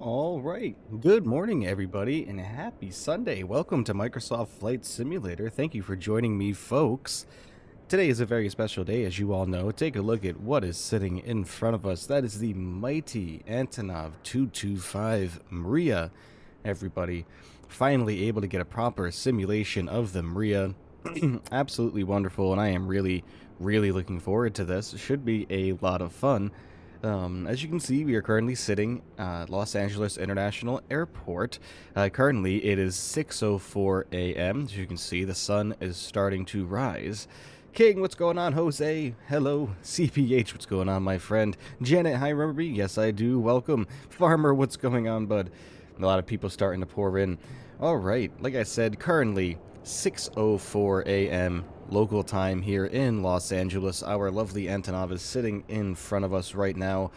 All right. Good morning, everybody, and happy Sunday. Welcome to Microsoft Flight Simulator. Thank you for joining me, folks. Today is a very special day, as you all know. Take a look at what is sitting in front of us. That is the mighty AN-225 Mriya, everybody. Finally able to get a proper simulation of the Mriya. Absolutely wonderful, and I am really looking forward to this. It should be a lot of fun. As you can see, we are currently sitting at Los Angeles International Airport. Currently, it is 6:04 a.m. As you can see, the sun is starting to rise. King, what's going on? Jose, hello. CPH, what's going on, my friend? Janet, hi, remember me? Yes, I do. Welcome. Farmer, what's going on, bud? A lot of people starting to pour in. All right, like I said, currently 6:04 a.m. local time here in Los Angeles. Our lovely Antonov is sitting in front of us right now.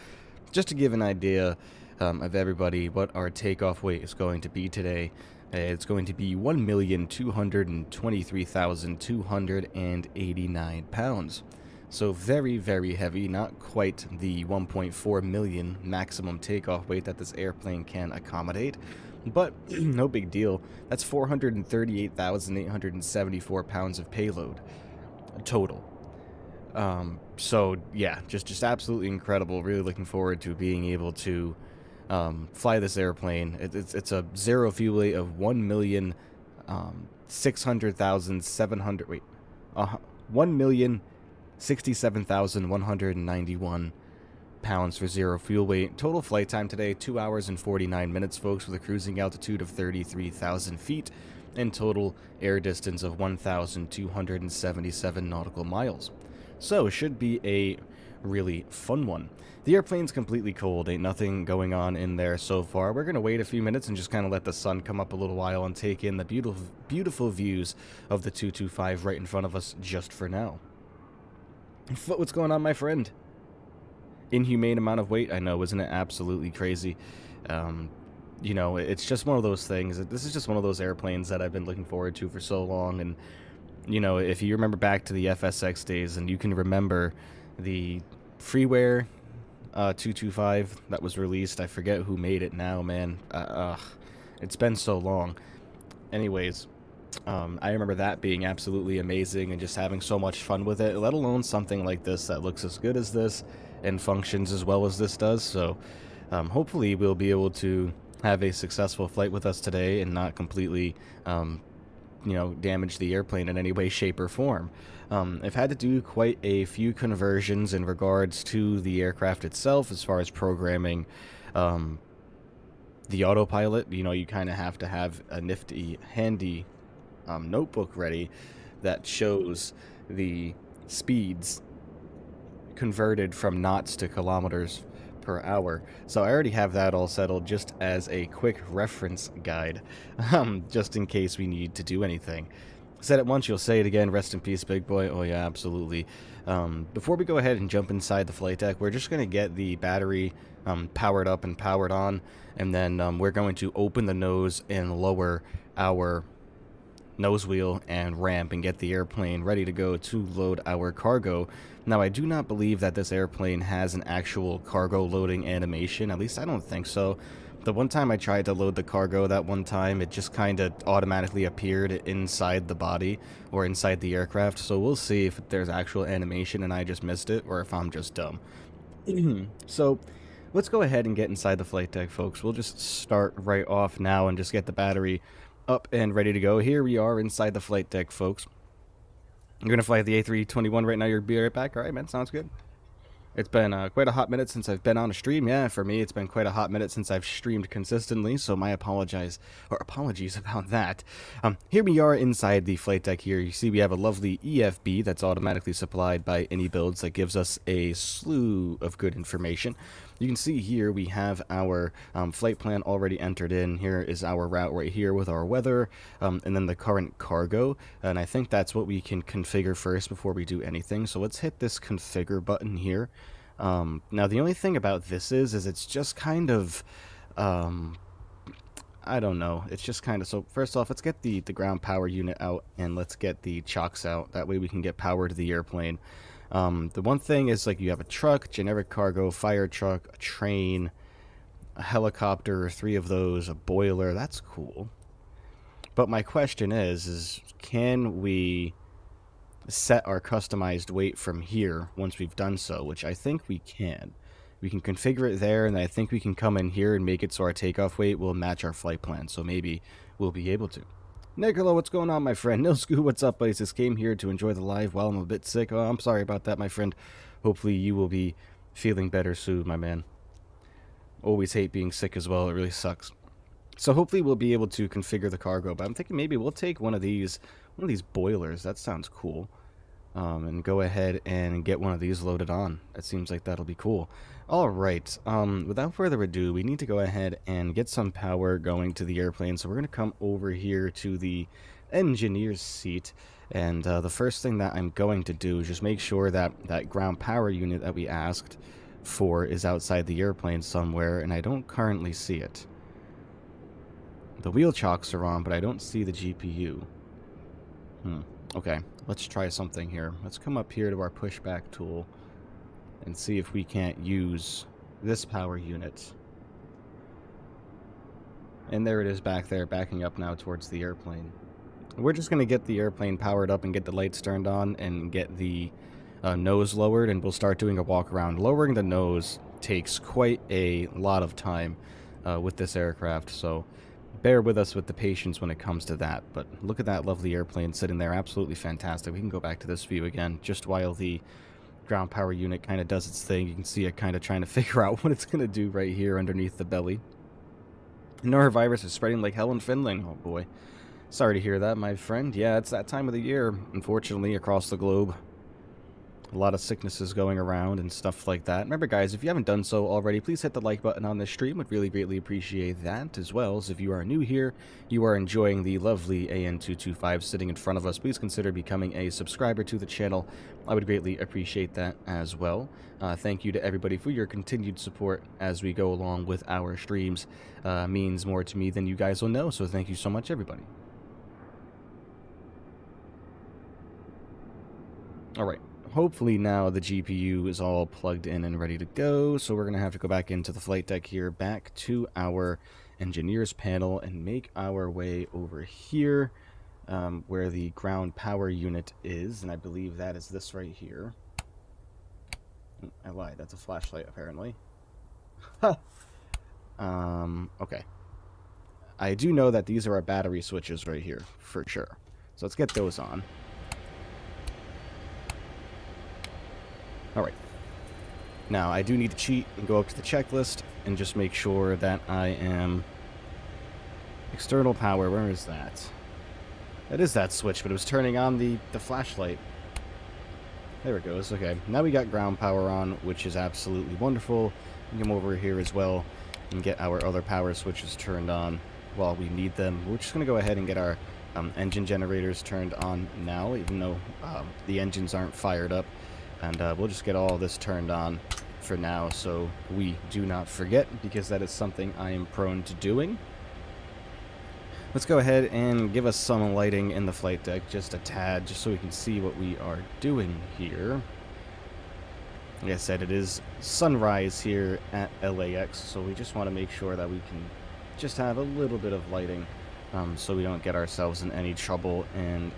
Just to give an idea of everybody what our takeoff weight is going to be today. It's going to be 1,223,289 pounds. So very heavy, not quite the 1.4 million maximum takeoff weight that this airplane can accommodate. But no big deal. That's 438,874 pounds of payload total. So yeah, just absolutely incredible. Really looking forward to being able to fly this airplane. It's a zero fuel weight of 1,600,700. Wait, 1,067,191 pounds for zero fuel weight. Total flight time today, 2 hours and 49 minutes, folks, with a cruising altitude of 33,000 feet and total air distance of 1,277 nautical miles. So, it should be a really fun one. The airplane's completely cold, ain't nothing going on in there so far. We're going to wait a few minutes and just kind of let the sun come up a little while and take in the beautiful views of the 225 right in front of us just for now. What's going on, my friend? Inhumane amount of weight, I know, isn't it absolutely crazy? You know, it's just one of those things. This is just one of those airplanes that I've been looking forward to for so long. And, you know, if you remember back to the FSX days and you can remember the freeware 225 that was released, I forget who made it now, man. It's been so long. Anyways, I remember that being absolutely amazing and just having so much fun with it, let alone something like this that looks as good as this and functions as well as this does. So hopefully we'll be able to have a successful flight with us today and not completely you know, damage the airplane in any way, shape, or form. I've had to do quite a few conversions in regards to the aircraft itself as far as programming the autopilot. You know, you kind of have to have a nifty, handy notebook ready that shows the speeds converted from knots to kilometers per hour. So I already have that all settled just as a quick reference guide, just in case we need to do anything. Said it once, you'll say it again. Rest in peace, big boy. Oh yeah, absolutely. Before we go ahead and jump inside the flight deck, we're just going to get the battery powered up and powered on, and then we're going to open the nose and lower our nose wheel and ramp and get the airplane ready to go to load our cargo. Now, I do not believe that this airplane has an actual cargo loading animation. At least I don't think so. The one time I tried to load the cargo, that one time, it just kind of automatically appeared inside the body or inside the aircraft. So we'll see if there's actual animation and I just missed it, or if I'm just dumb. So let's go ahead and get inside the flight deck, folks. We'll just start right off now and just get the battery up and ready to go. Here we are inside the flight deck, folks. You're going to fly the A321 right now. You'll be right back. All right, man. Sounds good. It's been quite a hot minute since I've been on a stream. Yeah, for me, it's been quite a hot minute since I've streamed consistently, so my apologies about that. Here we are inside the flight deck here. You see we have a lovely EFB that's automatically supplied by iniBuilds that gives us a slew of good information. You can see here we have our flight plan already entered in. Here is our route right here with our weather, and then the current cargo. And I think that's what we can configure first before we do anything. So let's hit this configure button here. Now the only thing about this is it's just kind of, I don't know. It's just kind of, so first off, let's get the ground power unit out and let's get the chocks out. That way we can get power to the airplane. The one thing is, like, you have a truck, generic cargo, fire truck, a train, a helicopter, 3 of those, a boiler. That's cool. But my question is can we set our customized weight from here once we've done so, which I think we can. We can configure it there, and I think we can come in here and make it so our takeoff weight will match our flight plan, so maybe we'll be able to. Nicola, what's going on, my friend? Nilsku, what's up, buddies? Just came here to enjoy the live while I'm a bit sick. Oh, I'm sorry about that, my friend. Hopefully you will be feeling better soon, my man. Always hate being sick as well. It really sucks. So hopefully we'll be able to configure the cargo, but I'm thinking maybe we'll take one of these boilers. That sounds cool. And go ahead and get one of these loaded on. That seems like that'll be cool. Alright, without further ado, we need to go ahead and get some power going to the airplane. So we're going to come over here to the engineer's seat. And the first thing that I'm going to do is just make sure that that ground power unit that we asked for is outside the airplane somewhere, and I don't currently see it. The wheel chocks are on, but I don't see the GPU. Okay, let's try something here. Let's come up here to our pushback tool and see if we can't use this power unit. And there it is back there, backing up now towards the airplane. We're just going to get the airplane powered up and get the lights turned on and get the nose lowered, and we'll start doing a walk around. Lowering the nose takes quite a lot of time with this aircraft, so bear with us with the patience when it comes to that. But look at that lovely airplane sitting there, absolutely fantastic. We can go back to this view again, just while the ground power unit kind of does its thing. You can see it kind of trying to figure out what it's going to do right here underneath the belly. Norovirus is spreading like hell in Finland. Oh boy. Sorry to hear that, my friend. Yeah, it's that time of the year, unfortunately, across the globe. A lot of sicknesses going around and stuff like that. Remember, guys, if you haven't done so already, please hit the like button on this stream. Would really greatly appreciate that, as well as if you are new here, you are enjoying the lovely AN-225 sitting in front of us, please consider becoming a subscriber to the channel. I would greatly appreciate that as well. Thank you to everybody for your continued support as we go along with our streams. Means more to me than you guys will know, so thank you so much, everybody. Alright. Hopefully now the GPU is all plugged in and ready to go, so we're going to have to go back into the flight deck here, back to our engineer's panel, and make our way over here where the ground power unit is, and I believe that is this right here. I lied, that's a flashlight apparently. Okay. I do know that these are our battery switches right here, for sure. So let's get those on. Alright. Now, I do need to cheat and go up to the checklist and just make sure that I am... External power, where is that? That is that switch, but it was turning on the flashlight. There it goes, okay. Now we got ground power on, which is absolutely wonderful. We can come over here as well and get our other power switches turned on while we need them. We're just going to go ahead and get our engine generators turned on now, even though the engines aren't fired up. And we'll just get all this turned on for now so we do not forget, because that is something I am prone to doing. Let's go ahead and give us some lighting in the flight deck, just a tad, just so we can see what we are doing here. Like I said, it is sunrise here at LAX, so we just want to make sure that we can just have a little bit of lighting so we don't get ourselves in any trouble in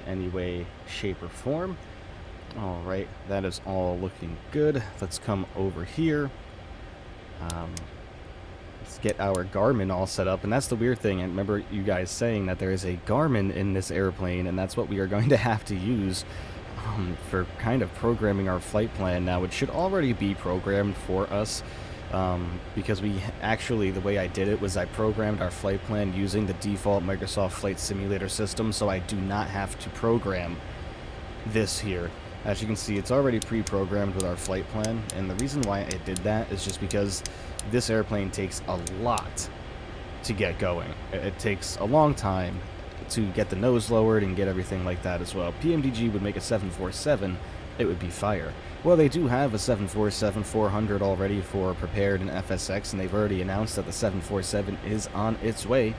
any way, shape, or form. Alright, that is all looking good. Let's come over here. Let's get our Garmin all set up. And that's the weird thing. I remember you guys saying that there is a Garmin in this airplane, and that's what we are going to have to use for kind of programming our flight plan. Now, it should already be programmed for us, because we actually, the way I did it was I programmed our flight plan using the default Microsoft Flight Simulator system, so I do not have to program this here. As you can see, it's already pre-programmed with our flight plan, and the reason why I did that is just because this airplane takes a lot to get going. It takes a long time to get the nose lowered and get everything like that as well. PMDG would make a 747, it would be fire. Well, they do have a 747-400 already for prepared in FSX, and they've already announced that the 747 is on its way.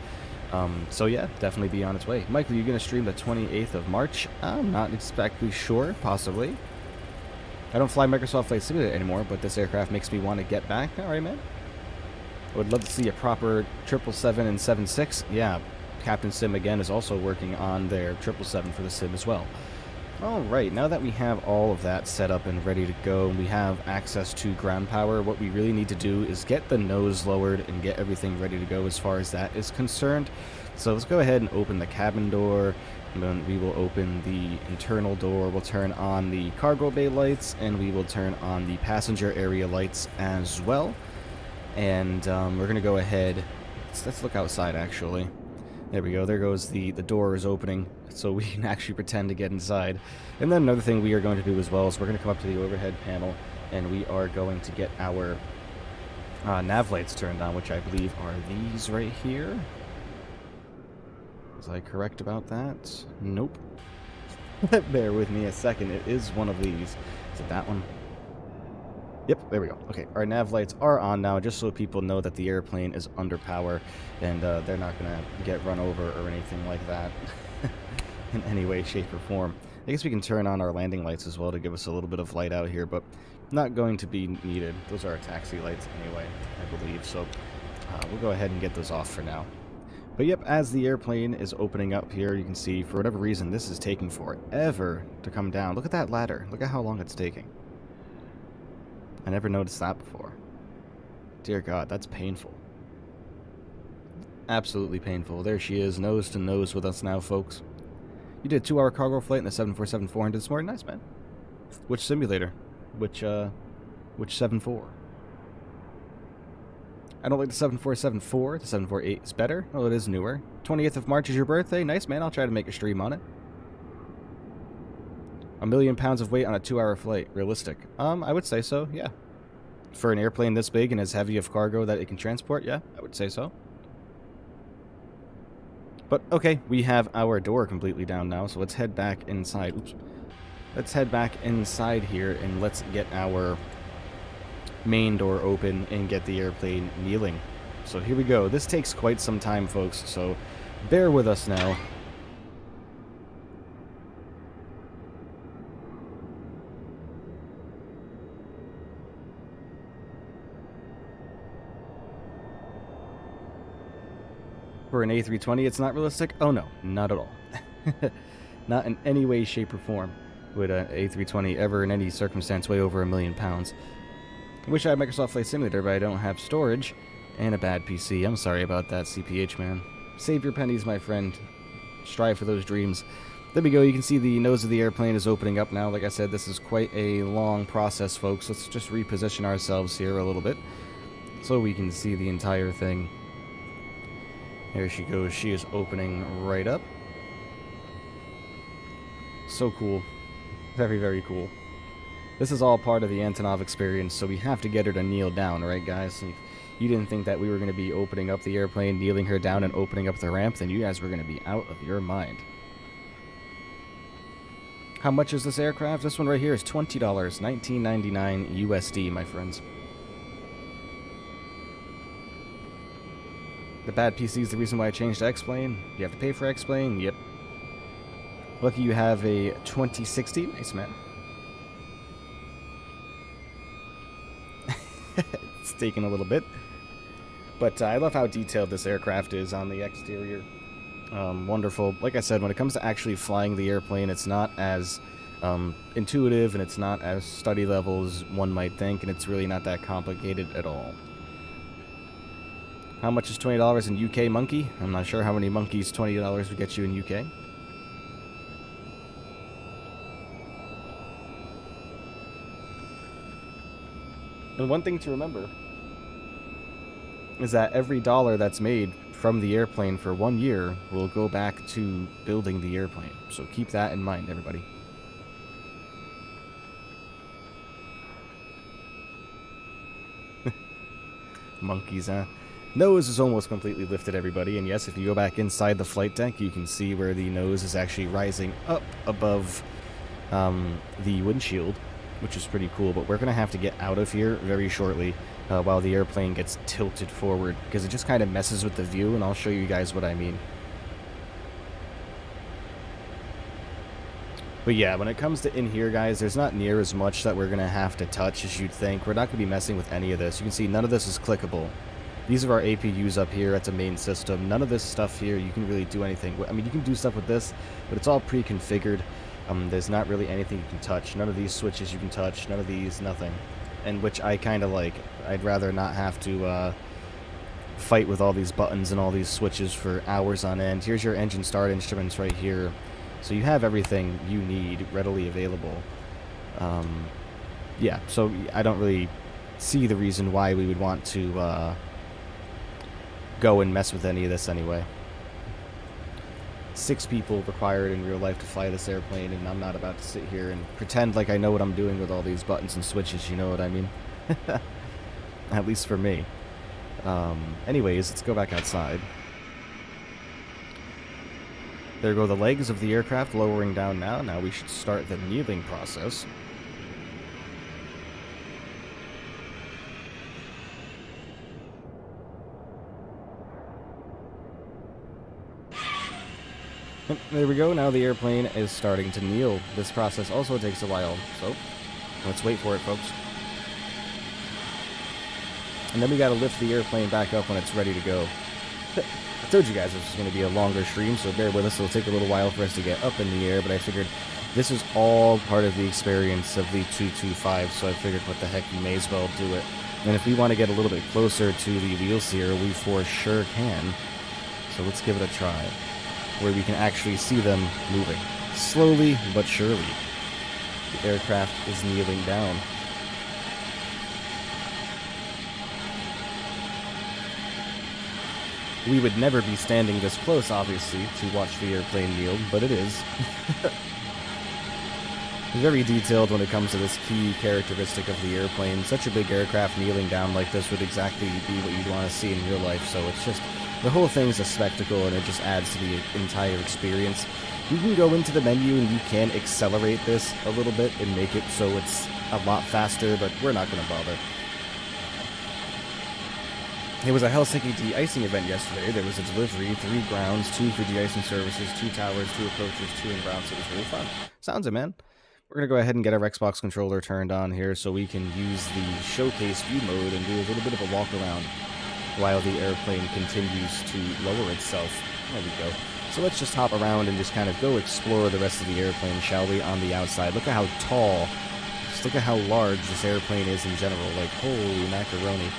So yeah, definitely be on its way. Michael, you're going to stream the 28th of March? I'm not exactly sure, possibly. I don't fly Microsoft Flight Simulator anymore, but this aircraft makes me want to get back. Alright, man. I would love to see a proper 777 and 76. Yeah, Captain Sim again is also working on their 777 for the Sim as well. Alright, now that we have all of that set up and ready to go, and we have access to ground power, what we really need to do is get the nose lowered and get everything ready to go as far as that is concerned. So let's go ahead and open the cabin door, and then we will open the internal door, we'll turn on the cargo bay lights, and we will turn on the passenger area lights as well. And we're going to go ahead, let's look outside actually. There we go, there goes the door is opening, so we can actually pretend to get inside. And then another thing we are going to do as well is we're going to come up to the overhead panel, and we are going to get our nav lights turned on, which I believe are these right here. Was I correct about that? Nope. Bear with me a second, it is one of these. Is it that one? Yep, there we go. Okay, our nav lights are on now, just so people know that the airplane is under power, and they're not going to get run over or anything like that in any way, shape, or form. I guess we can turn on our landing lights as well to give us a little bit of light out here, but not going to be needed. Those are our taxi lights anyway, I believe, so we'll go ahead and get those off for now. But yep, as the airplane is opening up here, you can see, for whatever reason, this is taking forever to come down. Look at that ladder. Look at how long it's taking. I never noticed that before. Dear God, that's painful. Absolutely painful. There she is, nose to nose with us now, folks. You did a 2-hour cargo flight in the 747-400 this morning. Nice, man. Which simulator? Which 7-4? I don't like the 747-4. The 748 is better. Oh, it is newer. 20th of March is your birthday. Nice, man. I'll try to make a stream on it. 1 million pounds of weight on a 2-hour flight. Realistic? I would say so, yeah. For an airplane this big and as heavy of cargo that it can transport, yeah, I would say so. But, okay, we have our door completely down now, so let's head back inside. Oops. Let's head back inside here, and let's get our main door open and get the airplane kneeling. So here we go. This takes quite some time, folks, so bear with us now. For an A320, it's not realistic? Oh no, not at all. Not in any way, shape, or form would an A320 ever in any circumstance weigh over 1 million pounds. I wish I had Microsoft Flight Simulator, but I don't have storage and a bad PC. I'm sorry about that, CPH, man. Save your pennies, my friend. Strive for those dreams. There we go. You can see the nose of the airplane is opening up now. Like I said, this is quite a long process, folks. Let's just reposition ourselves here a little bit so we can see the entire thing. There she goes. She is opening right up. So cool. Very, very cool. This is all part of the Antonov experience, so we have to get her to kneel down, right, guys? If you didn't think that we were going to be opening up the airplane, kneeling her down, and opening up the ramp, then you guys were going to be out of your mind. How much is this aircraft? This one right here is $20, $19.99 USD, my friends. The bad PC is the reason why I changed to X-Plane. You have to pay for X-Plane? Yep. Lucky you have a 2060. Nice, man. It's taking a little bit. But I love how detailed this aircraft is on the exterior. Wonderful. Like I said, when it comes to actually flying the airplane, it's not as intuitive and it's not as study level as one might think, and it's really not that complicated at all. How much is $20 in UK monkey? I'm not sure how many monkeys $20 would get you in UK. And one thing to remember is that every dollar that's made from the airplane for 1 year will go back to building the airplane. So keep that in mind, everybody. Monkeys, huh? Nose is almost completely lifted, everybody, and yes, if you go back inside the flight deck, you can see where the nose is actually rising up above the windshield, which is pretty cool, but we're going to have to get out of here very shortly while the airplane gets tilted forward, because it just kind of messes with the view, and I'll show you guys what I mean. But yeah, when it comes to in here, guys, there's not near as much that we're going to have to touch as you'd think. We're not going to be messing with any of this. You can see none of this is clickable. These are our APUs up here. That's a main system. None of this stuff here you can really do anything with. I mean, you can do stuff with this, but it's all pre-configured. There's not really anything you can touch. None of these switches you can touch. None of these, nothing. And which I kind of like. I'd rather not have to fight with all these buttons and all these switches for hours on end. Here's your engine start instruments right here. So you have everything you need readily available. Yeah, so I don't really see the reason why we would want to go and mess with any of this anyway. 6 people required in real life to fly this airplane, and I'm not about to sit here and pretend like I know what I'm doing with all these buttons and switches, you know what I mean? At least for me. Anyways, let's go back outside. There go the legs of the aircraft lowering down now. Now we should start the kneeling process. There we go, now the airplane is starting to kneel. This process also takes a while, so let's wait for it, folks. And then we gotta lift the airplane back up when it's ready to go. I told you guys this was going to be a longer stream, so bear with us. It'll take a little while for us to get up in the air, but I figured this is all part of the experience of the 225, so I figured what the heck, you may as well do it. And if we want to get a little bit closer to the wheel sear, we for sure can. So let's give it a try, where we can actually see them moving. Slowly but surely. The aircraft is kneeling down. We would never be standing this close, obviously, to watch the airplane kneel, but it is. Very detailed when it comes to this key characteristic of the airplane. Such a big aircraft kneeling down like this would exactly be what you'd want to see in real life, so it's just, the whole thing's a spectacle, and it just adds to the entire experience. You can go into the menu and you can accelerate this a little bit and make it so it's a lot faster, but we're not going to bother. It was a Helsinki de-icing event yesterday. There was a delivery, 3 grounds, 2 for de-icing services, 2 towers, 2 approaches, 2 inbounds. It was really fun. Sounds it, man. We're going to go ahead and get our Xbox controller turned on here so we can use the showcase view mode and do a little bit of a walk around while the airplane continues to lower itself. There we go. So let's just hop around and just kind of go explore the rest of the airplane, shall we, on the outside. Look at how tall, just look at how large this airplane is in general. Like, holy macaroni.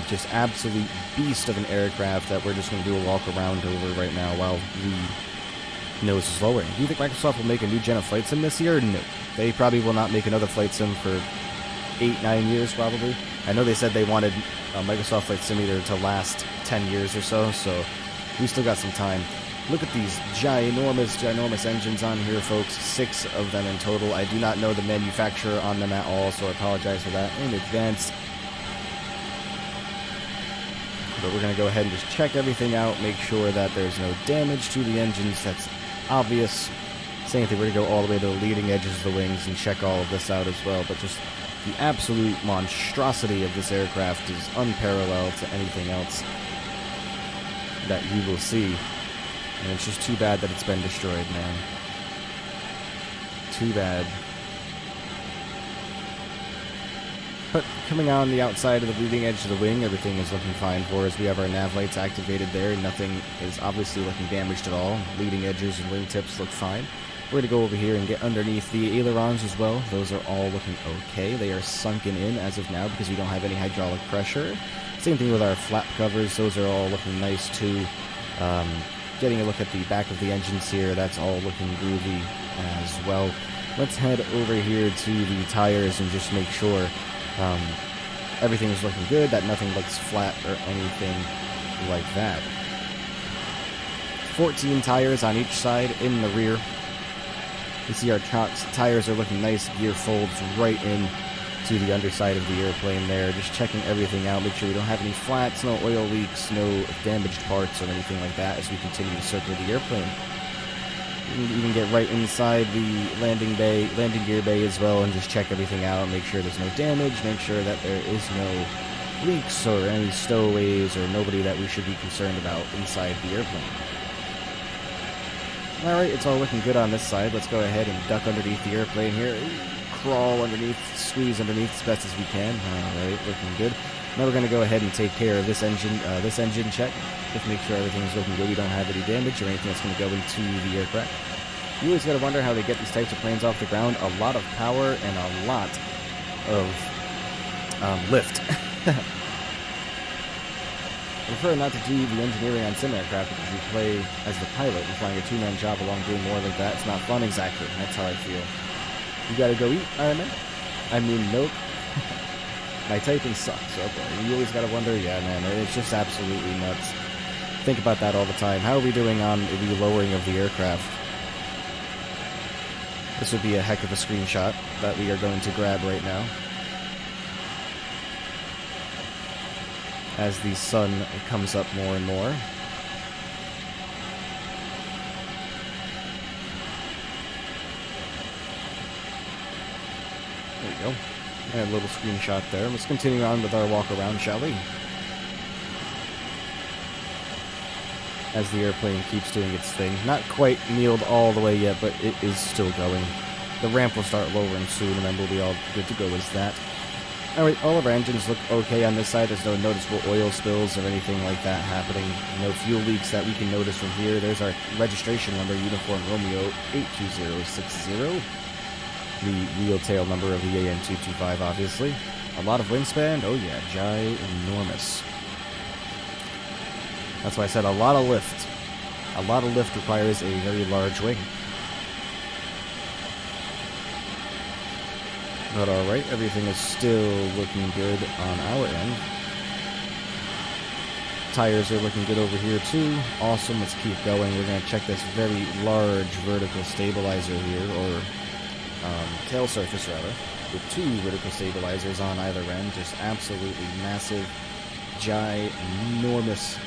Just absolute beast of an aircraft that we're just going to do a walk around over right now while the nose is lowering. Do you think Microsoft will make a new gen of flight sim this year? No. They probably will not make another flight sim for 8-9 years probably. I know they said they wanted Microsoft Flight Simulator to last 10 years or so, so we still got some time. Look at these ginormous engines on here, folks. 6 of them in total. I do not know the manufacturer on them at all, so I apologize for that in advance. But we're going to go ahead and just check everything out, make sure that there's no damage to the engines. That's obvious. Same thing, we're going to go all the way to the leading edges of the wings and check all of this out as well. But just the absolute monstrosity of this aircraft is unparalleled to anything else that you will see. And it's just too bad that it's been destroyed, man. Too bad. But coming on the outside of the leading edge of the wing, everything is looking fine for us. We have our nav lights activated there. Nothing is obviously looking damaged at all. Leading edges and wingtips look fine. We're going to go over here and get underneath the ailerons as well. Those are all looking okay. They are sunken in as of now because we don't have any hydraulic pressure. Same thing with our flap covers. Those are all looking nice too. Getting a look at the back of the engines here. That's all looking groovy as well. Let's head over here to the tires and just make sure everything is looking good, that nothing looks flat or anything like that. 14 tires on each side in the rear. You see our tires are looking nice, gear folds right in to the underside of the airplane there. Just checking everything out, make sure we don't have any flats, no oil leaks, no damaged parts or anything like that as we continue to circle the airplane. We can even get right inside the landing gear bay as well, and just check everything out, make sure there's no damage, make sure that there is no leaks or any stowaways or nobody that we should be concerned about inside the airplane. Alright, it's all looking good on this side. Let's go ahead and duck underneath the airplane here. Crawl underneath, squeeze underneath as best as we can. Alright, looking good. Now we're going to go ahead and take care of this engine check. Just make sure everything's looking good. We don't have any damage or anything that's going to go into the aircraft. You always got to wonder how they get these types of planes off the ground. A lot of power and a lot of lift. I prefer not to do the engineering on sim aircraft because you play as the pilot and flying a two-man job along doing more like that. It's not fun. Exactly. That's how I feel. You gotta go eat, Iron Man? I mean, nope. My typing sucks. Okay. You always gotta wonder. Yeah, man. It's just absolutely nuts. Think about that all the time. How are we doing on the lowering of the aircraft? This would be a heck of a screenshot that we are going to grab right now. As the sun comes up more and more. There we go. And a little screenshot there. Let's continue on with our walk around, shall we? As the airplane keeps doing its thing. Not quite kneeled all the way yet, but it is still going. The ramp will start lowering soon, and then we'll be all good to go as that. Alright, all of our engines look okay on this side. There's no noticeable oil spills or anything like that happening. No fuel leaks that we can notice from here. There's our registration number, Uniform Romeo 82060. The wheel tail number of the AN-225, obviously. A lot of wingspan. Oh yeah, ginormous. That's why I said a lot of lift. A lot of lift requires a very large wing. But alright, everything is still looking good on our end. Tires are looking good over here too. Awesome, let's keep going. We're going to check this very large vertical stabilizer here, or tail surface rather, with two vertical stabilizers on either end. Just absolutely massive, ginormous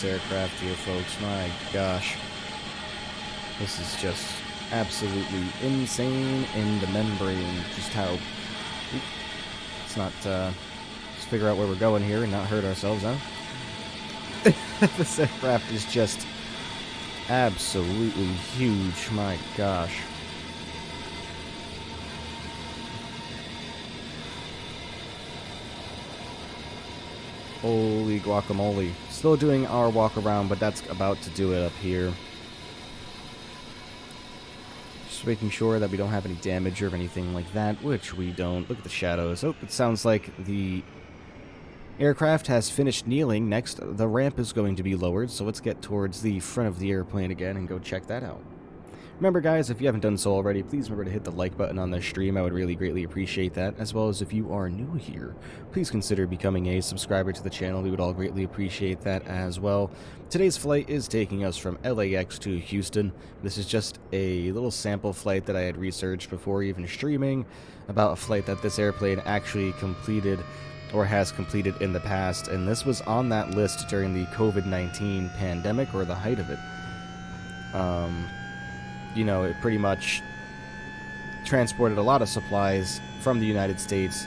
aircraft here, folks. My gosh. This is just absolutely insane in the membrane. Just how... Let's not, let's figure out where we're going here and not hurt ourselves, huh? This aircraft is just absolutely huge. My gosh. Holy guacamole. Still doing our walk around, but that's about to do it up here. Just making sure that we don't have any damage or anything like that, which we don't. Look at the shadows. Oh, it sounds like the aircraft has finished kneeling. Next, the ramp is going to be lowered, so let's get towards the front of the airplane again and go check that out. Remember, guys, if you haven't done so already, please remember to hit the like button on this stream. I would really greatly appreciate that. As well as if you are new here, please consider becoming a subscriber to the channel. We would all greatly appreciate that as well. Today's flight is taking us from LAX to Houston. This is just a little sample flight that I had researched before even streaming about a flight that this airplane actually completed or has completed in the past. And this was on that list during the COVID-19 pandemic, or the height of it. You know, it pretty much transported a lot of supplies from the United States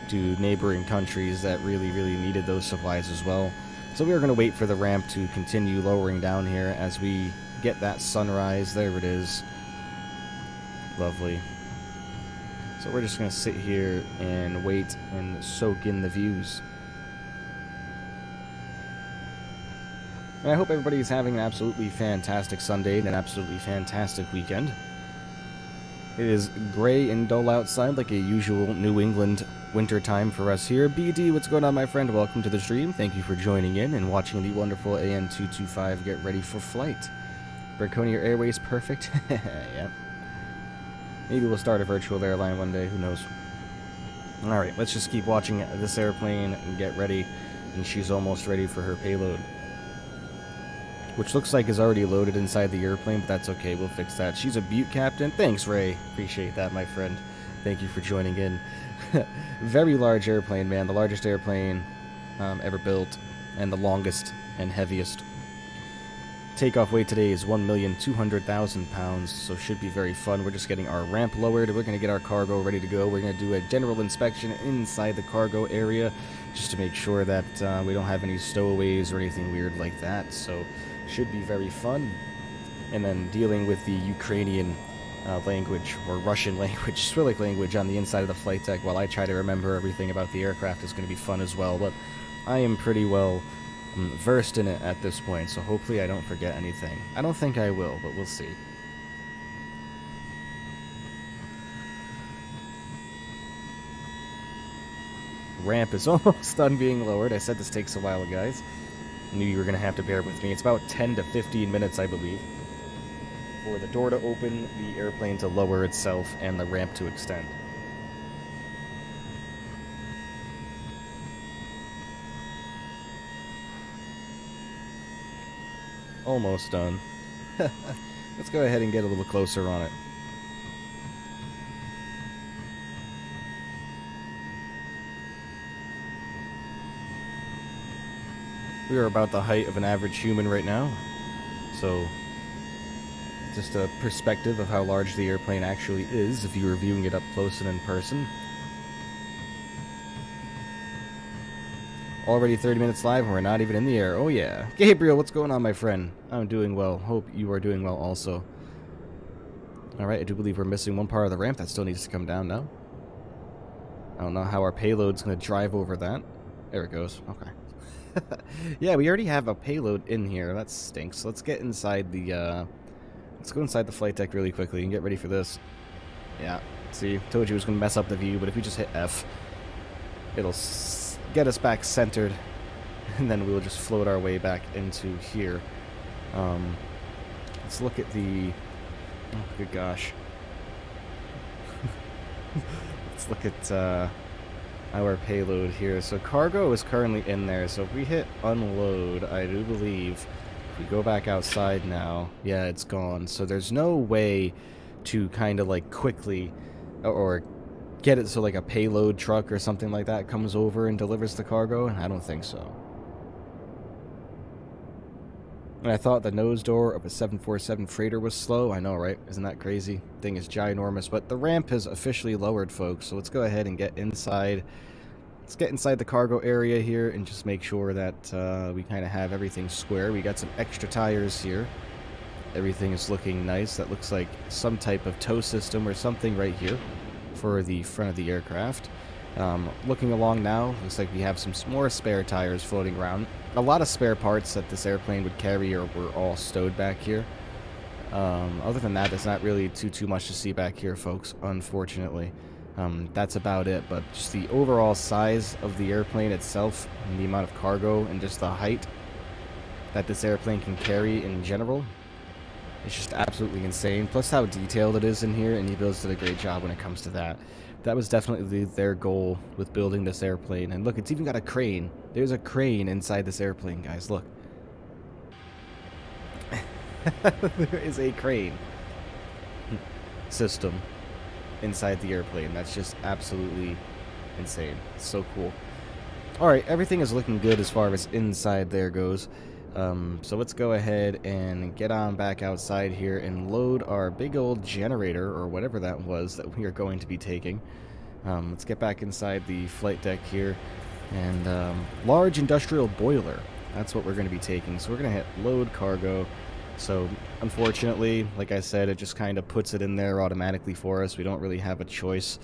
to neighboring countries that really needed those supplies as well. So we are going to wait for the ramp to continue lowering down here as we get that sunrise. There it is. Lovely. So we're just going to sit here and wait and soak in the views. And I hope everybody's having an absolutely fantastic Sunday and an absolutely fantastic weekend. It is gray and dull outside, like a usual New England winter time for us here. BD, what's going on, my friend? Welcome to the stream. Thank you for joining in and watching the wonderful AN-225 get ready for flight. Braconia Airways, perfect. Yep. Maybe we'll start a virtual airline one day. Who knows? Alright, let's just keep watching this airplane and get ready. And she's almost ready for her payload, which looks like is already loaded inside the airplane, but that's okay. We'll fix that. She's a Butte captain. Thanks, Ray. Appreciate that, my friend. Thank you for joining in. Very large airplane, man. The largest airplane ever built, and the longest and heaviest. Takeoff weight today is 1,200,000 pounds, so should be very fun. We're just getting our ramp lowered. We're going to get our cargo ready to go. We're going to do a general inspection inside the cargo area just to make sure that we don't have any stowaways or anything weird like that. So should be very fun. And then dealing with the Ukrainian language, or Russian language, Cyrillic language on the inside of the flight deck while I try to remember everything about the aircraft is going to be fun as well, but I am pretty well versed in it at this point, so hopefully I don't forget anything. I don't think I will, but we'll see. Ramp is almost done being lowered. I said this takes a while, guys. I knew you were going to have to bear with me. It's about 10 to 15 minutes, I believe, for the door to open, the airplane to lower itself, and the ramp to extend. Almost done. Let's go ahead and get a little closer on it. We are about the height of an average human right now, so just a perspective of how large the airplane actually is if you were viewing it up close and in person. Already 30 minutes live and we're not even in the air. Oh yeah. Gabriel, what's going on, my friend? I'm doing well. Hope you are doing well also. Alright, I do believe we're missing one part of the ramp that still needs to come down now. I don't know how our payload's going to drive over that. There it goes. Okay. Yeah, we already have a payload in here. That stinks. Let's get inside the, let's go inside the flight deck really quickly and get ready for this. Yeah, see, told you it was going to mess up the view, but if we just hit F, it'll get us back centered, and then we'll just float our way back into here. Let's look at the, oh, good gosh. Let's look at, our payload here. So cargo is currently in there, so if we hit unload, I do believe if we go back outside now, yeah, it's gone. So there's no way to kind of like quickly or get it so like a payload truck or something like that comes over and delivers the cargo. I don't think so. And I thought the nose door of a 747 freighter was slow. I know, right? Isn't that crazy? Thing is ginormous. But the ramp has officially lowered, folks. So let's go ahead and get inside. Let's get inside the cargo area here and just make sure that we kind of have everything square. We got some extra tires here. Everything is looking nice. That looks like some type of tow system or something right here for the front of the aircraft. Looking along now, looks like we have some more spare tires floating around. A lot of spare parts that this airplane would carry were all stowed back here. Other than that, there's not really too much to see back here, folks, unfortunately. That's about it, but just the overall size of the airplane itself, and the amount of cargo, and just the height that this airplane can carry in general, it's just absolutely insane. Plus how detailed it is in here, and iniBuilds did a great job when it comes to that. That was definitely their goal with building this airplane. And look, it's even got a crane. There's a crane inside this airplane, guys. Look. There is a crane system inside the airplane. That's just absolutely insane. It's so cool. Alright, everything is looking good as far as inside there goes. So let's go ahead and get on back outside here and load our big old generator, or whatever that was that we are going to be taking. Let's get back inside the flight deck here. And large industrial boiler, that's what we're going to be taking. So we're going to hit load cargo. So unfortunately, like I said, it just kind of puts it in there automatically for us. We don't really have a choice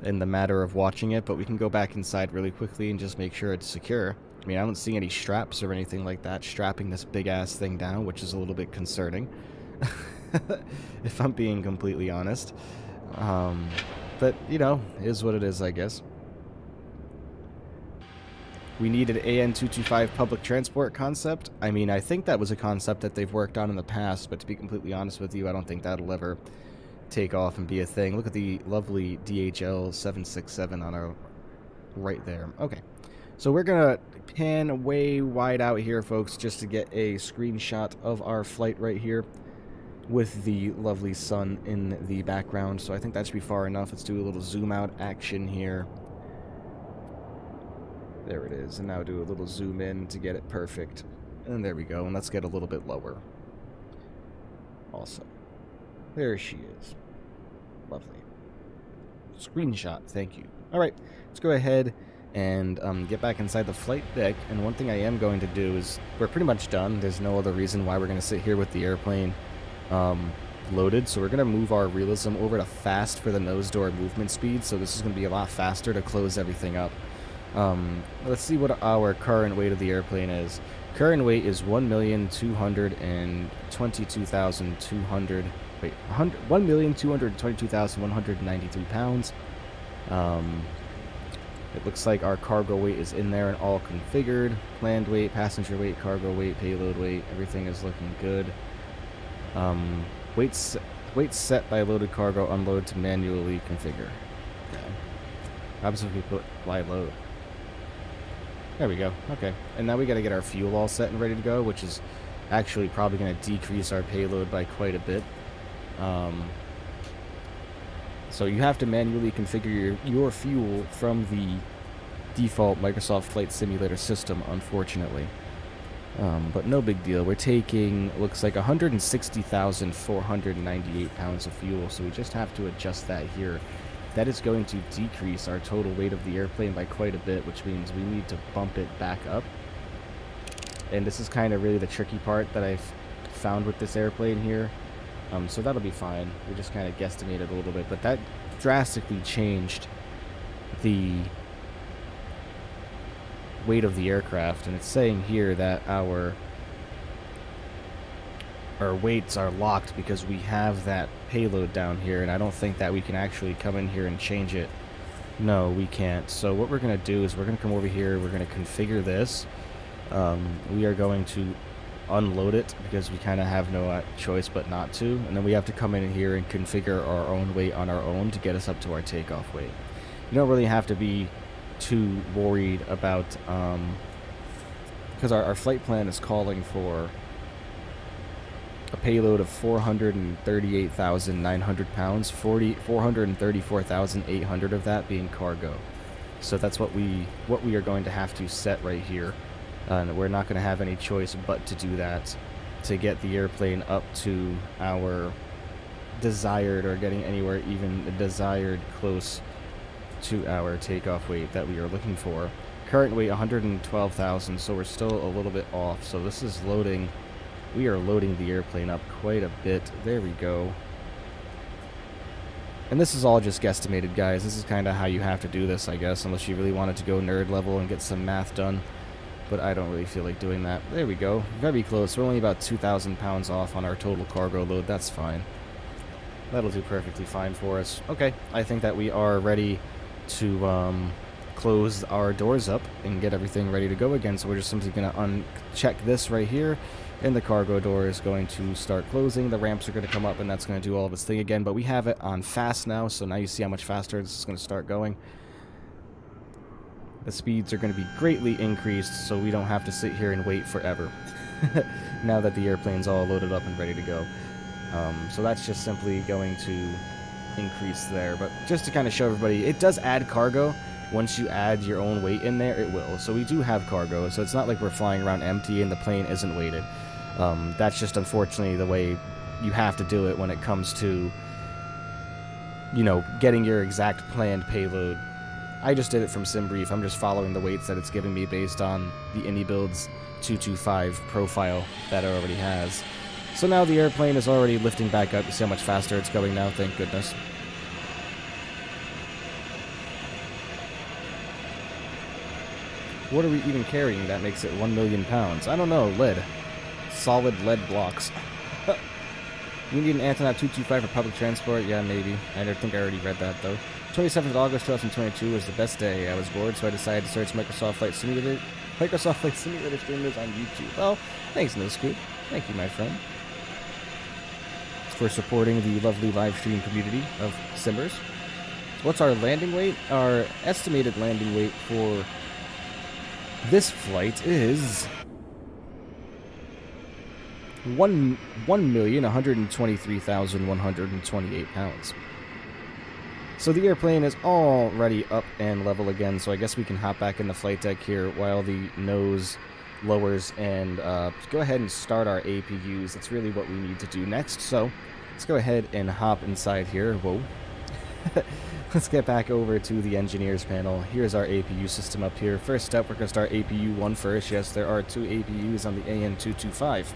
in the matter of watching it, but we can go back inside really quickly and just make sure it's secure. I mean, I don't see any straps or anything like that strapping this big-ass thing down, which is a little bit concerning, if I'm being completely honest. But, you know, is what it is, I guess. We needed AN-225 public transport concept. I mean, I think that was a concept that they've worked on in the past, but to be completely honest with you, I don't think that'll ever take off and be a thing. Look at the lovely DHL 767 on our right there. Okay. So we're going to pan way wide out here, folks, just to get a screenshot of our flight right here with the lovely sun in the background. So I think that should be far enough. Let's do a little zoom out action here. There it is. And now do a little zoom in to get it perfect. And there we go. And let's get a little bit lower. Awesome. There she is. Lovely. Screenshot. Thank you. All right. Let's go ahead and get back inside the flight deck. And one thing I am going to do is, we're pretty much done. There's no other reason why we're going to sit here with the airplane loaded, so we're going to move our realism over to fast for the nose door movement speed, so this is going to be a lot faster to close everything up. Let's see what our current weight of the airplane is. Current weight is 1,222,200, wait, 1,222,193 pounds. It looks like our cargo weight is in there and all configured. Planned weight, passenger weight, cargo weight, payload weight, everything is looking good. Weight set by loaded cargo, unload to manually configure. Okay. Obviously we put fly load. There we go. Okay. And now we got to get our fuel all set and ready to go, which is actually probably going to decrease our payload by quite a bit. So you have to manually configure your fuel from the default Microsoft Flight Simulator system, unfortunately. But no big deal. We're taking, looks like 160,498 pounds of fuel, so we just have to adjust that here. That is going to decrease our total weight of the airplane by quite a bit, which means we need to bump it back up. And this is kind of really the tricky part that I've found with this airplane here. So that'll be fine. We just kind of guesstimated a little bit, but that drastically changed the weight of the aircraft, and it's saying here that our weights are locked because we have that payload down here, and I don't think that we can actually come in here and change it. No, we can't. So what we're going to do is we're going to come over here, we're going to configure this. We are going to unload it because we kind of have no choice but not to, and then we have to come in here and configure our own weight on our own to get us up to our takeoff weight. You don't really have to be too worried about because our flight plan is calling for a payload of 438,900 pounds, 434,800 of that being cargo. So that's what we are going to have to set right here. And we're not going to have any choice but to do that to get the airplane up to our desired, or getting anywhere even desired close to our takeoff weight that we are looking for. Current weight 112,000, so we're still a little bit off. So this is loading. We are loading the airplane up quite a bit. There we go. And this is all just guesstimated, guys. This is kind of how you have to do this, I guess, unless you really wanted to go nerd level and get some math done. But I don't really feel like doing that. There we go. Very close. We're only about 2,000 pounds off on our total cargo load. That's fine. That'll do perfectly fine for us. Okay, I think that we are ready to close our doors up and get everything ready to go again. So we're just simply going to uncheck this right here, and the cargo door is going to start closing. The ramps are going to come up, and that's going to do all of its thing again. But we have it on fast now, so now you see how much faster this is going to start going. The speeds are going to be greatly increased, so we don't have to sit here and wait forever now that the airplane's all loaded up and ready to go. So that's just simply going to increase there. But just to kind of show everybody, it does add cargo. Once you add your own weight in there, it will. So we do have cargo, so it's not like we're flying around empty and the plane isn't weighted. That's just unfortunately the way you have to do it when it comes to, you know, getting your exact planned payload. I just did it from SimBrief. I'm just following the weights that it's giving me based on the iniBuilds 225 profile that it already has. So now the airplane is already lifting back up. You see how much faster it's going now, thank goodness. What are we even carrying that makes it 1 million pounds? I don't know, lead. Solid lead blocks. We need an antenna 225 for public transport? Yeah, maybe. I don't think I already read that, though. 27th of August 2022 was the best day. I was bored, so I decided to search Microsoft Flight Simulator streamers on YouTube. Well, thanks, NoScoop. Thank you, my friend, for supporting the lovely live stream community of Simbers. What's our landing weight? Our estimated landing weight for this flight is 1,123,128 pounds. So the airplane is already up and level again, so I guess we can hop back in the flight deck here while the nose lowers and go ahead and start our APUs. That's really what we need to do next, so let's go ahead and hop inside here. Whoa. Let's get back over to the engineers panel. Here's our APU system up here. First step, we're going to start APU 1 first. Yes, there are 2 APUs on the AN-225.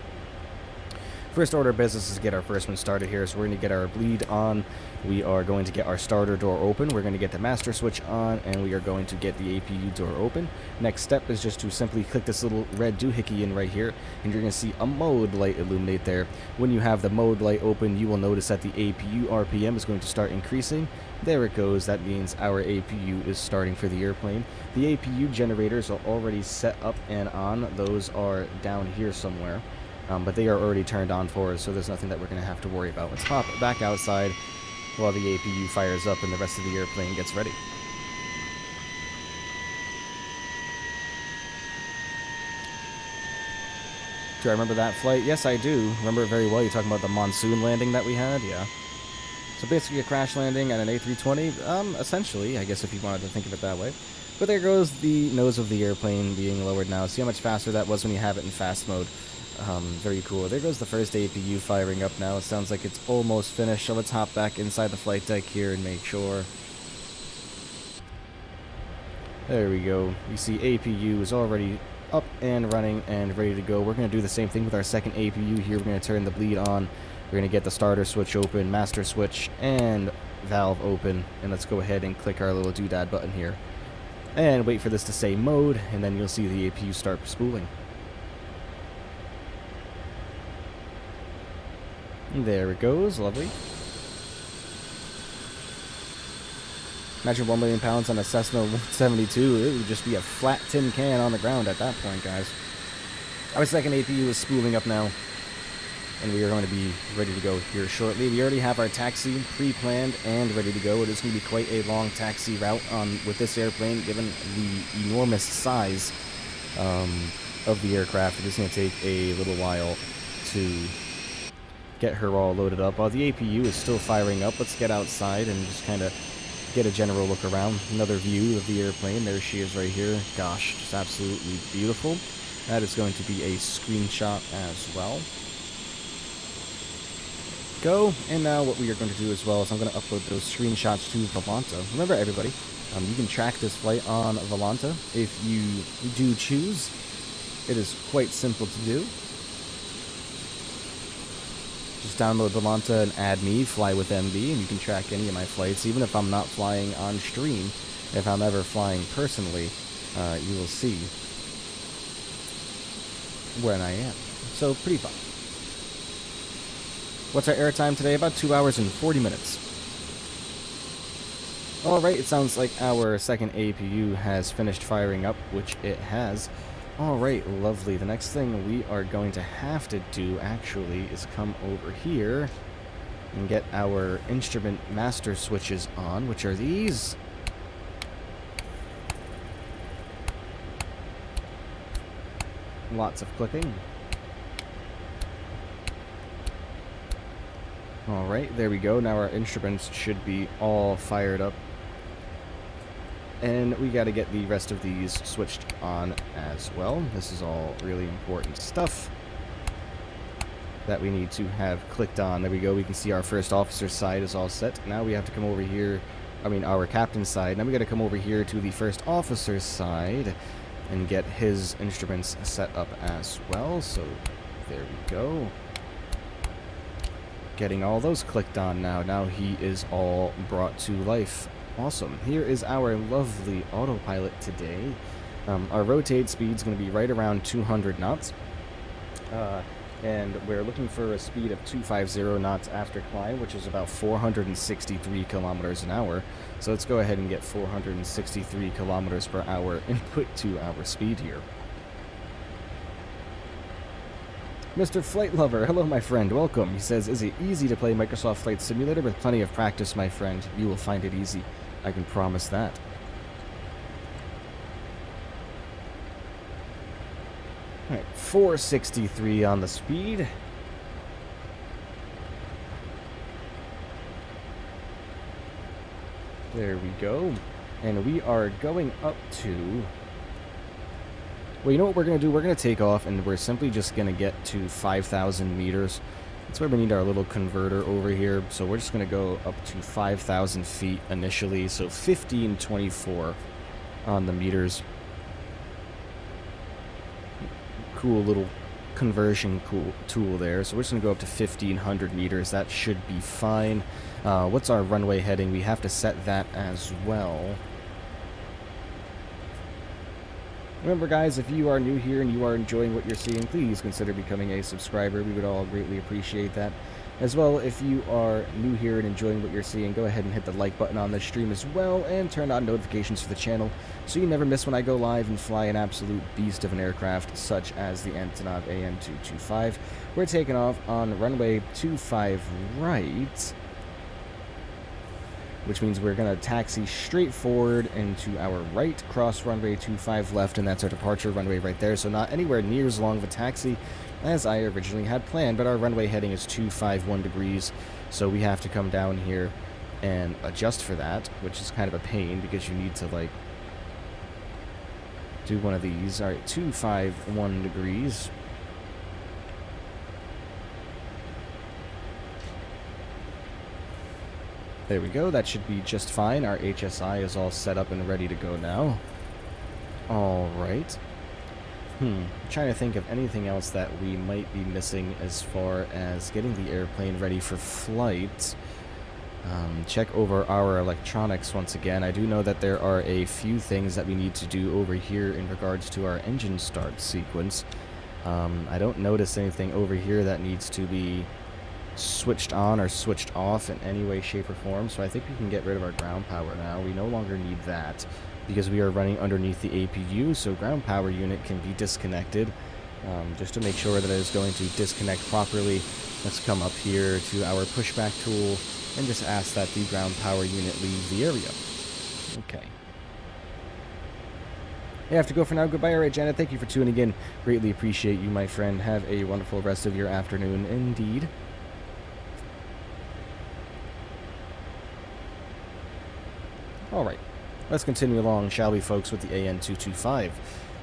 First order of business is to get our first one started here, so we're going to get our bleed on. We are going to get our starter door open. We're going to get the master switch on, and we are going to get the APU door open. Next step is just to simply click this little red doohickey in right here, and you're going to see a mode light illuminate there. When you have the mode light open, you will notice that the APU RPM is going to start increasing. There it goes. That means our APU is starting for the airplane. The APU generators are already set up and on. Those are down here somewhere. But they are already turned on for us, so there's nothing that we're going to have to worry about. Let's hop back outside while the APU fires up and the rest of the airplane gets ready. Do I remember that flight? Yes, I do. Remember it very well. You're talking about the monsoon landing that we had? Yeah. So basically a crash landing at an A320, essentially, I guess if you wanted to think of it that way. But there goes the nose of the airplane being lowered now. See how much faster that was when you have it in fast mode. Very cool. There goes the first APU firing up now. It sounds like it's almost finished, so let's hop back inside the flight deck here and make sure. There we go. You see APU is already up and running and ready to go. We're going to do the same thing with our second APU here. We're going to turn the bleed on. We're going to get the starter switch open, master switch, and valve open. And let's go ahead and click our little doodad button here. And wait for this to say mode, and then you'll see the APU start spooling. There it goes, lovely. Imagine 1 million pounds on a Cessna 172. It would just be a flat tin can on the ground at that point, guys. Our second APU is spooling up now, and we are going to be ready to go here shortly. We already have our taxi pre-planned and ready to go. It is going to be quite a long taxi route with this airplane, given the enormous size of the aircraft. It is going to take a little while to get her all loaded up. While the APU is still firing up, let's get outside and just kind of get a general look around. Another view of the airplane. There she is right here. Gosh, just absolutely beautiful. That is going to be a screenshot as well. Go. And now what we are going to do as well is I'm going to upload those screenshots to Volanta. Remember, everybody, you can track this flight on Volanta if you do choose. It is quite simple to do. Just download Volanta and add me, FlyWithMB, and you can track any of my flights, even if I'm not flying on stream. If I'm ever flying personally, you will see when I am. So, pretty fun. What's our airtime today? About 2 hours and 40 minutes. Alright, it sounds like our second APU has finished firing up, which it has. Alright, lovely. The next thing we are going to have to do, actually, is come over here and get our instrument master switches on, which are these. Lots of clicking. Alright, there we go. Now our instruments should be all fired up. And we got to get the rest of these switched on as well. This is all really important stuff that we need to have clicked on. There we go. We can see our first officer's side is all set. Now we have to come over here. I mean, our captain's side. Now we got to come over here to the first officer's side and get his instruments set up as well. So there we go. Getting all those clicked on now. Now he is all brought to life. Awesome. Here is our lovely autopilot today. Our rotate speed is going to be right around 200 knots. And we're looking for a speed of 250 knots after climb, which is about 463 kilometers an hour. So let's go ahead and get 463 kilometers per hour input to our speed here. Mr. Flight Lover, hello my friend, welcome. He says, is it easy to play Microsoft Flight Simulator? With plenty of practice, my friend, you will find it easy. I can promise that. Alright, 463 on the speed. There we go. And we are going up to... Well, you know what we're going to do? We're going to take off, and we're simply just going to get to 5,000 meters. That's where we need our little converter over here. So we're just going to go up to 5,000 feet initially. So 1524 on the meters. Cool little conversion tool there, so we're just going to go up to 1,500 meters. That should be fine. What's our runway heading? We have to set that as well. Remember, guys, if you are new here and you are enjoying what you're seeing, please consider becoming a subscriber. We would all greatly appreciate that. As well, if you are new here and enjoying what you're seeing, go ahead and hit the like button on this stream as well, and turn on notifications for the channel so you never miss when I go live and fly an absolute beast of an aircraft such as the Antonov AN-225. We're taking off on runway 25 right, which means we're going to taxi straight forward into our right, cross runway 25 left, and that's our departure runway right there. So not anywhere near as long of a taxi as I originally had planned, but our runway heading is 251 degrees, so we have to come down here and adjust for that, which is kind of a pain because you need to, like, do one of these. All right, 251 degrees. There we go. That should be just fine. Our HSI is all set up and ready to go now. All right. I'm trying to think of anything else that we might be missing as far as getting the airplane ready for flight. Check over our electronics once again. I do know that there are a few things that we need to do over here in regards to our engine start sequence. I don't notice anything over here that needs to be switched on or switched off in any way, shape, or form, so I think we can get rid of our ground power now. We no longer need that because we are running underneath the APU, so ground power unit can be disconnected. Just to make sure that it is going to disconnect properly, let's come up here to our pushback tool and just ask that the ground power unit leave the area. Okay. I have to go for now. Goodbye. All right, Janet, thank you for tuning in. Greatly appreciate you, my friend. Have a wonderful rest of your afternoon indeed. Alright, let's continue along, shall we, folks, with the AN-225.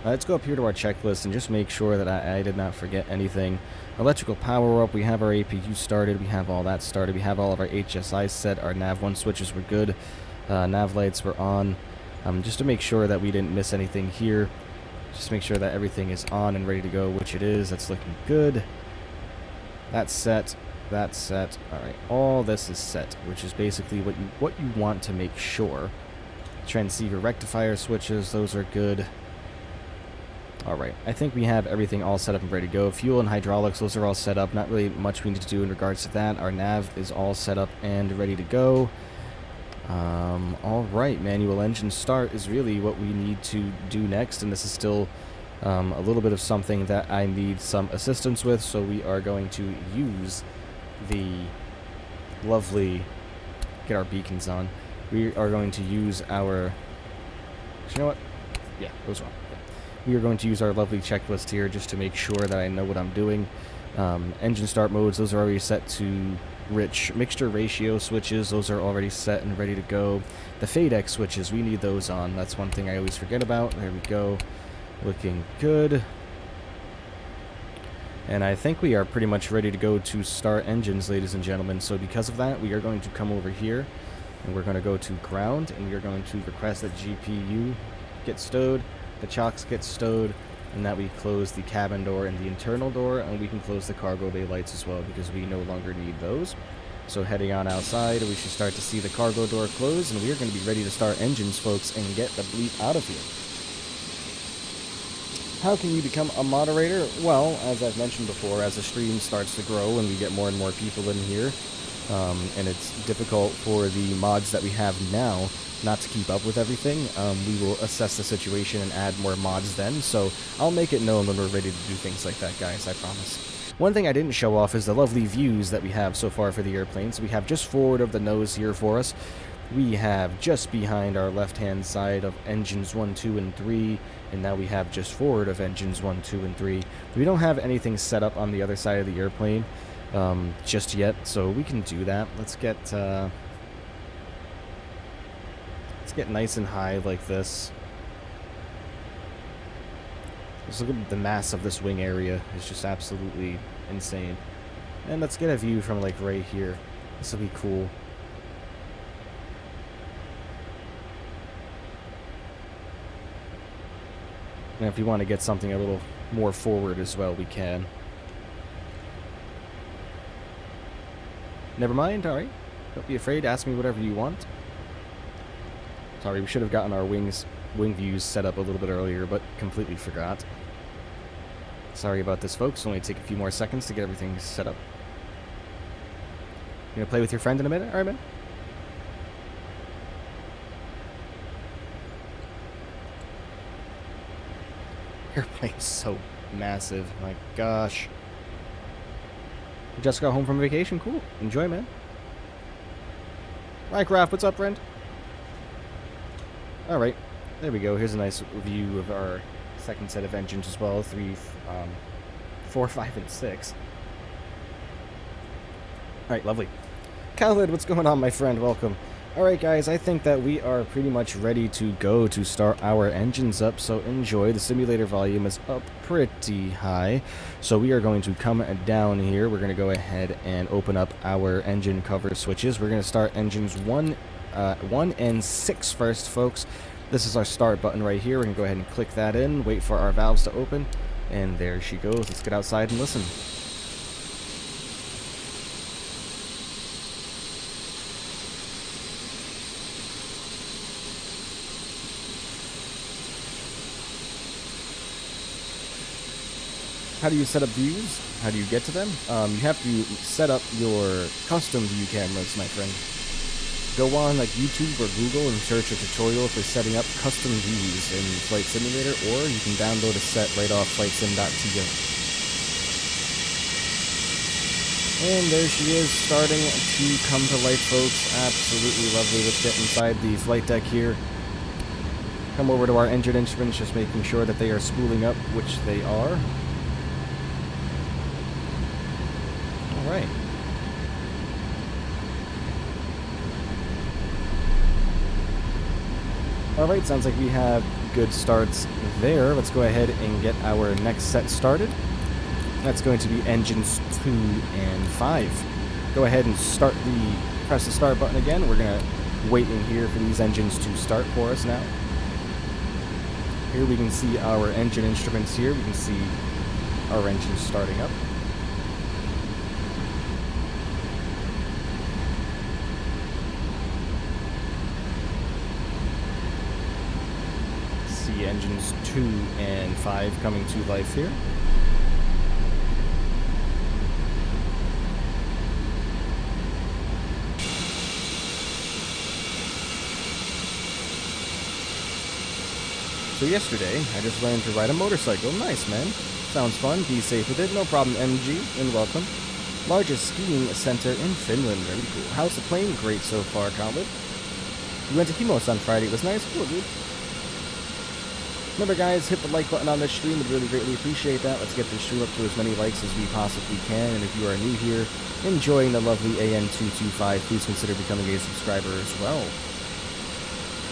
Let's go up here to our checklist and just make sure that I did not forget anything. Electrical power up, we have our APU started, we have all that started, we have all of our HSI set, our nav1 switches were good, nav lights were on. Just to make sure that we didn't miss anything here, just make sure that everything is on and ready to go, which it is. That's looking good. That's set. That's set. Alright, all this is set, which is basically what you want to make sure. Transceiver rectifier switches, those are good. Alright, I think we have everything all set up and ready to go. Fuel and hydraulics, those are all set up. Not really much we need to do in regards to that. Our nav is all set up and ready to go. Alright, manual engine start is really what we need to do next, and this is still a little bit of something that I need some assistance with, so we are going to use the lovely, get our beacons on. We are going to use our, you know what? Yeah, it was wrong. Yeah. We are going to use our lovely checklist here just to make sure that I know what I'm doing. Engine start modes, those are already set to rich. Mixture ratio switches, those are already set and ready to go. The FADEX switches, we need those on. That's one thing I always forget about. There we go. Looking good. And I think we are pretty much ready to go to start engines, ladies and gentlemen. So because of that, we are going to come over here, and we're going to go to ground, and we are going to request that GPU get stowed, the chocks get stowed, and that we close the cabin door and the internal door, and we can close the cargo bay lights as well, because we no longer need those. So heading on outside, we should start to see the cargo door close, and we are going to be ready to start engines, folks, and get the bleep out of here. How can you become a moderator? Well, as I've mentioned before, as the stream starts to grow and we get more and more people in here, and it's difficult for the mods that we have now not to keep up with everything, we will assess the situation and add more mods then, so I'll make it known when we're ready to do things like that, guys, I promise. One thing I didn't show off is the lovely views that we have so far for the airplanes. We have just forward of the nose here for us. We have just behind our left-hand side of engines 1, 2, and 3, and now we have just forward of engines 1, 2, and 3. We don't have anything set up on the other side of the airplane just yet, so we can do that. Let's get nice and high like this. Just look at the mass of this wing area. It's just absolutely insane. And let's get a view from like right here. This will be cool. And if you want to get something a little more forward as well, we can. Never mind, alright. Don't be afraid, ask me whatever you want. Sorry, we should have gotten our wing views set up a little bit earlier, but completely forgot. Sorry about this, folks. Only take a few more seconds to get everything set up. You gonna play with your friend in a minute? Alright, man. Airplane's so massive. My gosh. Just got home from vacation. Cool. Enjoy, man. Minecraft, what's up, friend? Alright. There we go. Here's a nice view of our second set of engines as well. 3, 4, 5, and 6. Alright, lovely. Khaled, what's going on, my friend? Welcome. Alright, guys, I think that we are pretty much ready to go to start our engines up, so enjoy. The simulator volume is up pretty high, so we are going to come down here. We're going to go ahead and open up our engine cover switches. We're going to start engines 1 and 6 first, folks. This is our start button right here. We're going to go ahead and click that in, wait for our valves to open, and there she goes. Let's get outside and listen. How do you set up views? How do you get to them? You have to set up your custom view cameras, my friend. Go on like YouTube or Google and search a tutorial for setting up custom views in Flight Simulator, or you can download a set right off flightsim.to. And there she is, starting to come to life, folks. Absolutely lovely. Let's get inside the flight deck here. Come over to our engine instruments, just making sure that they are spooling up, which they are. Alright. Alright, sounds like we have good starts there. Let's go ahead and get our next set started. That's going to be engines 2 and 5. Go ahead and press the start button again. We're going to wait in here for these engines to start for us now. Here we can see our engine instruments here. We can see our engines starting up. See engines 2 and 5 coming to life here. So yesterday, I just learned to ride a motorcycle. Nice, man. Sounds fun. Be safe with it. No problem, MG, and welcome. Largest skiing center in Finland. Very cool. How's the plane? Great so far, Khaled. We went to Himos on Friday. It was nice. Cool, dude. Remember, guys, hit the like button on this stream. We'd really greatly appreciate that. Let's get this stream up to as many likes as we possibly can. And if you are new here, enjoying the lovely AN-225, please consider becoming a subscriber as well.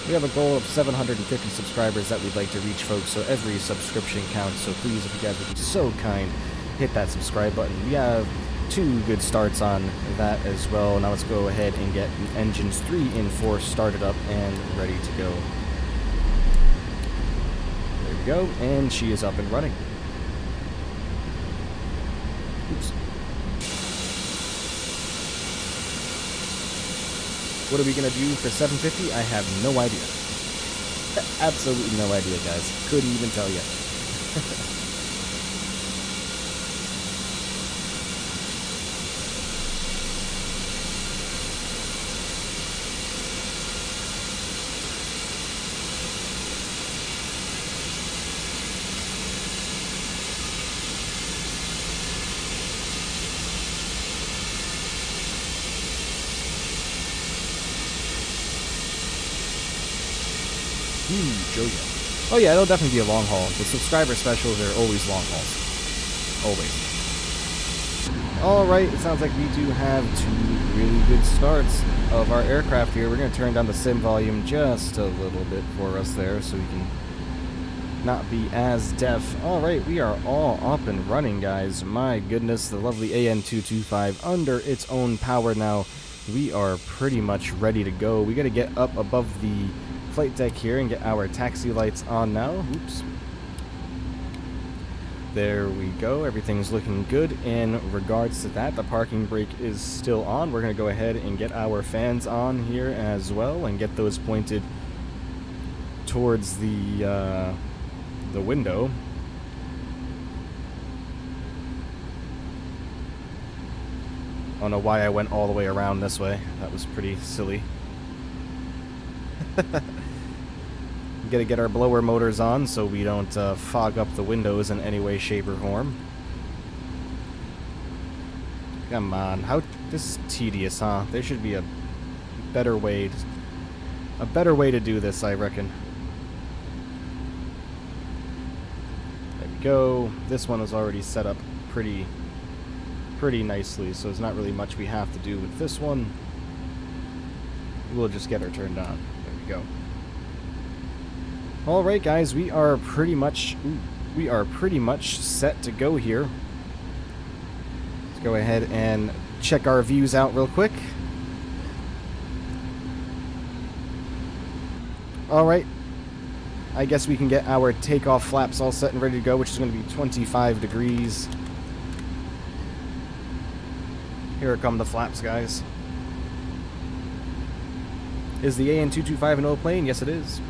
We have a goal of 750 subscribers that we'd like to reach, folks, so every subscription counts. So please, if you guys would be so kind, hit that subscribe button. We have 2 good starts on that as well. Now let's go ahead and get engines 3 and 4 started up and ready to go. There we go, and she is up and running. Oops. What are we going to do for 750? I have no idea. Absolutely no idea, guys. Couldn't even tell you. Oh yeah, it'll definitely be a long haul. The subscriber specials are always long hauls. Always. Alright, it sounds like we do have 2 really good starts of our aircraft here. We're going to turn down the sim volume just a little bit for us there so we can not be as deaf. Alright, we are all up and running, guys. My goodness, the lovely AN-225 under its own power now. We are pretty much ready to go. We got to get up above the flight deck here and get our taxi lights on now. Oops. There we go. Everything's looking good in regards to that. The parking brake is still on. We're going to go ahead and get our fans on here as well and get those pointed towards the window. I don't know why I went all the way around this way. That was pretty silly. Gotta get our blower motors on so we don't fog up the windows in any way, shape, or form. Come on, this is tedious, huh? There should be a better way to do this, I reckon. There we go. This one is already set up pretty nicely, so there's not really much we have to do with this one. We'll just get her turned on. There we go. All right, guys, we are pretty much set to go here. Let's go ahead and check our views out real quick. All right, I guess we can get our takeoff flaps all set and ready to go, which is going to be 25 degrees. Here come the flaps, guys. Is the AN-225 an old plane? Yes, it is.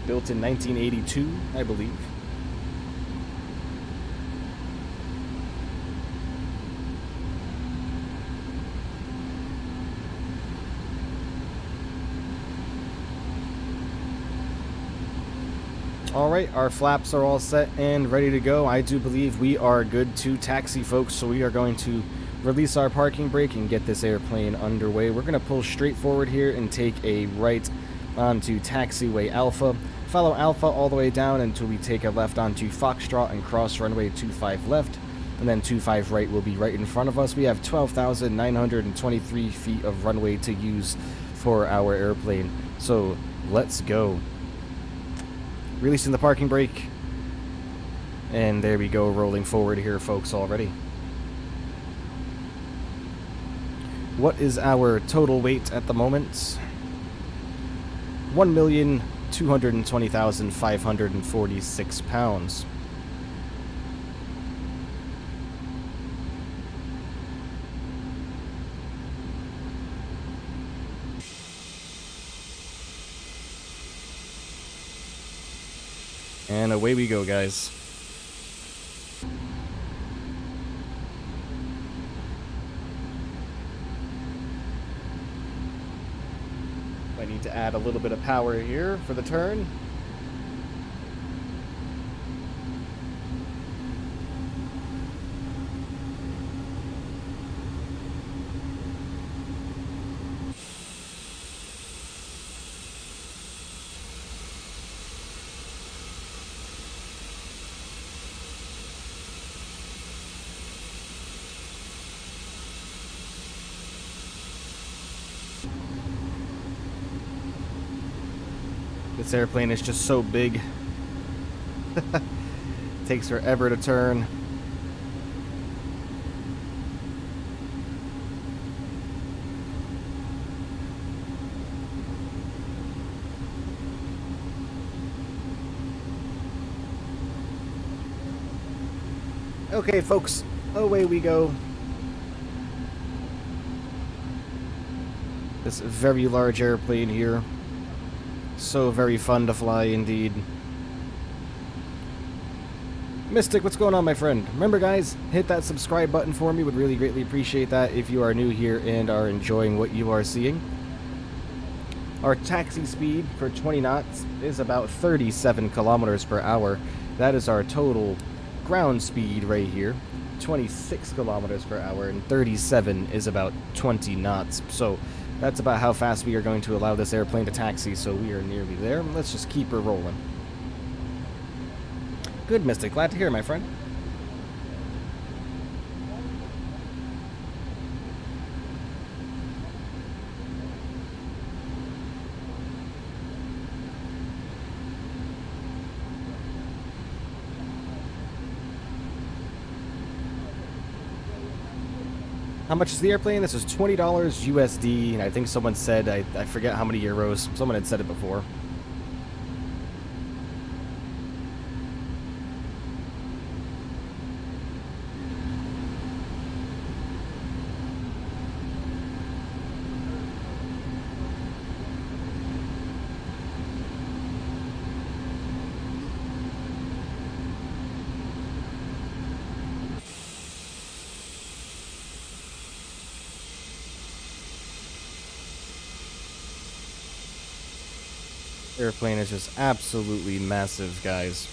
Built in 1982, I believe. Alright, our flaps are all set and ready to go. I do believe we are good to taxi, folks, so we are going to release our parking brake and get this airplane underway. We're going to pull straight forward here and take a right onto taxiway Alpha. Follow Alpha all the way down until we take a left onto Foxtrot and cross runway 25 left. And then 25 right will be right in front of us. We have 12,923 feet of runway to use for our airplane. So let's go. Releasing the parking brake. And there we go, rolling forward here, folks, already. What is our total weight at the moment? 1,220,546 pounds. And away we go, guys. I need to add a little bit of power here for the turn. This airplane is just so big. Takes forever to turn. Okay, folks, away we go. This very large airplane here. So very fun to fly indeed. Mystic, what's going on, my friend? Remember, guys, hit that subscribe button for me. Would really greatly appreciate that if you are new here and are enjoying what you are seeing. Our taxi speed for 20 knots is about 37 kilometers per hour. That is our total ground speed right here. 26 kilometers per hour, and 37 is about 20 knots. So that's about how fast we are going to allow this airplane to taxi, so we are nearly there. Let's just keep her rolling. Good, Mystic. Glad to hear, my friend. How much is the airplane? This is $20 USD, and I think someone said, I forget how many euros. Someone had said it before. airplane is just absolutely massive, guys.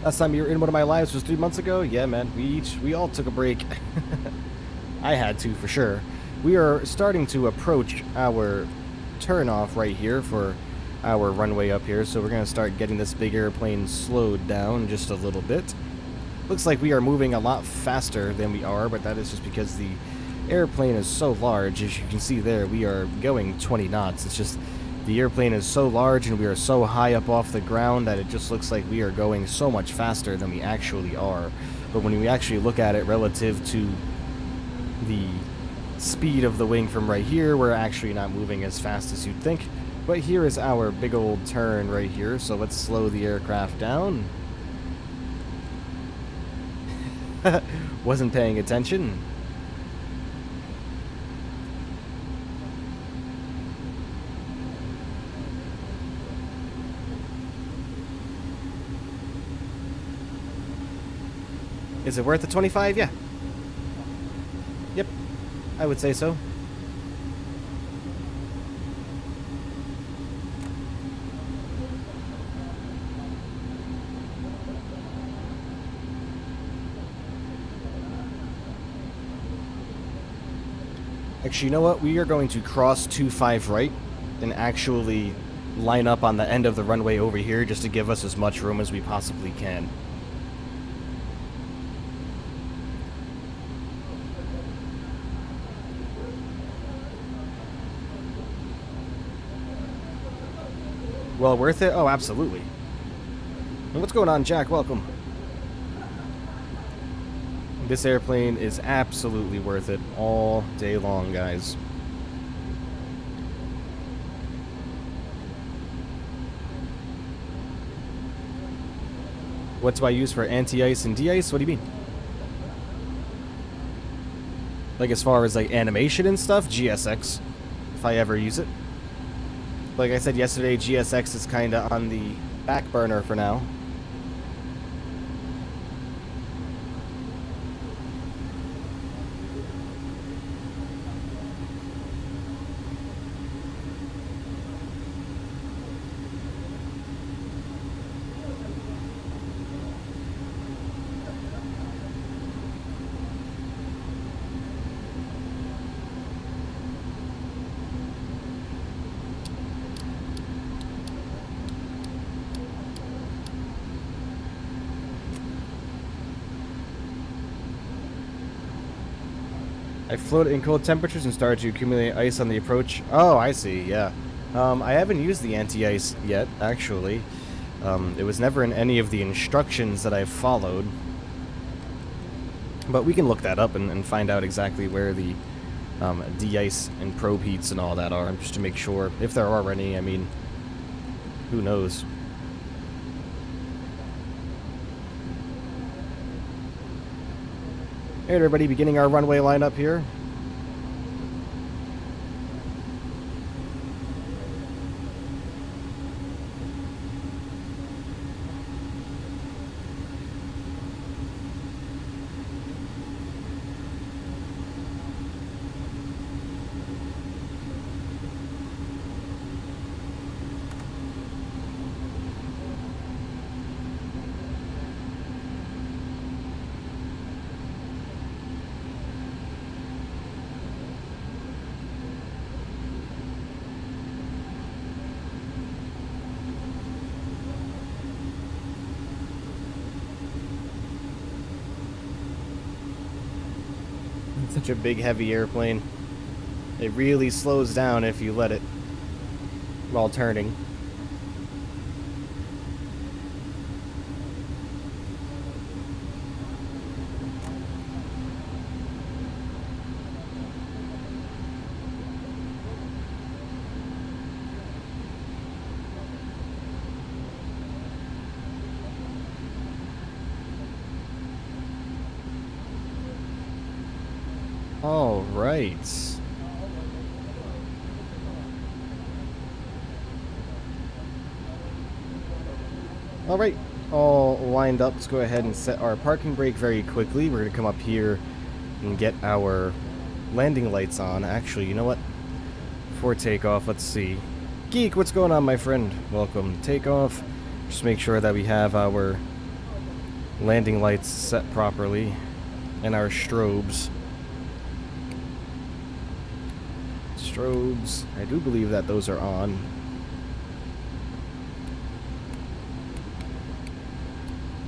Last time you were in one of my lives was 3 months ago. Yeah, man, we all took a break. I had to, for sure. We are starting to approach our turnoff right here for our runway up here, so we're going to start getting this big airplane slowed down just a little bit. Looks like we are moving a lot faster than we are, but that is just because the airplane is so large. As you can see there, we are going 20 knots. It's just the airplane is so large and we are so high up off the ground that it just looks like we are going so much faster than we actually are. But when we actually look at it relative to the speed of the wing from right here, we're actually not moving as fast as you'd think. But here is our big old turn right here, so let's slow the aircraft down. Wasn't paying attention. Is it worth the 25? Yeah. Yep. I would say so. Actually, you know what? We are going to cross 25 right and actually line up on the end of the runway over here just to give us as much room as we possibly can. Well worth it? Oh, absolutely. And what's going on, Jack? Welcome. This airplane is absolutely worth it all day long, guys. What do I use for anti-ice and de-ice? What do you mean? Like as far as like animation and stuff? GSX, if I ever use it. Like I said yesterday, GSX is kind of on the back burner for now. I floated in cold temperatures and started to accumulate ice on the approach. Oh, I see, yeah. I haven't used the anti-ice yet, actually. It was never in any of the instructions that I followed. But we can look that up and find out exactly where the de-ice and probe heats and all that are, just to make sure, if there are any. I mean, who knows? Hey everybody, beginning our runway lineup here. Such a big, heavy airplane. It really slows down if you let it while turning. All right. All right, all lined up. Let's go ahead and set our parking brake very quickly. We're going to come up here and get our landing lights on. Actually, you know what? Before takeoff, let's see. Geek, what's going on, my friend? Welcome to takeoff. Just make sure that we have our landing lights set properly and our strobes. Strobes, I do believe that those are on.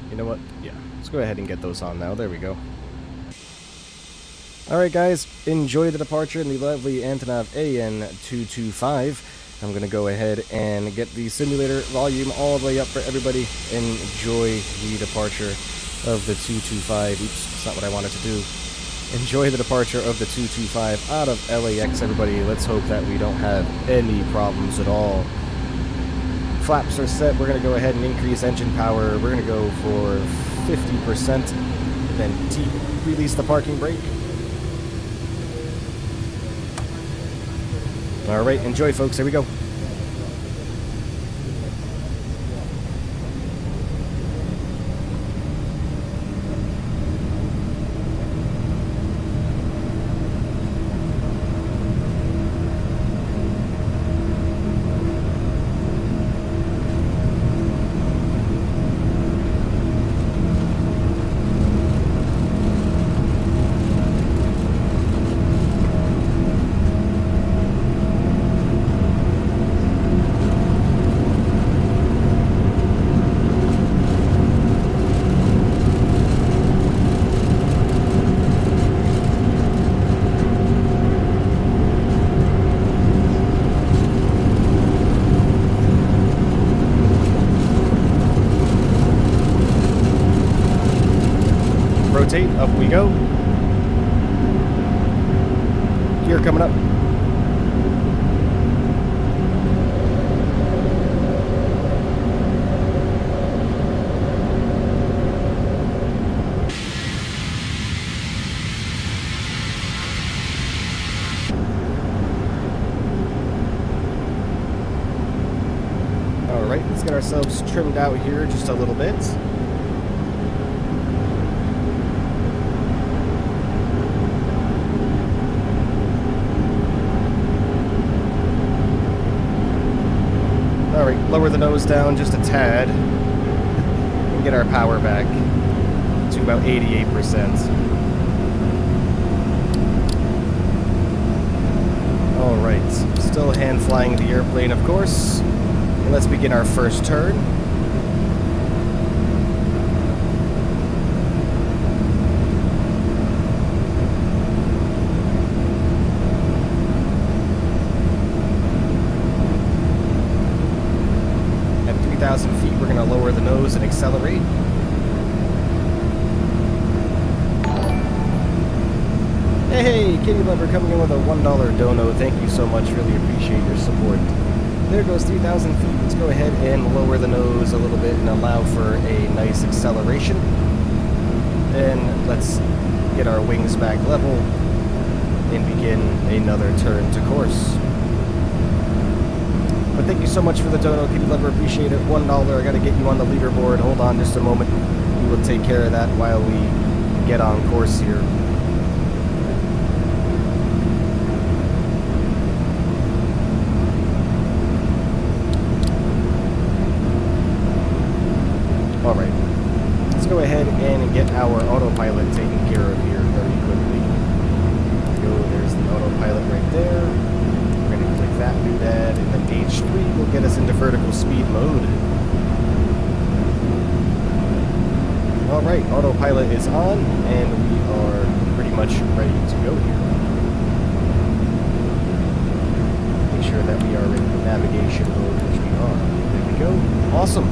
You know what? Yeah, let's go ahead and get those on now. There we go. Alright guys, enjoy the departure in the lovely Antonov AN-225. I'm going to go ahead and get the simulator volume all the way up for everybody. Enjoy the departure of the 225. Oops, that's not what I wanted to do. Enjoy the departure of the 225 out of LAX, everybody. Let's hope that we don't have any problems at all. Flaps are set. We're going to go ahead and increase engine power. We're going to go for 50%. Then release the parking brake. Alright, enjoy folks. Here we go. Rotate, up we go. Gear coming up. Alright, let's get ourselves trimmed out here just a little bit. Alright, lower the nose down just a tad and get our power back to about 88%. Alright, still hand flying the airplane, of course. And let's begin our first turn. At 3,000 feet, we're going to lower the nose and accelerate. Hey, Kitty Lover coming in with a $1 dono. Thank you so much. Really appreciate your support. There goes 3,000 feet. Let's go ahead and lower the nose a little bit and allow for a nice acceleration. And let's get our wings back level and begin another turn to course. But thank you so much for the dono, Kitty Lover. Appreciate it. $1. I got to get you on the leaderboard. Hold on just a moment. We will take care of that while we get on course here. Alright, let's go ahead and get our autopilot taken care of here very quickly. There's the autopilot right there. We're going to click that, do that, and then H3 will get us into vertical speed mode. Alright, autopilot is on, and we are pretty much ready to go here. Make sure that we are in navigation mode, which we are. There we go. Awesome.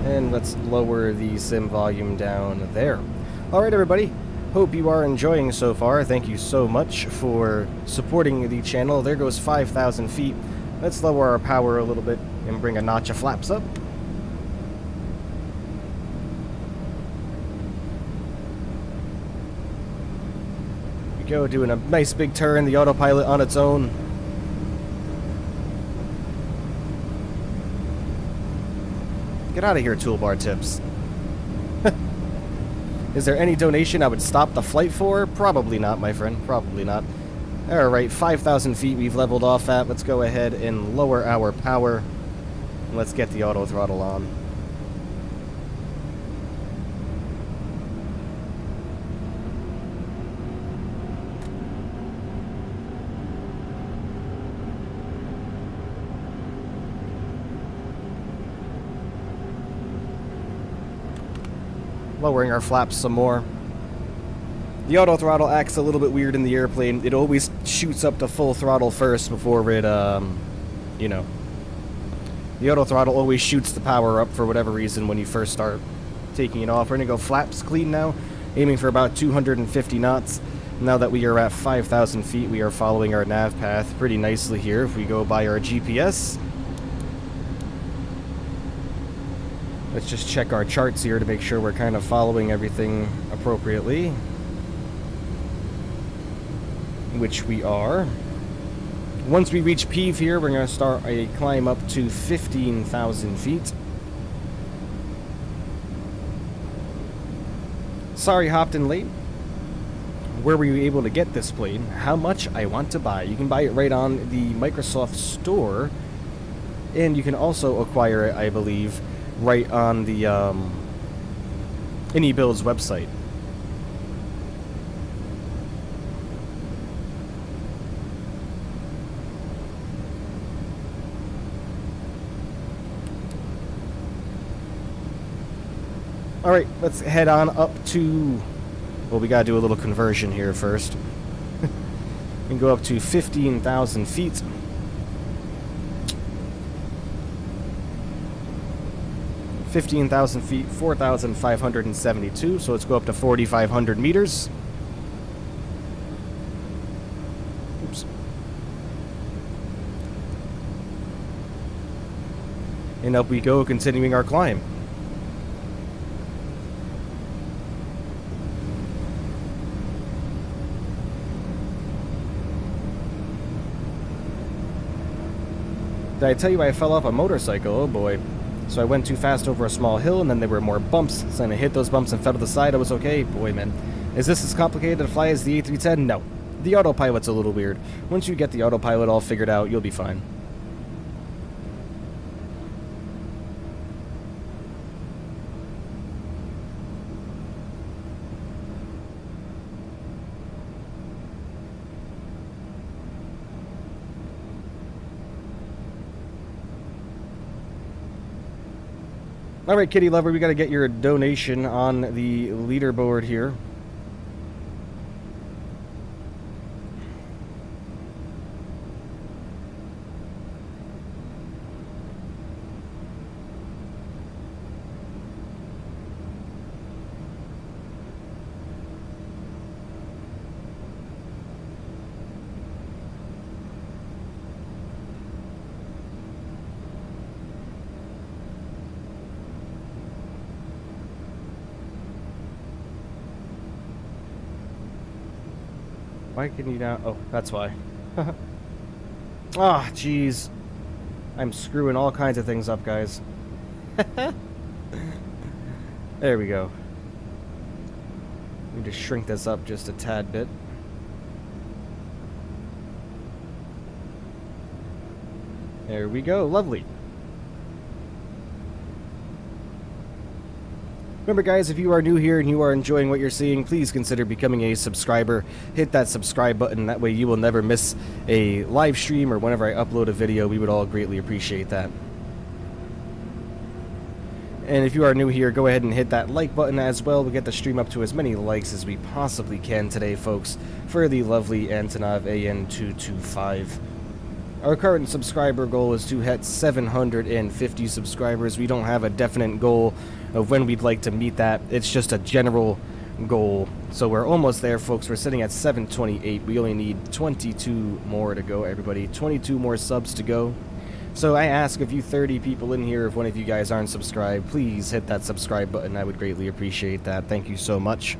And let's lower the sim volume down there. Alright everybody, hope you are enjoying so far. Thank you so much for supporting the channel. There goes 5,000 feet. Let's lower our power a little bit and bring a notch of flaps up. go, doing a nice big turn, the autopilot on its own. Get out of here, toolbar tips. Is there any donation I would stop the flight for? Probably not, my friend. Probably not. Alright, 5,000 feet we've leveled off at. Let's go ahead and lower our power. And let's get the auto throttle on. Lowering our flaps some more. The auto throttle acts a little bit weird in the airplane. It always shoots up to full throttle first before it, you know. The auto throttle always shoots the power up for whatever reason when you first start taking it off. We're going to go flaps clean now, aiming for about 250 knots. Now that we are at 5,000 feet, we are following our nav path pretty nicely here. If we go by our GPS, let's just check our charts here to make sure we're kind of following everything appropriately. Which we are. Once we reach Peeve here, we're going to start a climb up to 15,000 feet. Sorry, hopped in late. Where were you able to get this plane? How much I want to buy? You can buy it right on the Microsoft Store. And you can also acquire it, I believe, right on the iniBuilds website. Alright, let's head on up to... Well, we gotta do a little conversion here first. We can go up to 15,000 feet. (15,000 feet, 4,572), so let's go up to 4,500 meters. Oops. And up we go, continuing our climb. Did I tell you I fell off a motorcycle? Oh boy. So I went too fast over a small hill, and then there were more bumps. So I hit those bumps and fell to the side. I was okay. Boy, man. Is this as complicated to fly as the A310? No. The autopilot's a little weird. Once you get the autopilot all figured out, you'll be fine. Alright, kitty lover, we gotta get your donation on the leaderboard here. Why can you now? Oh, that's why. Ah, jeez. I'm screwing all kinds of things up, guys. There we go. Need to shrink this up just a tad bit. There we go. Lovely. Remember, guys, if you are new here and you are enjoying what you're seeing, please consider becoming a subscriber. Hit that subscribe button. That way you will never miss a live stream or whenever I upload a video. We would all greatly appreciate that. And if you are new here, go ahead and hit that like button as well. We'll get the stream up to as many likes as we possibly can today, folks, for the lovely Antonov AN-225. Our current subscriber goal is to hit 750 subscribers. We don't have a definite goal of when we'd like to meet that. It's just a general goal. So we're almost there, folks. We're sitting at 728. We only need 22 more to go, everybody. 22 more subs to go. So I ask of you 30 people in here, if one of you guys aren't subscribed, please hit that subscribe button. I would greatly appreciate that. Thank you so much.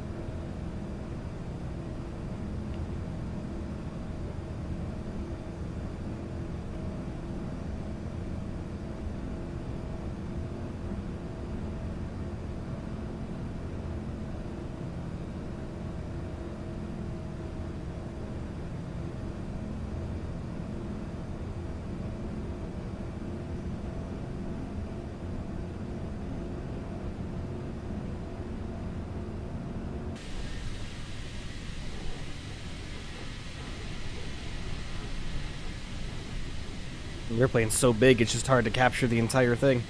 The airplane's so big, it's just hard to capture the entire thing.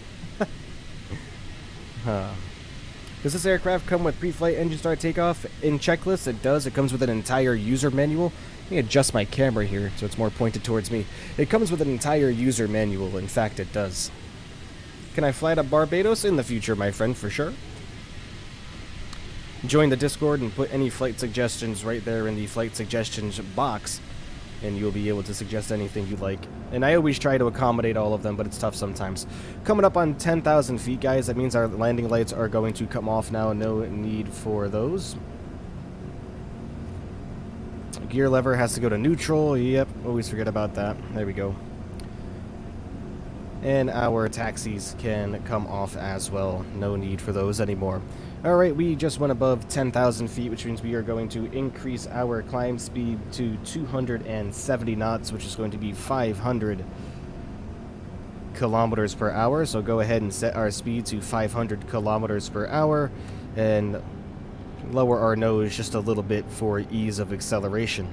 Does this aircraft come with pre-flight engine start takeoff in checklist? It does. It comes with an entire user manual. Let me adjust my camera here so it's more pointed towards me. It comes with an entire user manual. In fact, it does. Can I fly to Barbados in the future, my friend? For sure. Join the Discord and put any flight suggestions right there in the flight suggestions box, and you'll be able to suggest anything you like. And I always try to accommodate all of them, but it's tough sometimes. Coming up on 10,000 feet, guys. That means our landing lights are going to come off now. No need for those. Gear lever has to go to neutral. Yep, always forget about that. There we go. And our taxis can come off as well. No need for those anymore. Alright, we just went above 10,000 feet, which means we are going to increase our climb speed to 270 knots, which is going to be 500 kilometers per hour. So go ahead and set our speed to 500 kilometers per hour and lower our nose just a little bit for ease of acceleration.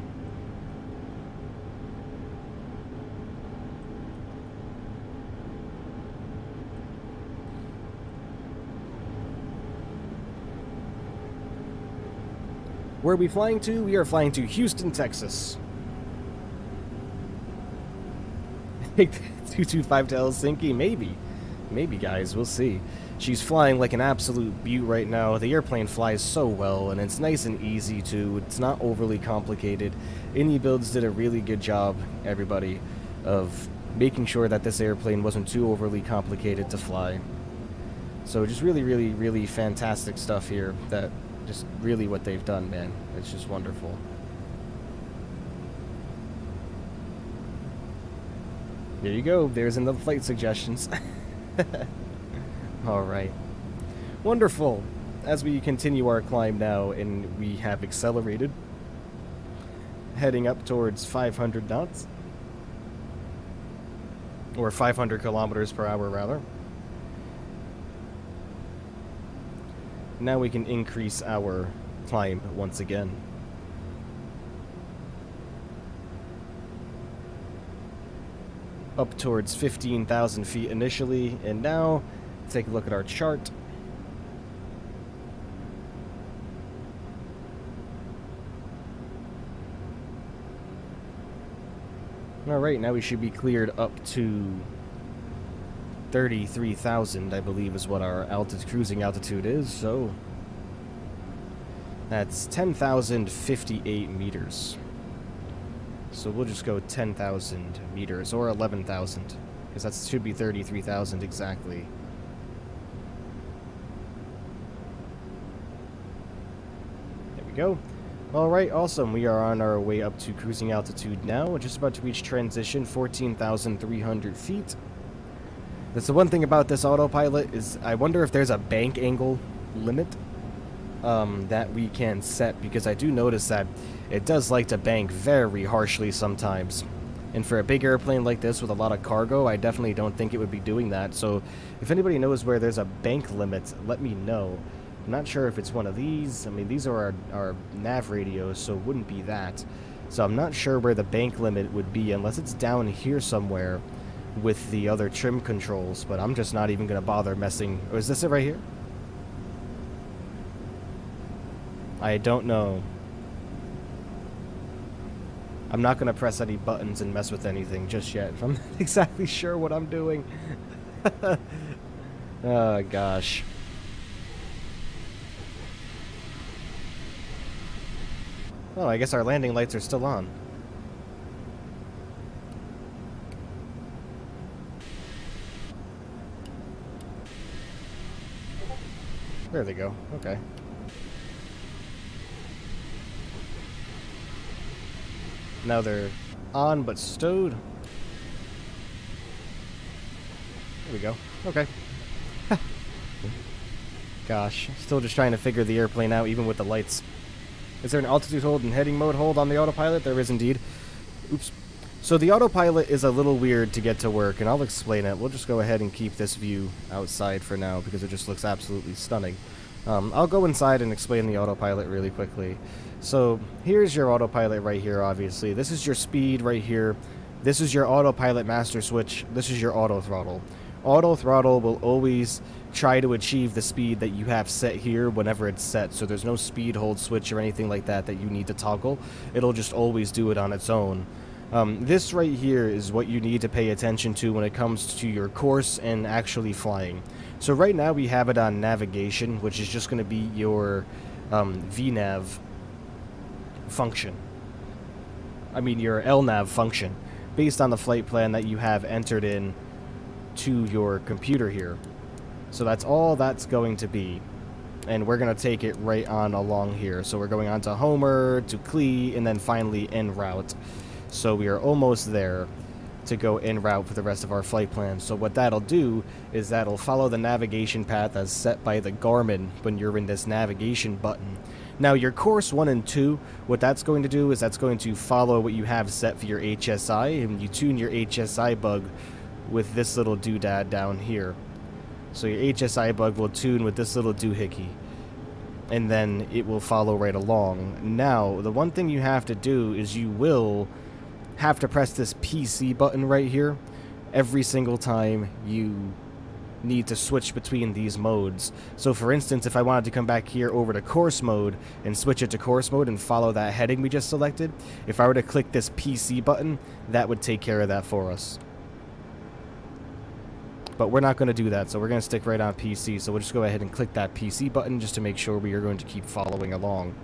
Where are we flying to? We are flying to Houston, Texas. Take 225 to Helsinki? Maybe. Maybe, guys. We'll see. She's flying like an absolute beaut right now. The airplane flies so well, and it's nice and easy, too. It's not overly complicated. iniBuilds did a really good job, everybody, of making sure that this airplane wasn't too overly complicated to fly. So just really, really, really fantastic stuff here. That just really what they've done, man. It's just wonderful. There you go. There's another flight suggestions. Alright. Wonderful. As we continue our climb now, and we have accelerated, heading up towards 500 knots. Or 500 kilometers per hour, rather. Now we can increase our climb once again. Up towards 15,000 feet initially, and now take a look at our chart. Alright, now we should be cleared up to 33,000, I believe, is what our cruising altitude is, so that's 10,058 meters. So we'll just go 10,000 meters, or 11,000, because that should be 33,000 exactly. There we go. Alright, awesome. We are on our way up to cruising altitude now. We're just about to reach transition, 14,300 feet. That's the one thing about this autopilot is I wonder if there's a bank angle limit that we can set, because I do notice that it does like to bank very harshly sometimes. And for a big airplane like this with a lot of cargo, I definitely don't think it would be doing that. So if anybody knows where there's a bank limit, let me know. I'm not sure if it's one of these. I mean, these are our nav radios, so it wouldn't be that. So I'm not sure where the bank limit would be unless it's down here somewhere with the other trim controls, but I'm just not even going to bother messing. Or is this it right here? I don't know. I'm not going to press any buttons and mess with anything just yet. I'm not exactly sure what I'm doing. Oh, gosh. Oh, I guess our landing lights are still on. There they go. Okay. Now they're on but stowed. There we go. Okay. Gosh. Still just trying to figure the airplane out even with the lights. Is there an altitude hold and heading mode hold on the autopilot? There is indeed. Oops. So the autopilot is a little weird to get to work, and I'll explain it. We'll just go ahead and keep this view outside for now because it just looks absolutely stunning. I'll go inside and explain the autopilot really quickly. So here's your autopilot right here, obviously. This is your speed right here. This is your autopilot master switch. This is your auto throttle. Auto throttle will always try to achieve the speed that you have set here whenever it's set. So there's no speed hold switch or anything like that that you need to toggle. It'll just always do it on its own. This right here is what you need to pay attention to when it comes to your course and actually flying. So right now we have it on navigation, which is just going to be your VNav function. I mean your LNAV function, based on the flight plan that you have entered in to your computer here. So that's all that's going to be. And we're going to take it right on along here. So we're going on to Homer, to Clee, and then finally en route. So we are almost there to go en route for the rest of our flight plan. So what that'll do is that'll follow the navigation path as set by the Garmin when you're in this navigation button. Now your course 1 and 2, what that's going to do is that's going to follow what you have set for your HSI, and you tune your HSI bug with this little doodad down here. So your HSI bug will tune with this little doohickey, and then it will follow right along. Now, the one thing you have to do is you will have to press this PC button right here every single time you need to switch between these modes. So for instance, if I wanted to come back here over to course mode and switch it to course mode and follow that heading we just selected, if I were to click this PC button, that would take care of that for us. But we're not going to do that, so we're going to stick right on PC. So we'll just go ahead and click that PC button just to make sure we are going to keep following along.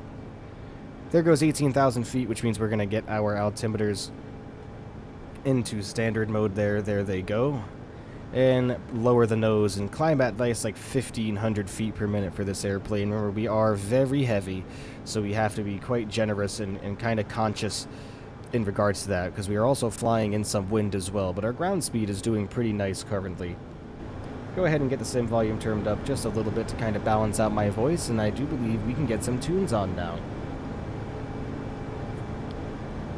There goes 18,000 feet, which means we're going to get our altimeters into standard mode there. There they go. And lower the nose and climb at nice like 1,500 feet per minute for this airplane. Remember, we are very heavy, so we have to be quite generous and kind of conscious in regards to that, because we are also flying in some wind as well, but our ground speed is doing pretty nice currently. Go ahead and get the sim volume turned up just a little bit to kind of balance out my voice, and I do believe we can get some tunes on now.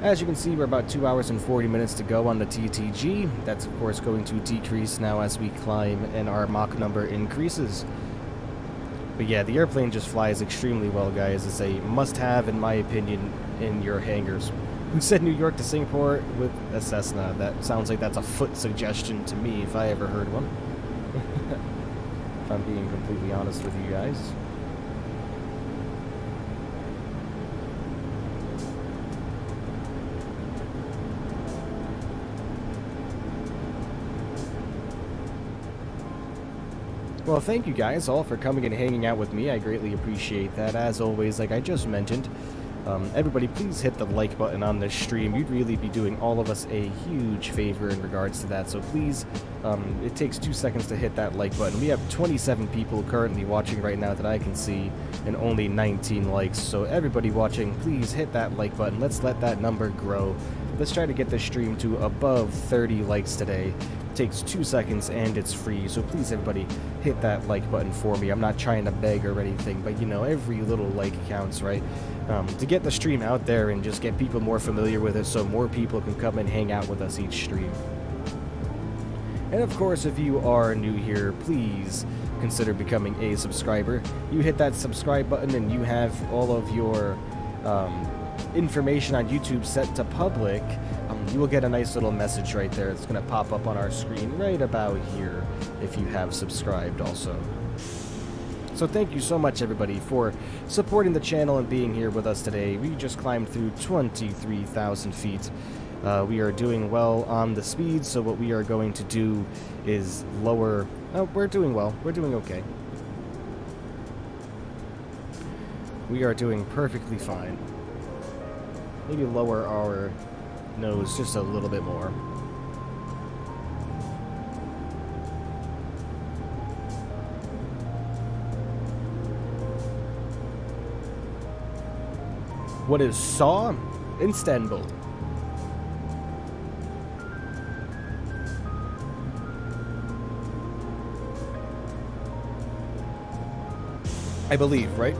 As you can see, we're about 2 hours and 40 minutes to go on the TTG. That's of course going to decrease now as we climb and our Mach number increases. But yeah, the airplane just flies extremely well, guys. It's a must-have, in my opinion, in your hangars. Who said New York to Singapore with a Cessna? That sounds like that's a foot suggestion to me, if I ever heard one. If I'm being completely honest with you guys. Well, thank you guys all for coming and hanging out with me. I greatly appreciate that. As always, like I just mentioned, everybody please hit the like button on this stream. You'd really be doing all of us a huge favor in regards to that. So please, it takes 2 seconds to hit that like button. We have 27 people currently watching right now that I can see, and only 19 likes. So everybody watching, please hit that like button. Let's let that number grow. Let's try to get this stream to above 30 likes today. It takes 2 seconds and it's free, so please everybody hit that like button for me. I'm not trying to beg or anything, but you know, every little like counts, right? To get the stream out there and just get people more familiar with it so more people can come and hang out with us each stream. And of course, if you are new here, please consider becoming a subscriber. You hit that subscribe button and you have all of your information on YouTube set to public. You will get a nice little message right there. It's going to pop up on our screen right about here if you have subscribed also. So thank you so much everybody for supporting the channel and being here with us today. We just climbed through 23,000 feet. We are doing well on the speed, so what we are going to do is lower... Oh, we're doing well. We're doing okay. We are doing perfectly fine. Maybe lower our nose just a little bit more. What is SAW? Istanbul. I believe, right?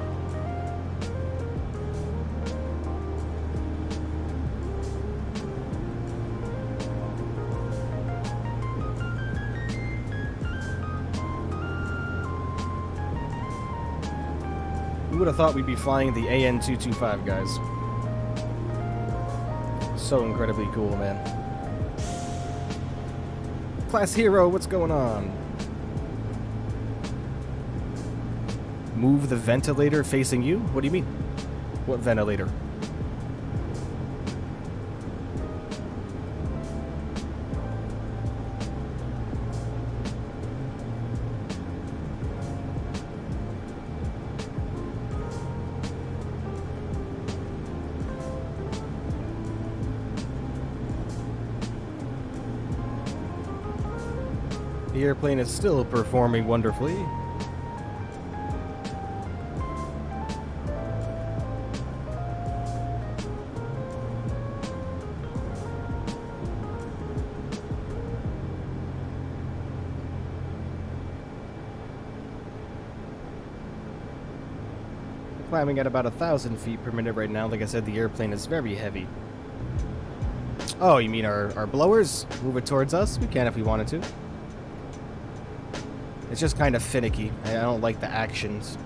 Who would have thought we'd be flying the AN-225, guys? So incredibly cool, man. Class Hero, what's going on? Move the ventilator facing you? What do you mean? What ventilator? The airplane is still performing wonderfully. Climbing at about 1,000 feet per minute right now. Like I said, the airplane is very heavy. Oh, you mean our blowers? Move it towards us? We can if we wanted to. It's just kind of finicky. I don't like the actions.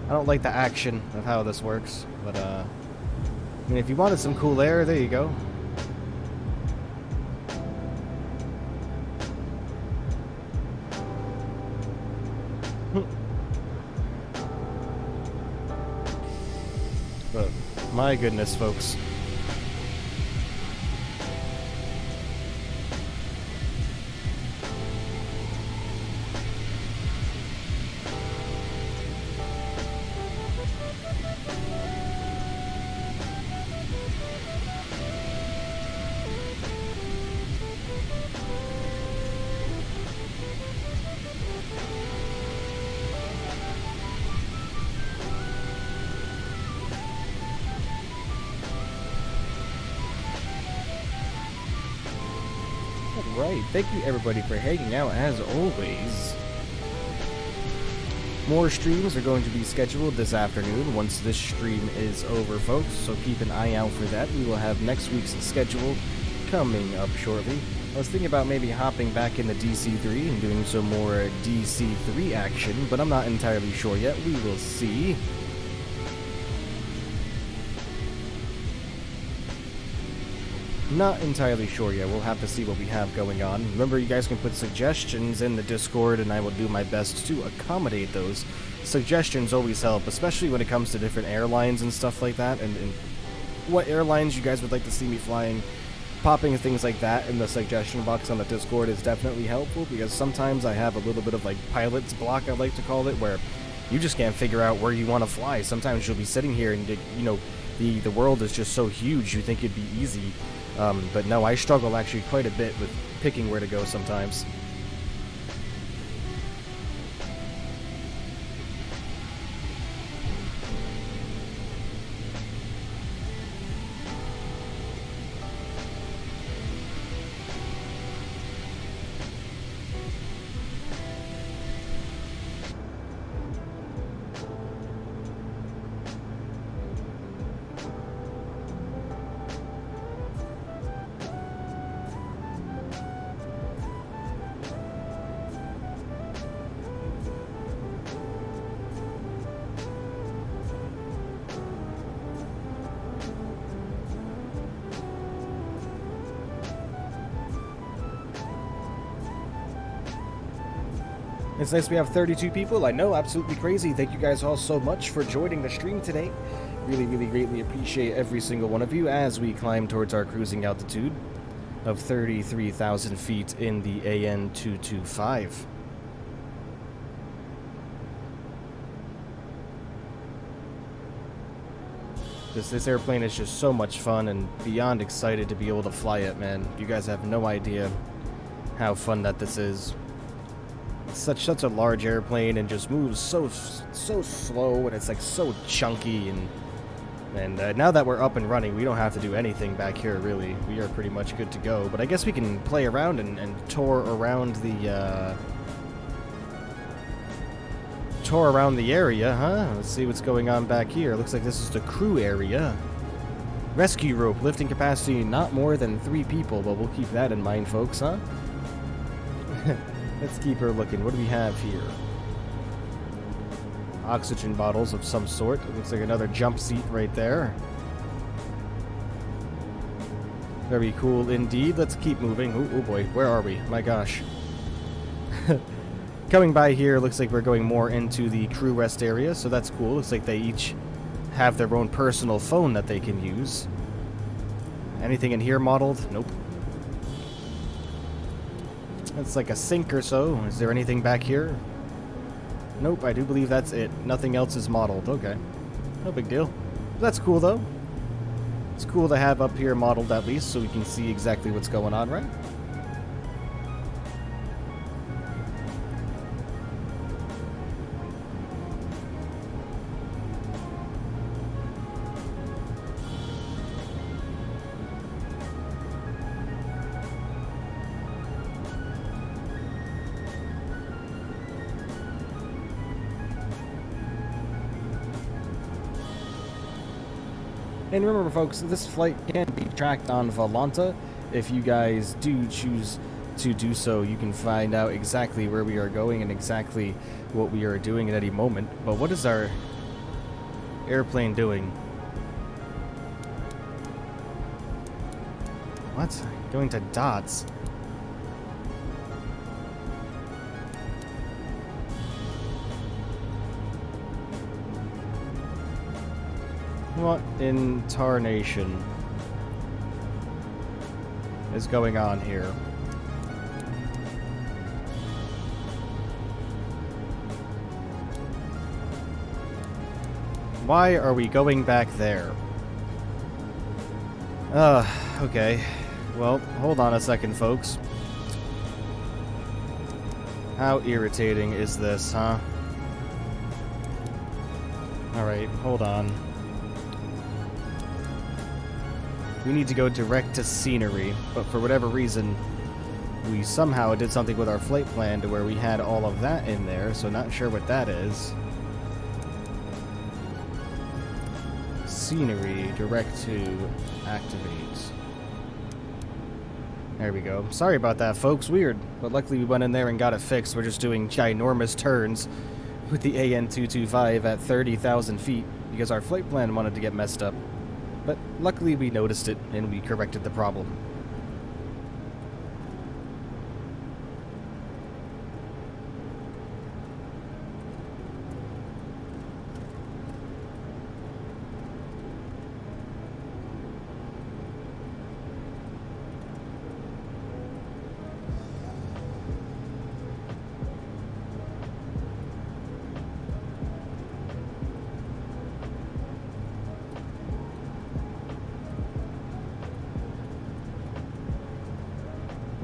I don't like the action of how this works. But, I mean, if you wanted some cool air, there you go. But, my goodness, folks. Right, thank you everybody for hanging out as always. More streams are going to be scheduled this afternoon once this stream is over, folks, so keep an eye out for that. We will have next week's schedule coming up shortly. I was thinking about maybe hopping back into DC3 and doing some more DC3 action, but I'm not entirely sure yet. We will see. Not entirely sure yet. We'll have to see what we have going on. Remember, you guys can put suggestions in the Discord, and I will do my best to accommodate those. Suggestions always help, especially when it comes to different airlines and stuff like that, and what airlines you guys would like to see me flying. Popping things like that in the suggestion box on the Discord is definitely helpful, because sometimes I have a little bit of, like, pilot's block, I like to call it, where you just can't figure out where you want to fly. Sometimes you'll be sitting here and, you know, the world is just so huge, you think it'd be easy. But no, I struggle actually quite a bit with picking where to go sometimes. It's nice we have 32 people. I know, absolutely crazy. Thank you guys all so much for joining the stream today. Really, really greatly appreciate every single one of you as we climb towards our cruising altitude of 33,000 feet in the AN-225. This airplane is just so much fun, and beyond excited to be able to fly it, man. You guys have no idea how fun that this is. Such a large airplane, and just moves so slow, and it's like so chunky, and now that we're up and running, we don't have to do anything back here really. We are pretty much good to go. But I guess we can play around and tour around the area, huh? Let's see what's going on back here. Looks like this is the crew area. Rescue rope, lifting capacity not more than 3 people, but we'll keep that in mind, folks, huh? Let's keep her looking. What do we have here? Oxygen bottles of some sort. It looks like another jump seat right there. Very cool indeed. Let's keep moving. Oh boy, where are we? My gosh. Coming by here, looks like we're going more into the crew rest area, so that's cool. Looks like they each have their own personal phone that they can use. Anything in here modeled? Nope. It's like a sink or so. Is there anything back here? Nope, I do believe that's it. Nothing else is modeled. Okay. No big deal. That's cool, though. It's cool to have up here modeled at least, so we can see exactly what's going on, right? And remember, folks, this flight can be tracked on Volanta. If you guys do choose to do so, you can find out exactly where we are going and exactly what we are doing at any moment. But what is our airplane doing? What? Going to dots. What in tarnation is going on here? Why are we going back there? Okay. Well, hold on a second, folks. How irritating is this, huh? Alright, hold on. We need to go direct to scenery, but for whatever reason, we somehow did something with our flight plan to where we had all of that in there, so not sure what that is. Scenery, direct to activate. There we go. Sorry about that, folks. Weird. But luckily we went in there and got it fixed. We're just doing ginormous turns with the AN-225 at 30,000 feet because our flight plan wanted to get messed up. But luckily we noticed it and we corrected the problem.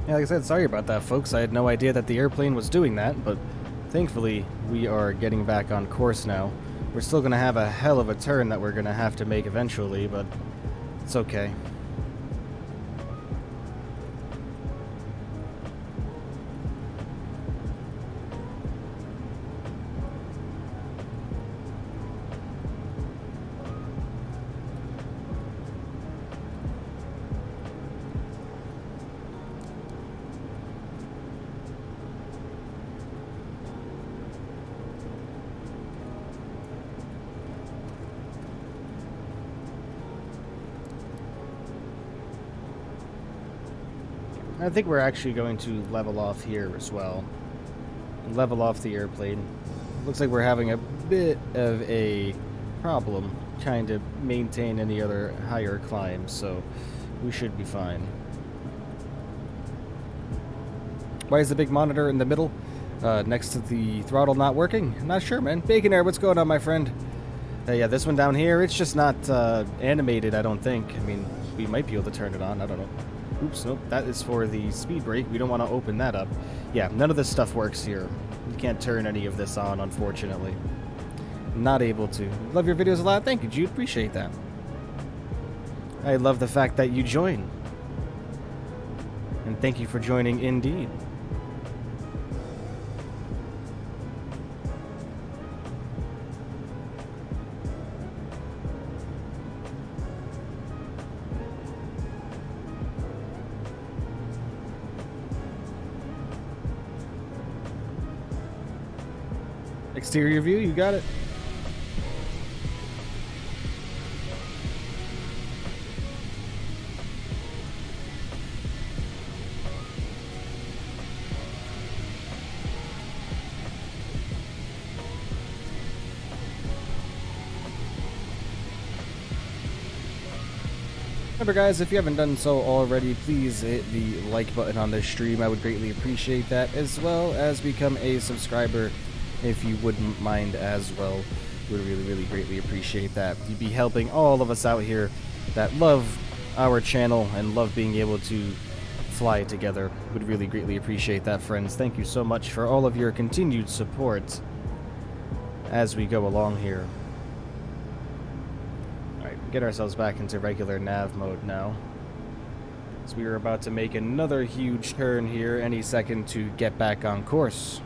Yeah, like I said, sorry about that, folks. I had no idea that the airplane was doing that, but thankfully we are getting back on course now. We're still going to have a hell of a turn that we're going to have to make eventually, but it's okay. I think we're actually going to level off here as well. Level off the airplane. Looks like we're having a bit of a problem trying to maintain any other higher climbs, so we should be fine. Why is the big monitor in the middle next to the throttle not working? Not sure, man. Bacon Air, what's going on, my friend? Yeah, this one down here, it's just not animated, I don't think. I mean, we might be able to turn it on, I don't know. Oops, nope, that is for the speed brake. We don't want to open that up. Yeah, none of this stuff works here. You can't turn any of this on, unfortunately. Not able to. Love your videos a lot. Thank you, Jude. Appreciate that. I love the fact that you join. And thank you for joining indeed. Exterior view, you got it. Remember, guys, if you haven't done so already, please hit the like button on this stream. I would greatly appreciate that, as well as become a subscriber if you wouldn't mind as well. Would really greatly appreciate that. You'd be helping all of us out here that love our channel and love being able to fly together. Would really greatly appreciate that, friends. Thank you so much for all of your continued support as we go along here. Alright, get ourselves back into regular nav mode now, so we are about to make another huge turn here any second to get back on course.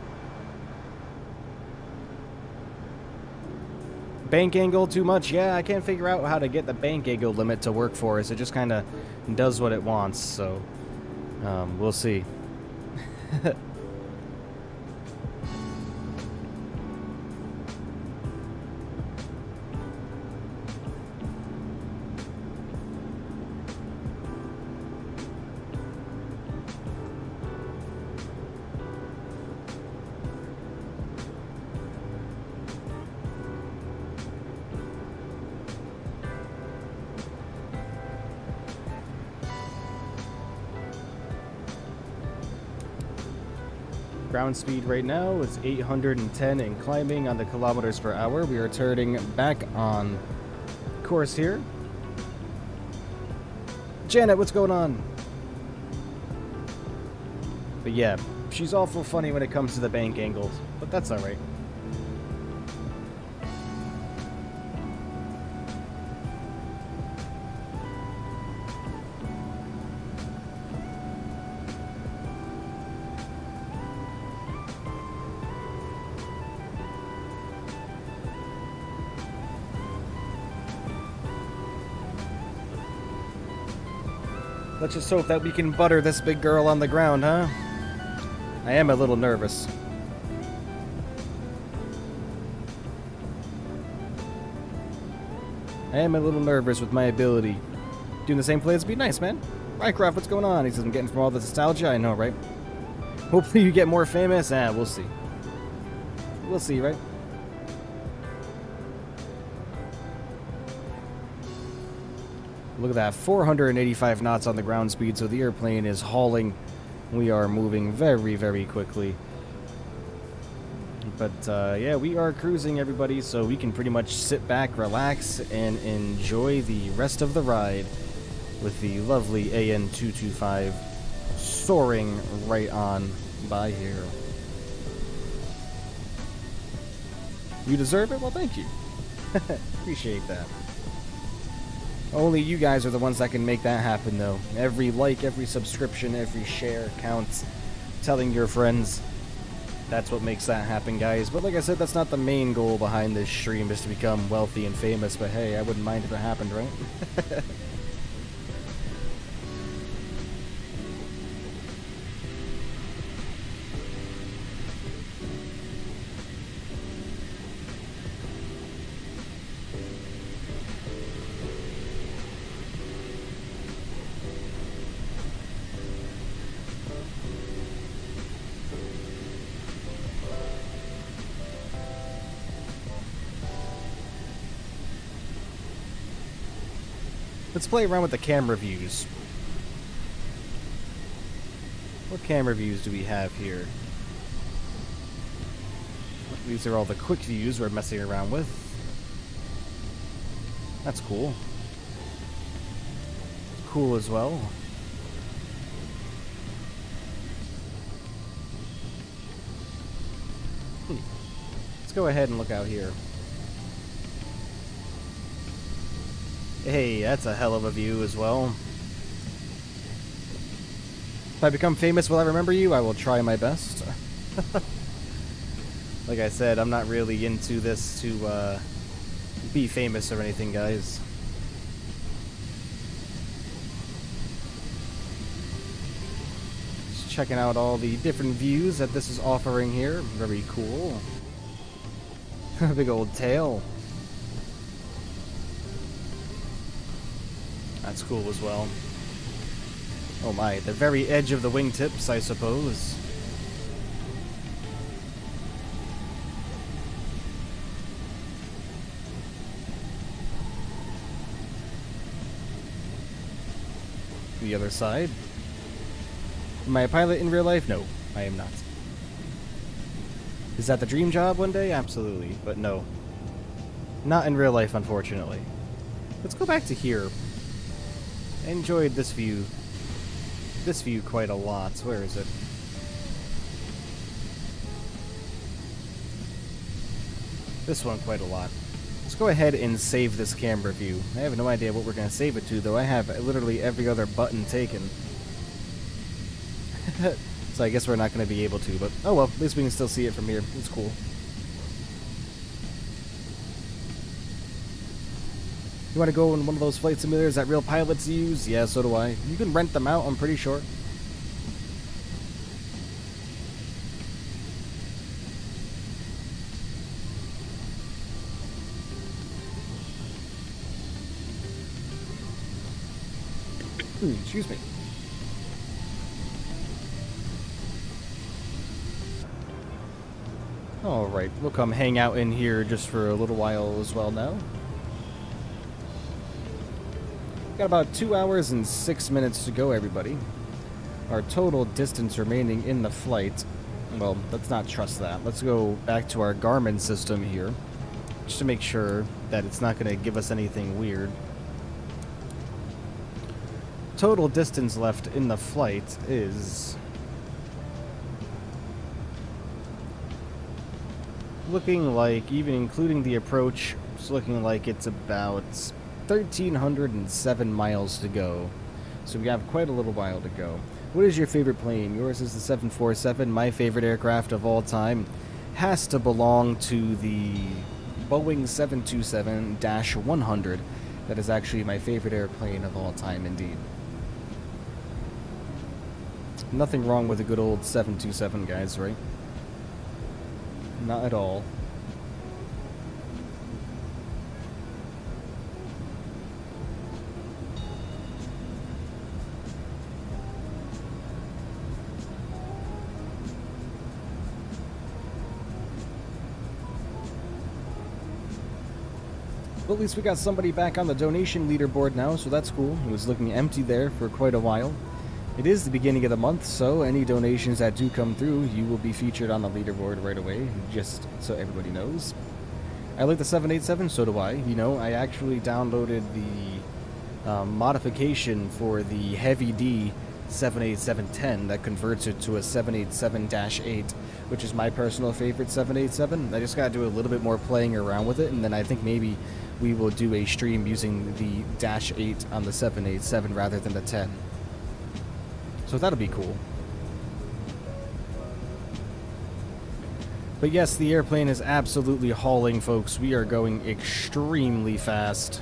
Bank angle too much? Yeah, I can't figure out how to get the bank angle limit to work for us. It just kind of does what it wants, so we'll see. Ground speed right now is 810 and climbing on the kilometers per hour. We are turning back on course here. Janet, what's going on? But yeah, she's awful funny when it comes to the bank angles, but that's alright. Let's just hope that we can butter this big girl on the ground, huh? I am a little nervous. I am a little nervous with my ability. Doing the same plays would be nice, man. Minecraft, what's going on? He says I'm getting from all the nostalgia. I know, right? Hopefully you get more famous. We'll see. We'll see, right? Look at that, 485 knots on the ground speed, so the airplane is hauling. We are moving very quickly. But yeah, we are cruising, everybody, so we can pretty much sit back, relax, and enjoy the rest of the ride with the lovely AN-225 soaring right on by here. You deserve it? Well, thank you. Appreciate that. Only you guys are the ones that can make that happen, though. Every like, every subscription, every share counts. Telling your friends, that's what makes that happen, guys. But like I said, that's not the main goal behind this stream, is to become wealthy and famous. But hey, I wouldn't mind if it happened, right? Let's play around with the camera views. What camera views do we have here? These are all the quick views we're messing around with. That's cool. Cool as well. Let's go ahead and look out here. Hey, that's a hell of a view as well. If I become famous, will I remember you? I will try my best. Like I said, I'm not really into this to be famous or anything, guys. Just checking out all the different views that this is offering here. Very cool. Big old tail. That's cool as well. Oh my, the very edge of the wingtips, I suppose. the other side. Am I a pilot in real life? No, I am not. Is that the dream job one day? Absolutely, but no. Not in real life, unfortunately. Let's go back to here. I enjoyed this view quite a lot. Where is it? This one quite a lot. Let's go ahead and save this camera view. I have no idea what we're going to save it to, though. I have literally every other button taken. So I guess we're not going to be able to, but oh well, at least we can still see it from here. It's cool. You want to go in one of those flight simulators that real pilots use? Yeah, so do I. You can rent them out, I'm pretty sure. Excuse me. Alright, we'll come hang out in here just for a little while as well now. Got about 2 hours and 6 minutes to go, everybody. Our total distance remaining in the flight, well, let's not trust that. Let's go back to our Garmin system here, just to make sure that it's not going to give us anything weird. Total distance left in the flight is looking like, even including the approach, it's looking like it's about 1,307 miles to go. So we have quite a little while to go. What is your favorite plane? Yours is the 747. My favorite aircraft of all time has to belong to the Boeing 727-100. That is actually my favorite airplane of all time, indeed. Nothing wrong with a good old 727, guys, right? Not at all. Well, at least we got somebody back on the donation leaderboard now, so that's cool. It was looking empty there for quite a while. It is the beginning of the month, so any donations that do come through, you will be featured on the leaderboard right away, just so everybody knows. I like the 787, so do I. You know, I actually downloaded the modification for the Heavy D 787-10 that converts it to a 787-8, which is my personal favorite 787. I just got to do a little bit more playing around with it, and then I think maybe we will do a stream using the -8 on the 787 rather than the 10. So that'll be cool. But yes, the airplane is absolutely hauling, folks. We are going extremely fast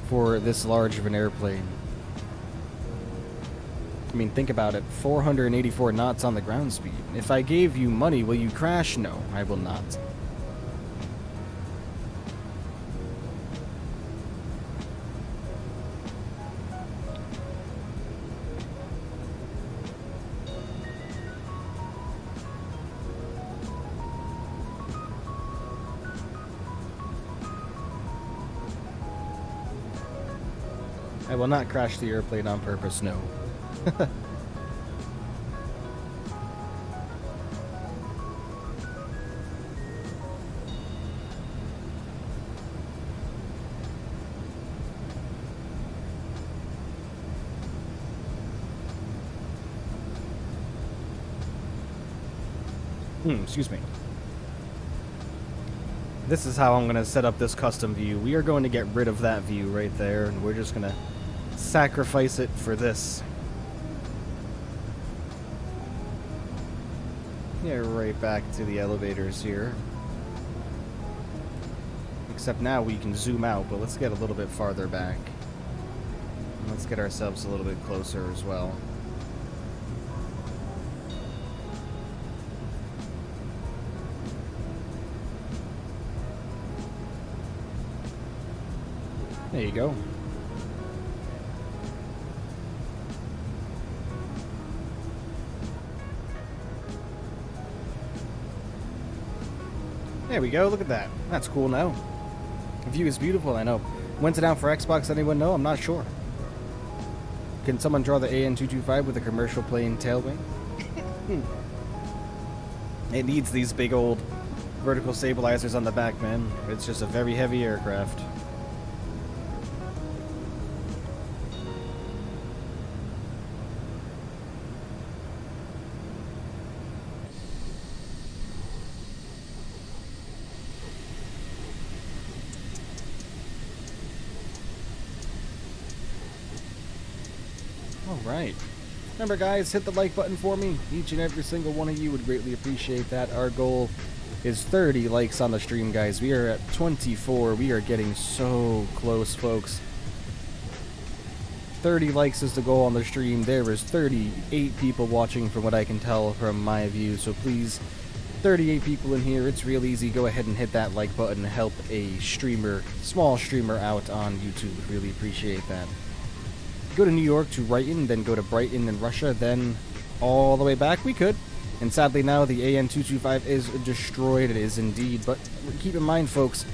for this large of an airplane. I mean, think about it. 484 knots on the ground speed. If I gave you money, will you crash? No, I will not. I will not crash the airplane on purpose, no. Excuse me. This is how I'm going to set up this custom view. We are going to get rid of that view right there, and we're just going to sacrifice it for this. Yeah, right back to the elevators here. Except now we can zoom out, but let's get a little bit farther back. And let's get ourselves a little bit closer as well. There you go. There we go, look at that. That's cool now. The view is beautiful, I know. When's it out for Xbox, anyone know? I'm not sure. Can someone draw the AN-225 with a commercial plane tail wing? It needs these big old vertical stabilizers on the back, man. It's just a very heavy aircraft. Alright. Remember guys, hit the like button for me. Each and every single one of you would greatly appreciate that. Our goal is 30 likes on the stream, guys. We are at 24. We are getting so close, folks. 30 likes is the goal on the stream. There is 38 people watching from what I can tell from my view. So please, 38 people in here. It's real easy. Go ahead and hit that like button. Help a streamer, small streamer out on YouTube. Would really appreciate that. Go to New York to Brighton, then go to Brighton in Russia, then all the way back. We could. And sadly now the AN-225 is destroyed. It is indeed. But keep in mind, folks,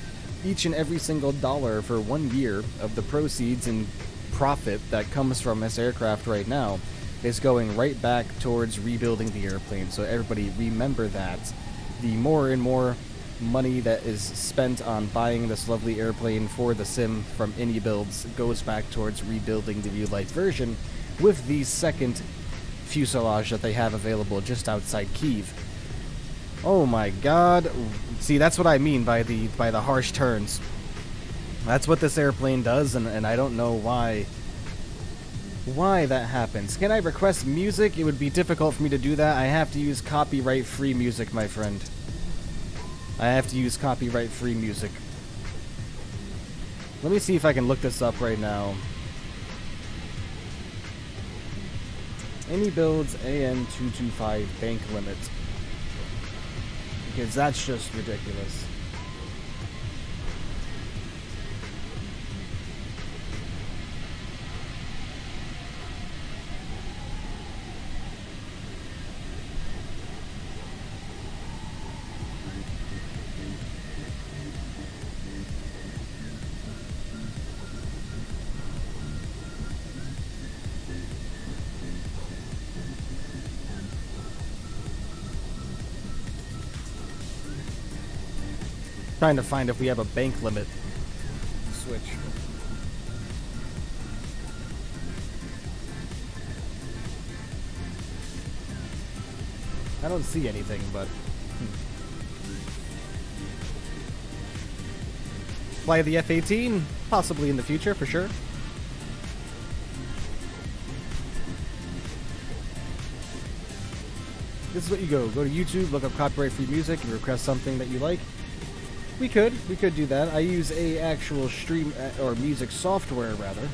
each and every single dollar for 1 year of the proceeds and profit that comes from this aircraft right now is going right back towards rebuilding the airplane. So everybody remember that. The more and more money that is spent on buying this lovely airplane for the sim from iniBuilds goes back towards rebuilding the real-life version with the second fuselage that they have available just outside Kyiv. Oh my god. See, that's what I mean by the harsh turns. That's what this airplane does, and I don't know why that happens. Can I request music? It would be difficult for me to do that. I have to use copyright-free music, my friend. I have to use copyright-free music. Let me see if I can look this up right now. iniBuilds AN-225 bank limit. Because that's just ridiculous. Trying to find if we have a bank limit switch. I don't see anything, but fly the F-18, possibly in the future, for sure. This is what you go to YouTube, look up copyright-free music, and request something that you like. We could do that. I use a actual stream or music software rather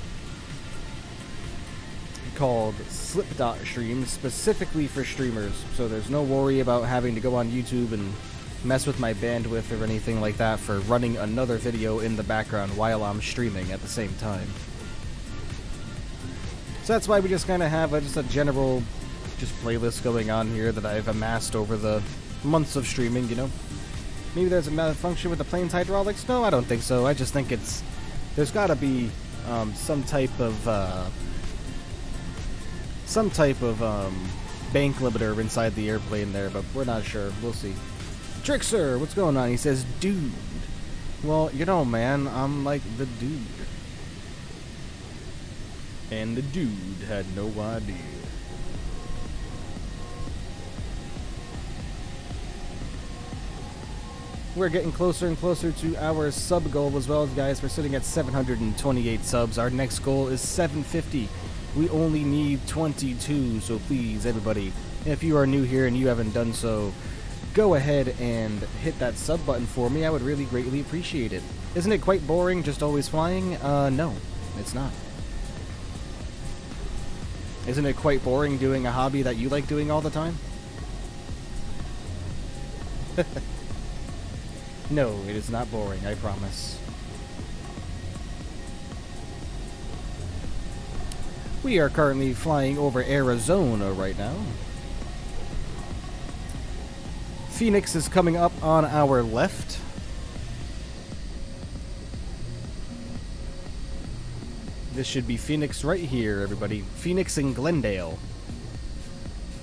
called Slipdot specifically for streamers. So there's no worry about having to go on YouTube and mess with my bandwidth or anything like that for running another video in the background while I'm streaming at the same time. So that's why we just kind of have just a general playlist going on here that I've amassed over the months of streaming, you know. Maybe there's a malfunction with the plane's hydraulics? No, I don't think so. I just think there's got to be some type of bank limiter inside the airplane there, but we're not sure. We'll see. Trickster, what's going on? He says, dude. Well, you know, man, I'm like the dude. And the dude had no idea. We're getting closer and closer to our sub goal as well, guys. We're sitting at 728 subs. Our next goal is 750. We only need 22, so please, everybody, if you are new here and you haven't done so, go ahead and hit that sub button for me. I would really greatly appreciate it. Isn't it quite boring just always flying? No, it's not. Isn't it quite boring doing a hobby that you like doing all the time? No, it is not boring, I promise. We are currently flying over Arizona right now. Phoenix is coming up on our left. This should be Phoenix right here, everybody. Phoenix and Glendale.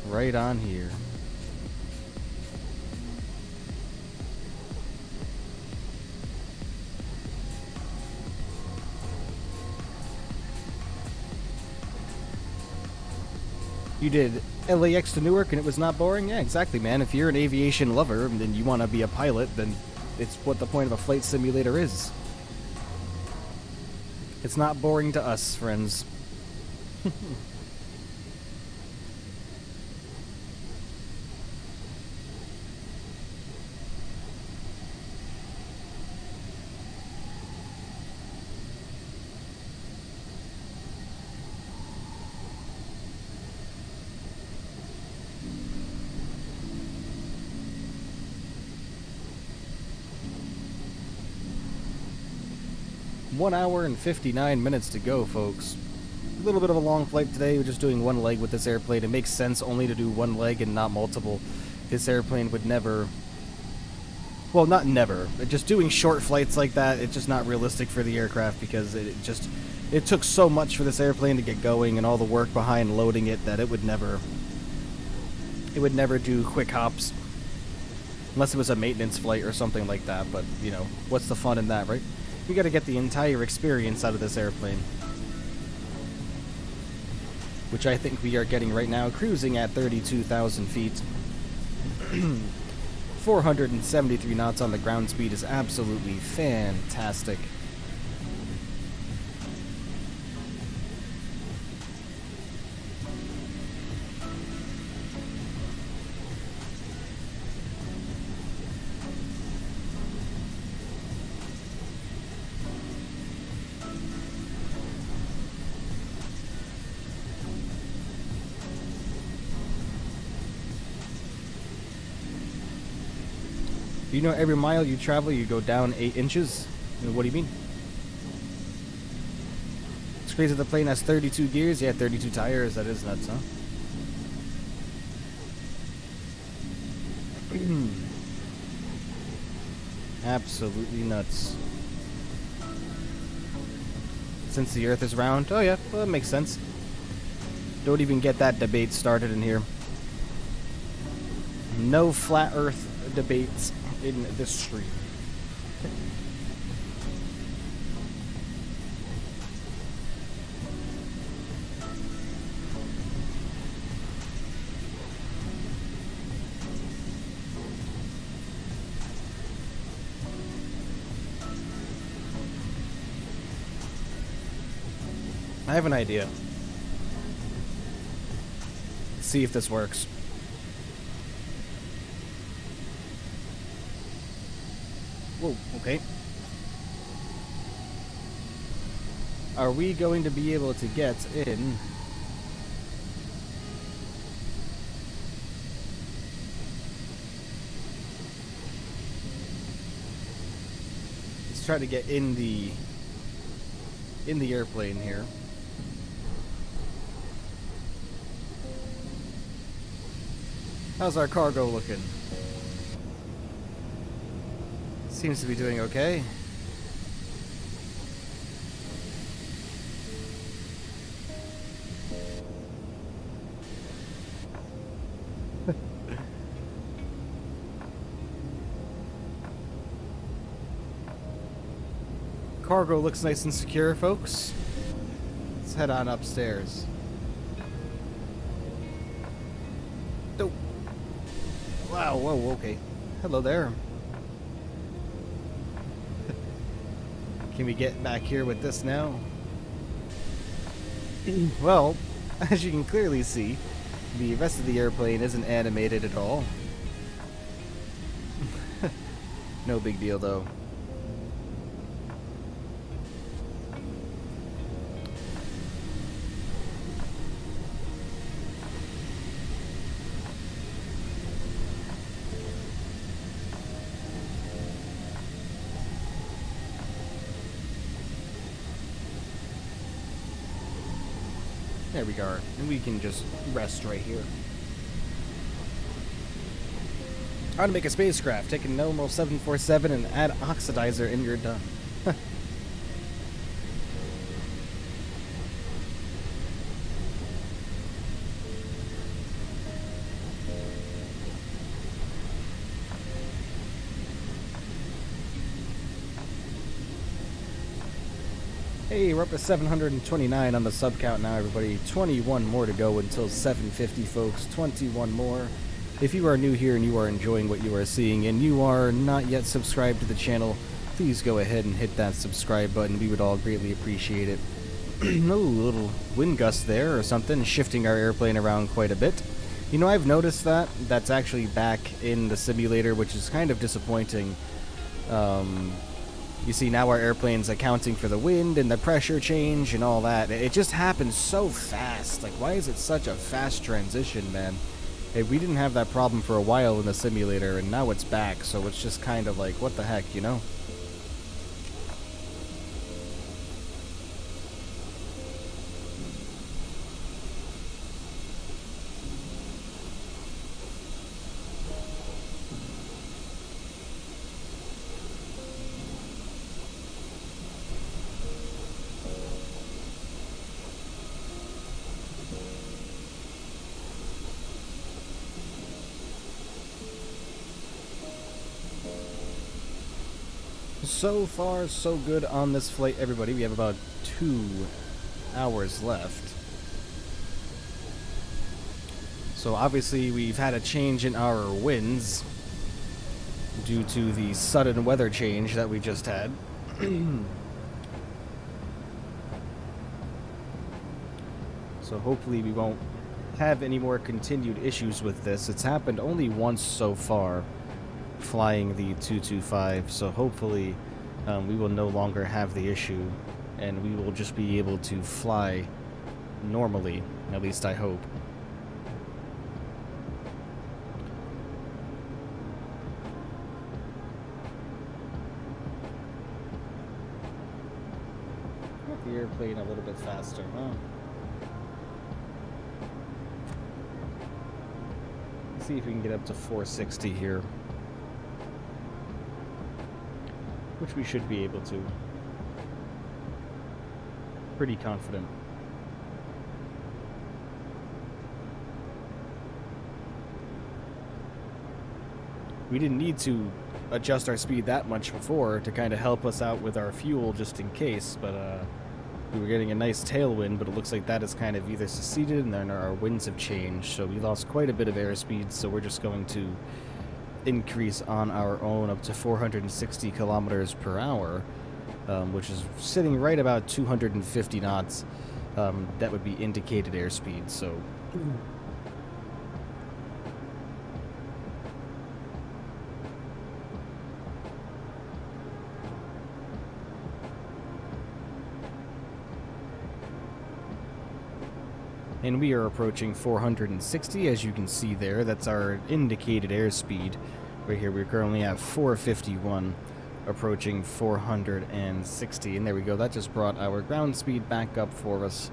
Right on here. You did LAX to Newark and it was not boring? Yeah, exactly, man. If you're an aviation lover and then you want to be a pilot, then it's what the point of a flight simulator is. It's not boring to us, friends. One hour and 59 minutes to go, folks. A little bit of a long flight today. We're just doing one leg with this airplane. It makes sense only to do one leg and not multiple. This airplane would never... Well, not never. Just doing short flights like that, it's just not realistic for the aircraft because it took so much for this airplane to get going and all the work behind loading it that it would never do quick hops. Unless it was a maintenance flight or something like that, but, you know, what's the fun in that, right? We gotta get the entire experience out of this airplane. Which I think we are getting right now, cruising at 32,000 feet. 473 knots on the ground speed is absolutely fantastic. You know, every mile you travel, you go down 8 inches? What do you mean? It's crazy the plane has 32 gears. Yeah, 32 tires. That is nuts, huh? Absolutely nuts. Since the Earth is round? Oh yeah, well, that makes sense. Don't even get that debate started in here. No flat Earth debates in this stream. I have an idea. Let's see if this works. Whoa, okay. Are we going to be able to get in? Let's try to get in the airplane here. How's our cargo looking? Seems to be doing okay. Cargo looks nice and secure, folks. Let's head on upstairs. Oh. Wow, whoa, okay. Hello there. Can we get back here with this now? Well, as you can clearly see, the rest of the airplane isn't animated at all. No big deal, though. There we go, and we can just rest right here. How to make a spacecraft. Take a normal 747 and add oxidizer and you're done. Hey, we're up to 729 on the sub count now, everybody. 21 more to go until 750, folks. 21 more. If you are new here and you are enjoying what you are seeing and you are not yet subscribed to the channel, please go ahead and hit that subscribe button. We would all greatly appreciate it. Ooh, little wind gust there or something, shifting our airplane around quite a bit. You know, I've noticed that. That's actually back in the simulator, which is kind of disappointing. You see, now our airplane's accounting for the wind and the pressure change and all that. It just happens so fast. Like, why is it such a fast transition, man? Hey, we didn't have that problem for a while in the simulator, and now it's back, so it's just kind of like, what the heck, you know? So far, so good on this flight, everybody. We have about 2 hours left. So obviously we've had a change in our winds due to the sudden weather change that we just had. So hopefully we won't have any more continued issues with this. It's happened only once so far, flying the 225, so hopefully we will no longer have the issue and we will just be able to fly normally, at least I hope. Get the airplane a little bit faster, huh? Let's see if we can get up to 460 here. Which we should be able to. Pretty confident. We didn't need to adjust our speed that much before to kind of help us out with our fuel just in case, but we were getting a nice tailwind, but it looks like that is kind of either seceded and then our winds have changed, so we lost quite a bit of airspeed, so we're just going to increase on our own up to 460 kilometers per hour, which is sitting right about 250 knots. That would be indicated airspeed, so and we are approaching 460, as you can see there. That's our indicated airspeed. Right here, we're currently at 451, approaching 460. And there we go. That just brought our ground speed back up for us.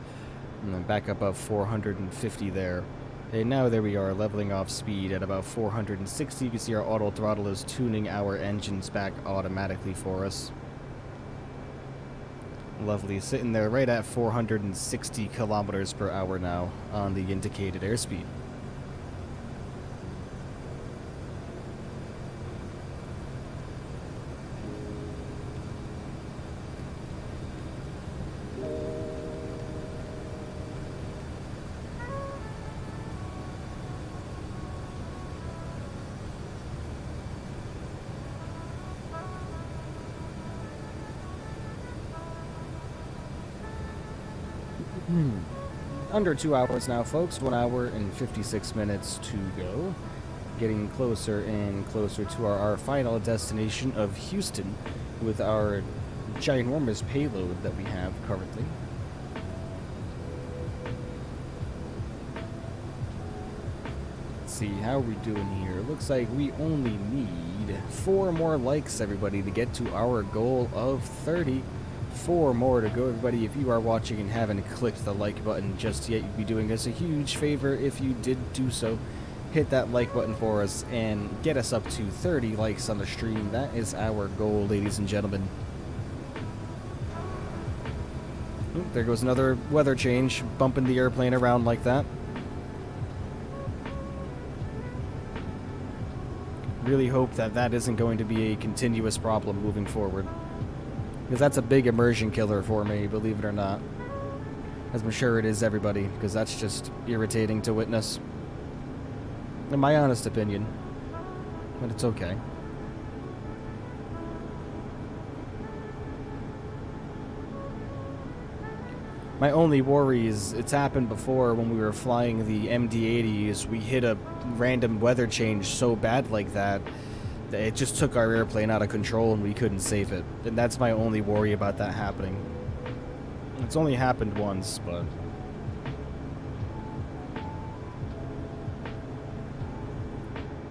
And then back up of 450 there. And now there we are, leveling off speed at about 460. You can see our auto throttle is tuning our engines back automatically for us. Lovely, sitting there right at 460 kilometers per hour now on the indicated airspeed. Under 2 hours now, folks. 1 hour and 56 minutes to go. Getting closer and closer to our final destination of Houston with our ginormous payload that we have currently. Let's see, how are we doing here? Looks like we only need 4 more likes, everybody, to get to our goal of 30. 4 more to go, everybody. If you are watching and haven't clicked the like button just yet, you'd be doing us a huge favor if you did do so. Hit that like button for us and get us up to 30 likes on the stream. That is our goal, ladies and gentlemen. Oop, there goes another weather change, bumping the airplane around like that. Really hope that that isn't going to be a continuous problem moving forward. Because that's a big immersion killer for me, believe it or not. As I'm sure it is everybody, because that's just irritating to witness. In my honest opinion. But it's okay. My only worry is, it's happened before when we were flying the MD-80s, we hit a random weather change so bad like that, that it just took our airplane out of control and we couldn't save it. And that's my only worry about that happening. It's only happened once, but...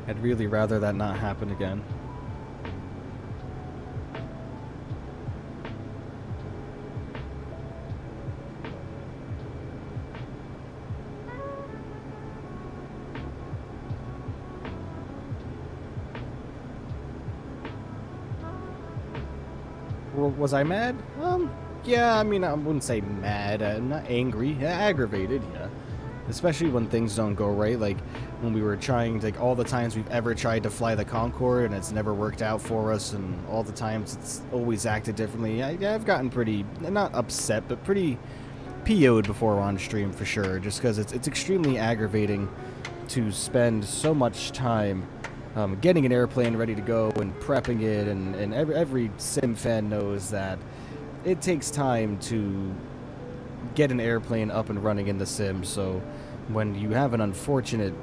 I'd really rather that not happen again. Was I mad? Yeah, I mean, I wouldn't say mad. I'm not angry. Aggravated, yeah. Especially when things don't go right, like when we were trying, like all the times we've ever tried to fly the Concorde and it's never worked out for us, and all the times it's always acted differently. I've gotten pretty, not upset, but pretty PO'd before on stream for sure, just because it's extremely aggravating to spend so much time getting an airplane ready to go and prepping it, and every sim fan knows that it takes time to get an airplane up and running in the sim. So when you have an unfortunate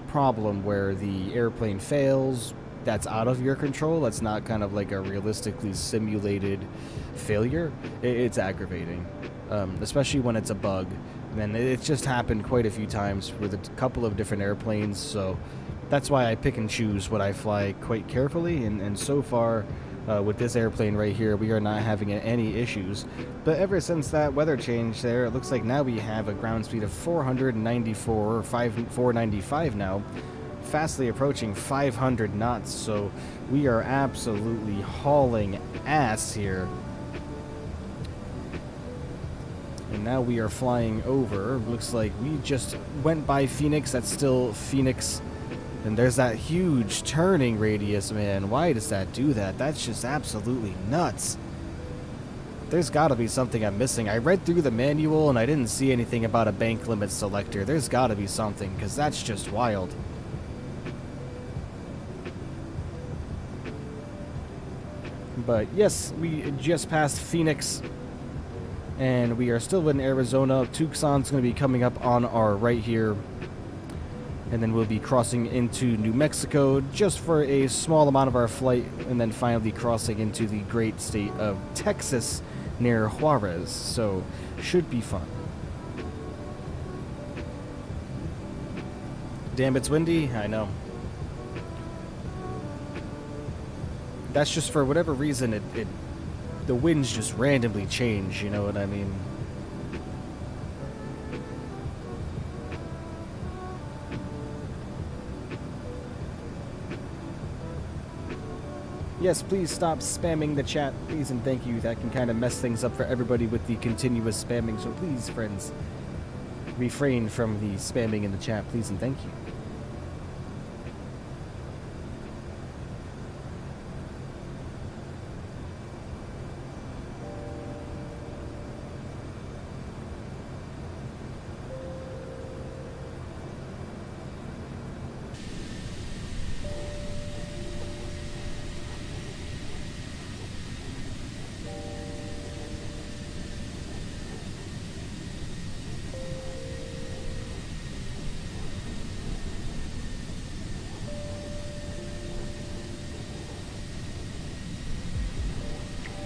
problem where the airplane fails, that's out of your control, that's not kind of like a realistically simulated failure, it's aggravating, especially when it's a bug. And it's just happened quite a few times with a couple of different airplanes, so that's why I pick and choose what I fly quite carefully, and so far with this airplane right here, we are not having any issues. But ever since that weather change there, it looks like now we have a ground speed of 494, or 495 now, fastly approaching 500 knots, so we are absolutely hauling ass here. And now we are flying over, looks like we just went by Phoenix, that's still Phoenix. And there's that huge turning radius, man. Why does that do that? That's just absolutely nuts. There's got to be something I'm missing. I read through the manual and I didn't see anything about a bank limit selector. There's got to be something, because that's just wild. But yes, we just passed Phoenix. And we are still in Arizona. Tucson's going to be coming up on our right here. And then we'll be crossing into New Mexico just for a small amount of our flight, and then finally crossing into the great state of Texas near Juarez. So, should be fun. Damn, it's windy. I know. That's just for whatever reason, the winds just randomly change, you know what I mean? Yes, please stop spamming the chat, please and thank you. That can kind of mess things up for everybody with the continuous spamming, so please, friends, refrain from the spamming in the chat, please and thank you.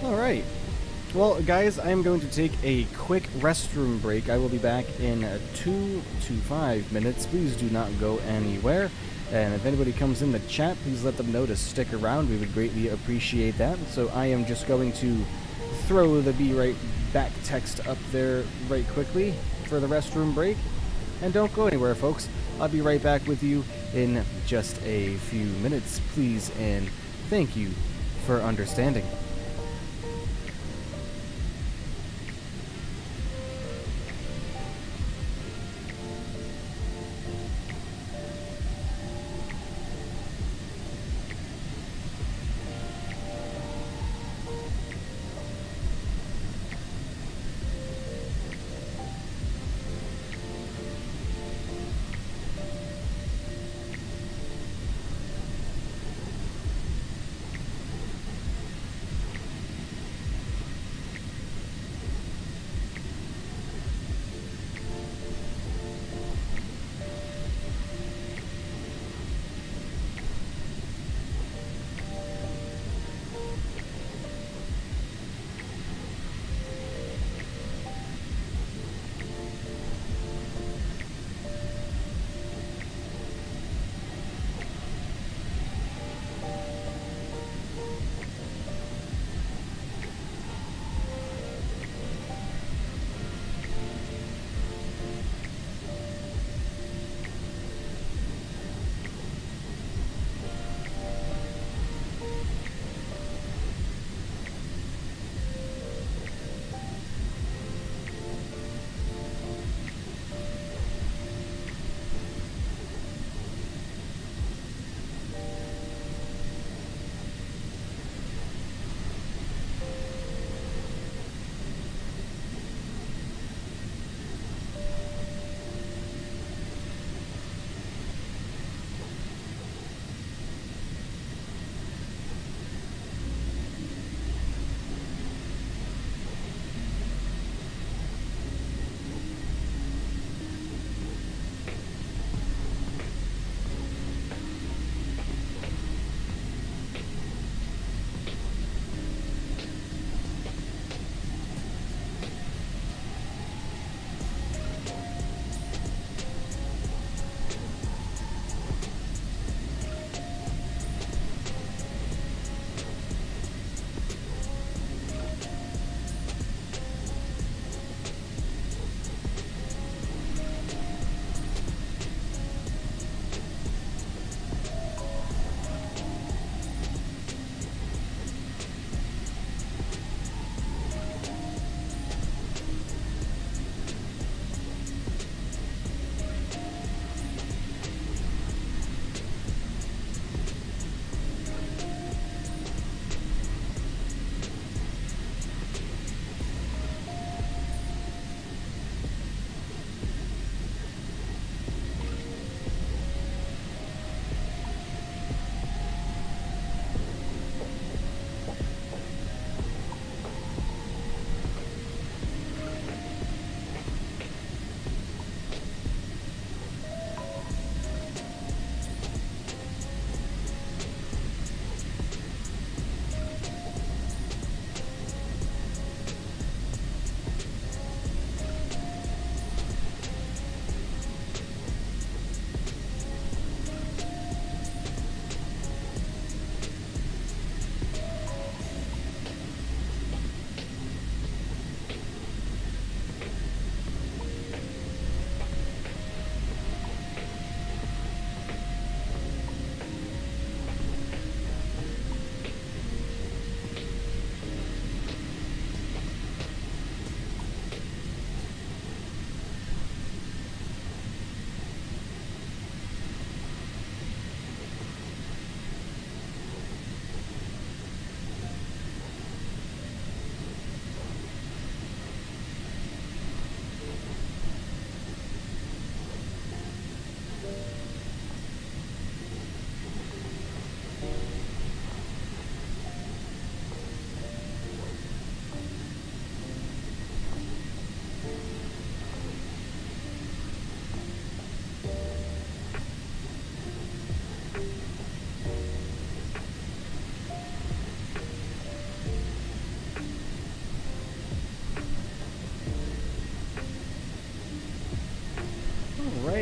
Alright, well guys, I'm going to take a quick restroom break. I will be back in 2 to 5 minutes. Please do not go anywhere. And if anybody comes in the chat, please let them know to stick around. We would greatly appreciate that. So I am just going to throw the be right back text up there right quickly for the restroom break. And don't go anywhere, folks. I'll be right back with you in just a few minutes, please, and thank you for understanding.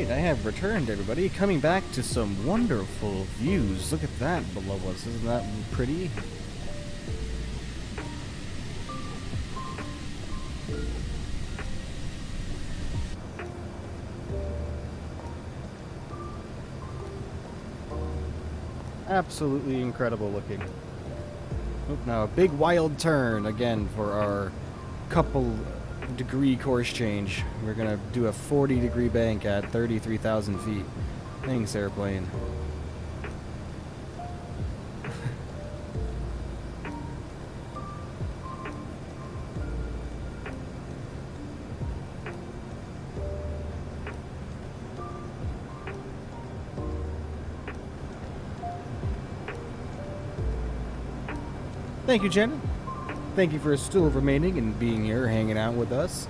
Alright, I have returned, everybody, coming back to some wonderful views. Look at that below us, isn't that pretty? Absolutely incredible looking. Oh, now a big wild turn again for our couple degree course change. We're gonna do a 40-degree bank at 33,000 feet. Thanks, airplane. Thank you, Jen. Thank you for still remaining and being here, hanging out with us.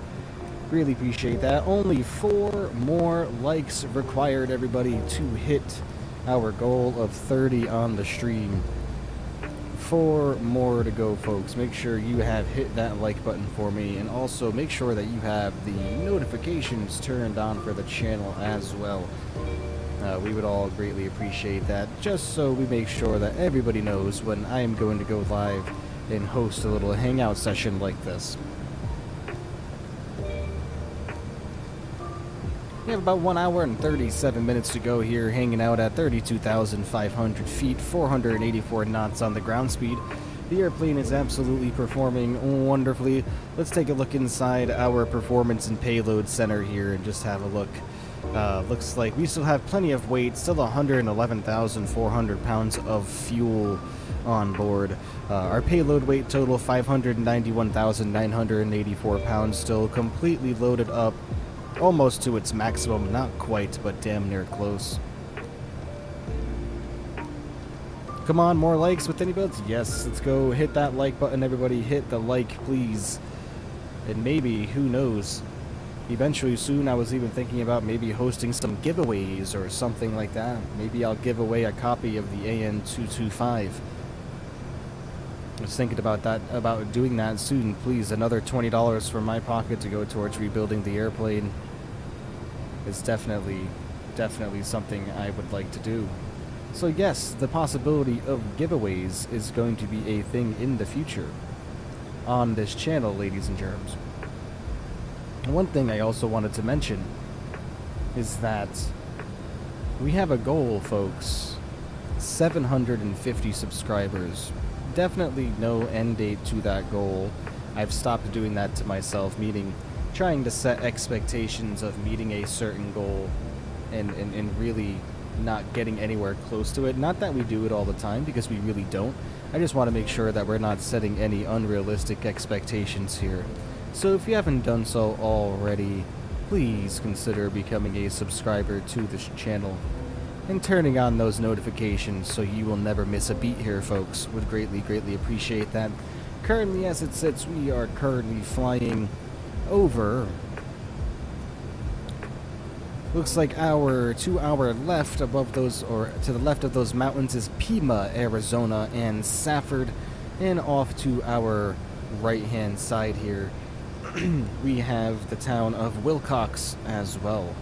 Really appreciate that. Only 4 more likes required, everybody, to hit our goal of 30 on the stream. 4 more to go, folks. Make sure you have hit that like button for me, and also make sure that you have the notifications turned on for the channel as well. We would all greatly appreciate that, just so we make sure that everybody knows when I am going to go live and host a little hangout session like this. We have about 1 hour and 37 minutes to go here, hanging out at 32,500 feet, 484 knots on the ground speed. The airplane is absolutely performing wonderfully. Let's take a look inside our performance and payload center here and just have a look. Looks like we still have plenty of weight, still 111,400 pounds of fuel on board. Our payload weight total 591,984 pounds, still completely loaded up, almost to its maximum, not quite, but damn near close. Come on, more likes with iniBuilds? Yes, let's go hit that like button, everybody. Hit the like, please. And maybe, who knows, eventually soon I was even thinking about maybe hosting some giveaways or something like that. Maybe I'll give away a copy of the AN-225. I was thinking about that, about doing that soon. Please, another $20 from my pocket to go towards rebuilding the airplane. It's definitely something I would like to do. So yes, the possibility of giveaways is going to be a thing in the future on this channel, ladies and germs. One thing I also wanted to mention is that we have a goal, folks. 750 subscribers. Definitely no end date to that goal. I've stopped doing that to myself, meaning trying to set expectations of meeting a certain goal and really not getting anywhere close to it. Not that we do it all the time, because we really don't. I just want to make sure that we're not setting any unrealistic expectations here. So if you haven't done so already, please consider becoming a subscriber to this channel and turning on those notifications so you will never miss a beat here, folks. Would greatly appreciate that. Currently, as it sits, we are currently flying over, looks like to our left above those, or to the left of those mountains, is Pima, Arizona, and Safford, and off to our right hand side here we have the town of Wilcox as well.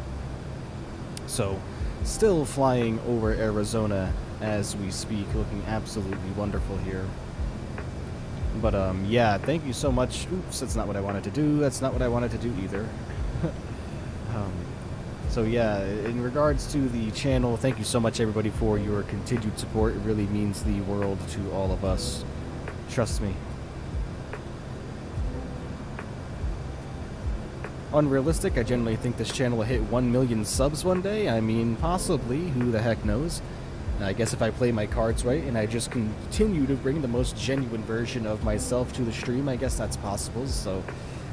So, still flying over Arizona as we speak, looking absolutely wonderful here. But yeah, thank you so much. Oops, that's not what I wanted to do. That's not what I wanted to do either. So yeah, in regards to the channel, thank you so much, everybody, for your continued support. It really means the world to all of us. Trust me. Unrealistic, I generally think this channel will hit 1 million subs one day. I mean, possibly, who the heck knows. I guess if I play my cards right and I just continue to bring the most genuine version of myself to the stream, I guess that's possible. So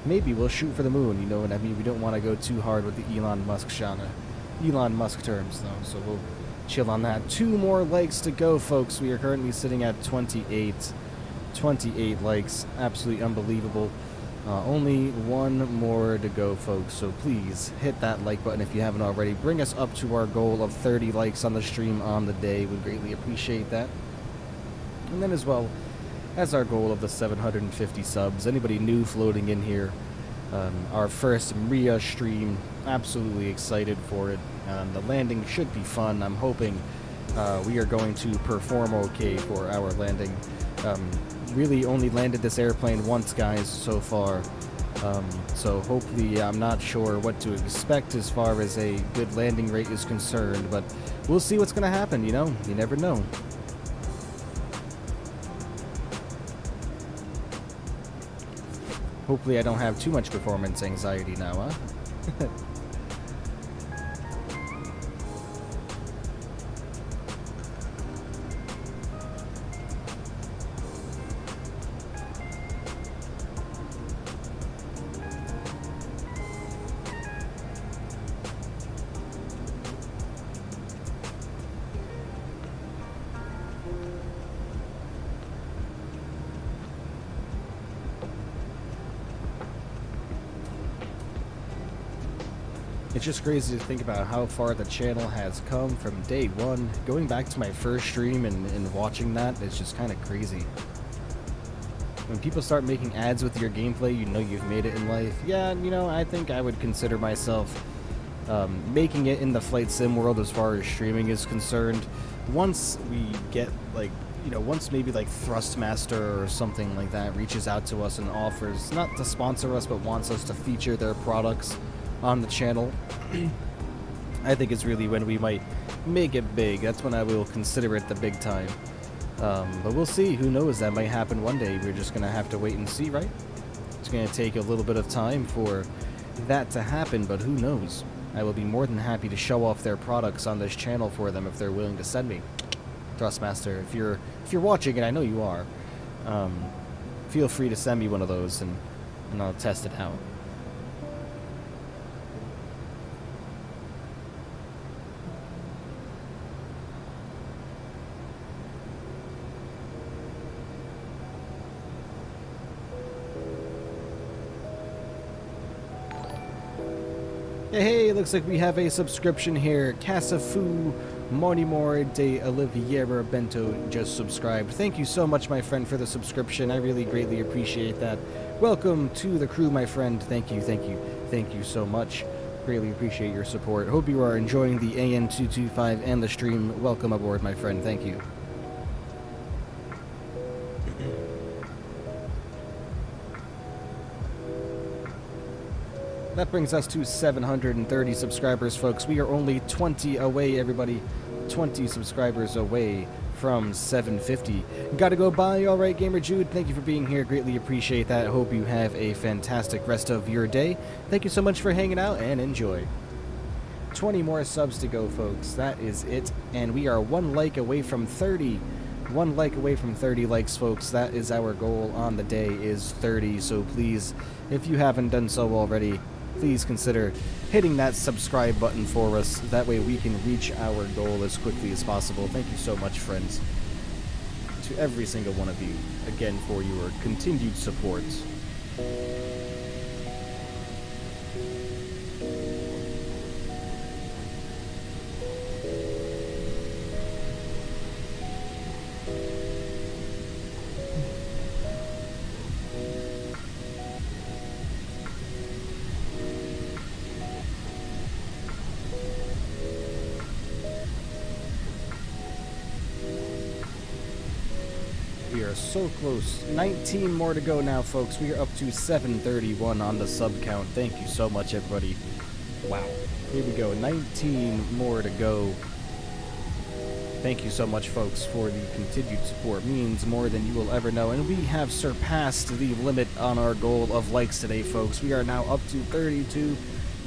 maybe we'll shoot for the moon, you know what I mean? We don't want to go too hard with the Elon Musk terms, though, so we'll chill on that. 2 more likes to go, folks. We are currently sitting at 28 likes. Absolutely unbelievable. Only 1 more to go, folks, so please hit that like button if you haven't already. Bring us up to our goal of 30 likes on the stream on the day. We'd greatly appreciate that. And then as well as our goal of the 750 subs. Anybody new floating in here, our first Mriya stream, absolutely excited for it. The landing should be fun. I'm hoping we are going to perform okay for our landing. Really only landed this airplane once, guys, so far. So hopefully, I'm not sure what to expect as far as a good landing rate is concerned, but we'll see what's going to happen, you know? You never know. Hopefully I don't have too much performance anxiety now, huh? It's just crazy to think about how far the channel has come from day one. Going back to my first stream and watching that, it's just kind of crazy. When people start making ads with your gameplay, you know you've made it in life. Yeah, you know, I think I would consider myself making it in the flight sim world as far as streaming is concerned. Once we get, like, you know, once maybe like Thrustmaster or something like that reaches out to us and offers, not to sponsor us, but wants us to feature their products on the channel, I think it's really when we might make it big. That's when I will consider it the big time. But we'll see. Who knows? That might happen one day. We're just gonna have to wait and see, right? It's gonna take a little bit of time for that to happen, but who knows? I will be more than happy to show off their products on this channel for them if they're willing to send me. Thrustmaster, if you're watching, and I know you are, feel free to send me one of those and I'll test it out. Hey, it looks like we have a subscription here. Casafu Mortimor de Oliviera Bento just subscribed. Thank you so much, my friend, for the subscription. I really greatly appreciate that. Welcome to the crew, my friend. Thank you, thank you, thank you so much. Greatly appreciate your support. Hope you are enjoying the AN-225 and the stream. Welcome aboard, my friend. Thank you. That brings us to 730 subscribers, folks. We are only 20 away, everybody. 20 subscribers away from 750. Gotta go bye. All right, Gamer Jude, thank you for being here. Greatly appreciate that. Hope you have a fantastic rest of your day. Thank you so much for hanging out and enjoy. 20 more subs to go, folks. That is it. And we are 1 like away from 30. 1 like away from 30 likes, folks. That is our goal on the day, is 30. So please, if you haven't done so already, please consider hitting that subscribe button for us. That way we can reach our goal as quickly as possible. Thank you so much, friends, to every single one of you, again, for your continued support. We are so close. 19 more to go now, folks. We are up to 731 on the sub count. Thank you so much, everybody. Wow. Here we go. 19 more to go. Thank you so much, folks, for the continued support. Means more than you will ever know. And we have surpassed the limit on our goal of likes today, folks. We are now up to 32.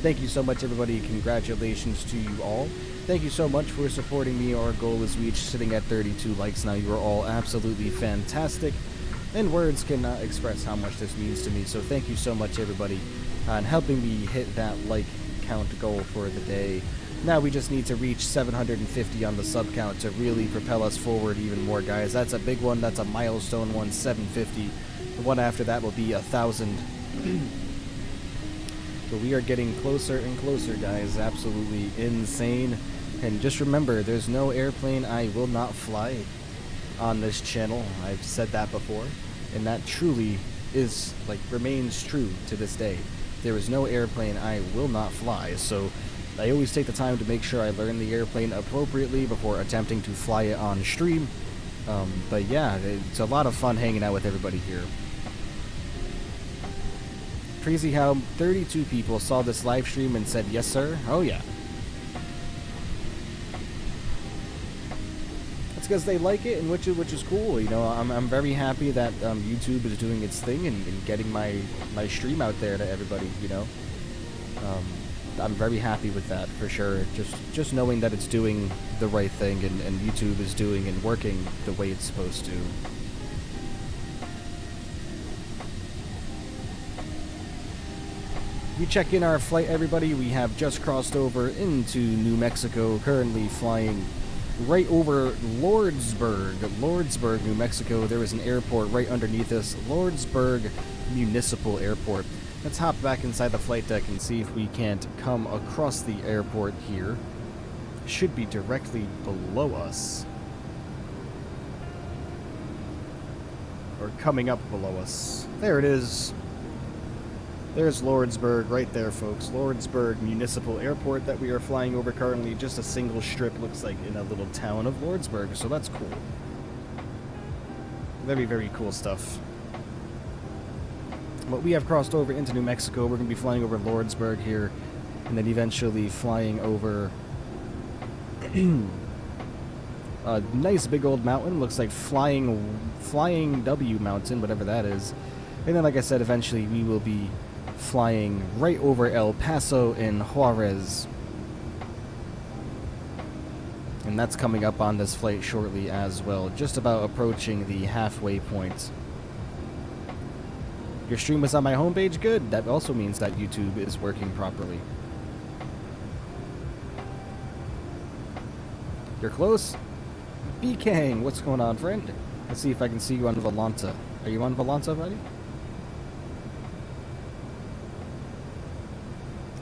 Thank you so much, everybody. Congratulations to you all. Thank you so much for supporting me. Our goal is reached, sitting at 32 likes now. You are all absolutely fantastic, and words cannot express how much this means to me. So thank you so much, everybody, on helping me hit that like count goal for the day. Now we just need to reach 750 on the sub count to really propel us forward even more, guys. That's a big one. That's a milestone one, 750. The one after that will be 1,000. So we are getting closer and closer, guys. Absolutely insane. And just remember, there's no airplane I will not fly on this channel. I've said that before, and that truly remains true to this day. There is no airplane I will not fly. So I always take the time to make sure I learn the airplane appropriately before attempting to fly it on stream. But yeah, it's a lot of fun hanging out with everybody here. Crazy how 32 people saw this live stream and said, yes sir, oh yeah. That's because they like it, and which is cool. You know, I'm very happy that YouTube is doing its thing and getting my stream out there to everybody, you know. I'm very happy with that, for sure. Just knowing that it's doing the right thing and YouTube is doing and working the way it's supposed to. We check in our flight, everybody. We have just crossed over into New Mexico, currently flying right over Lordsburg, New Mexico. There is an airport right underneath us, Lordsburg Municipal Airport. Let's hop back inside the flight deck and see if we can't come across the airport here. Should be directly below us. Or coming up below us. There it is. There's Lordsburg right there, folks. Lordsburg Municipal Airport that we are flying over currently. Just a single strip, looks like, in a little town of Lordsburg, so that's cool. Very, very cool stuff. But we have crossed over into New Mexico. We're going to be flying over Lordsburg here, and then eventually flying over a nice big old mountain. Looks like Flying W Mountain, whatever that is. And then, like I said, eventually we will be flying right over El Paso and Juarez. And that's coming up on this flight shortly as well. Just about approaching the halfway point. Your stream was on my homepage? Good. That also means that YouTube is working properly. You're close? B-Kang, what's going on, friend? Let's see if I can see you on Volanta. Are you on Volanta, buddy?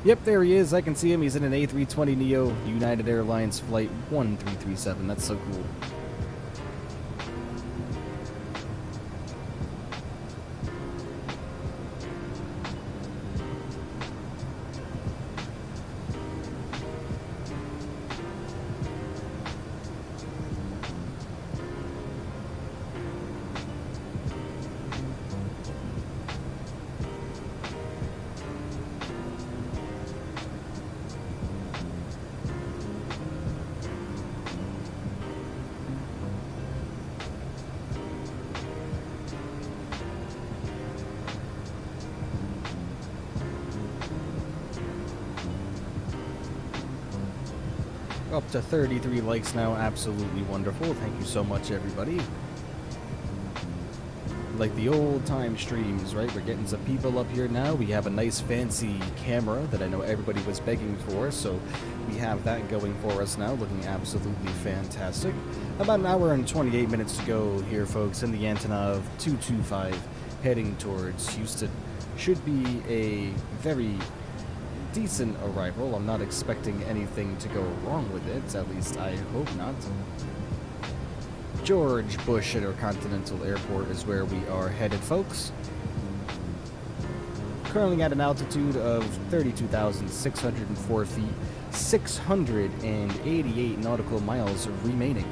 Yep, there he is. I can see him. He's in an A320neo United Airlines flight 1337. That's so cool. Up to 33 likes now. Absolutely wonderful. Thank you so much, everybody. Like the old time streams, right? We're getting some people up here now. We have a nice fancy camera that I know everybody was begging for, so we have that going for us now, looking absolutely fantastic. About an hour and 28 minutes to go here, folks, in the Antonov 225 heading towards Houston. Should be a very decent arrival. I'm not expecting anything to go wrong with it, at least I hope not. George Bush Intercontinental Airport is where we are headed, folks. Currently at an altitude of 32,604 feet, 688 nautical miles remaining.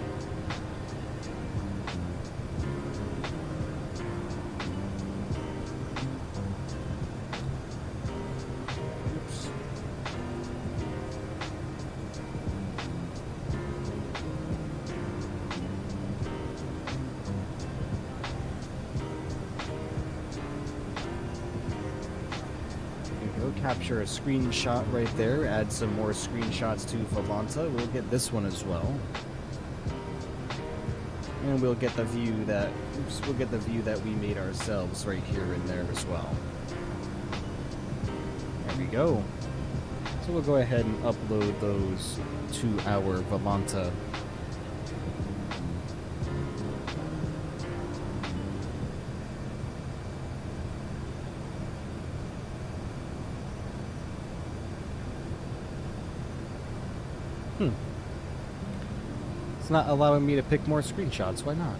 Capture a screenshot right there, add some more screenshots to Volanta. We'll get this one as well. And we'll get the view that, we made ourselves right here and there as well. There we go. So we'll go ahead and upload those to our Volanta. It's not allowing me to pick more screenshots. Why not?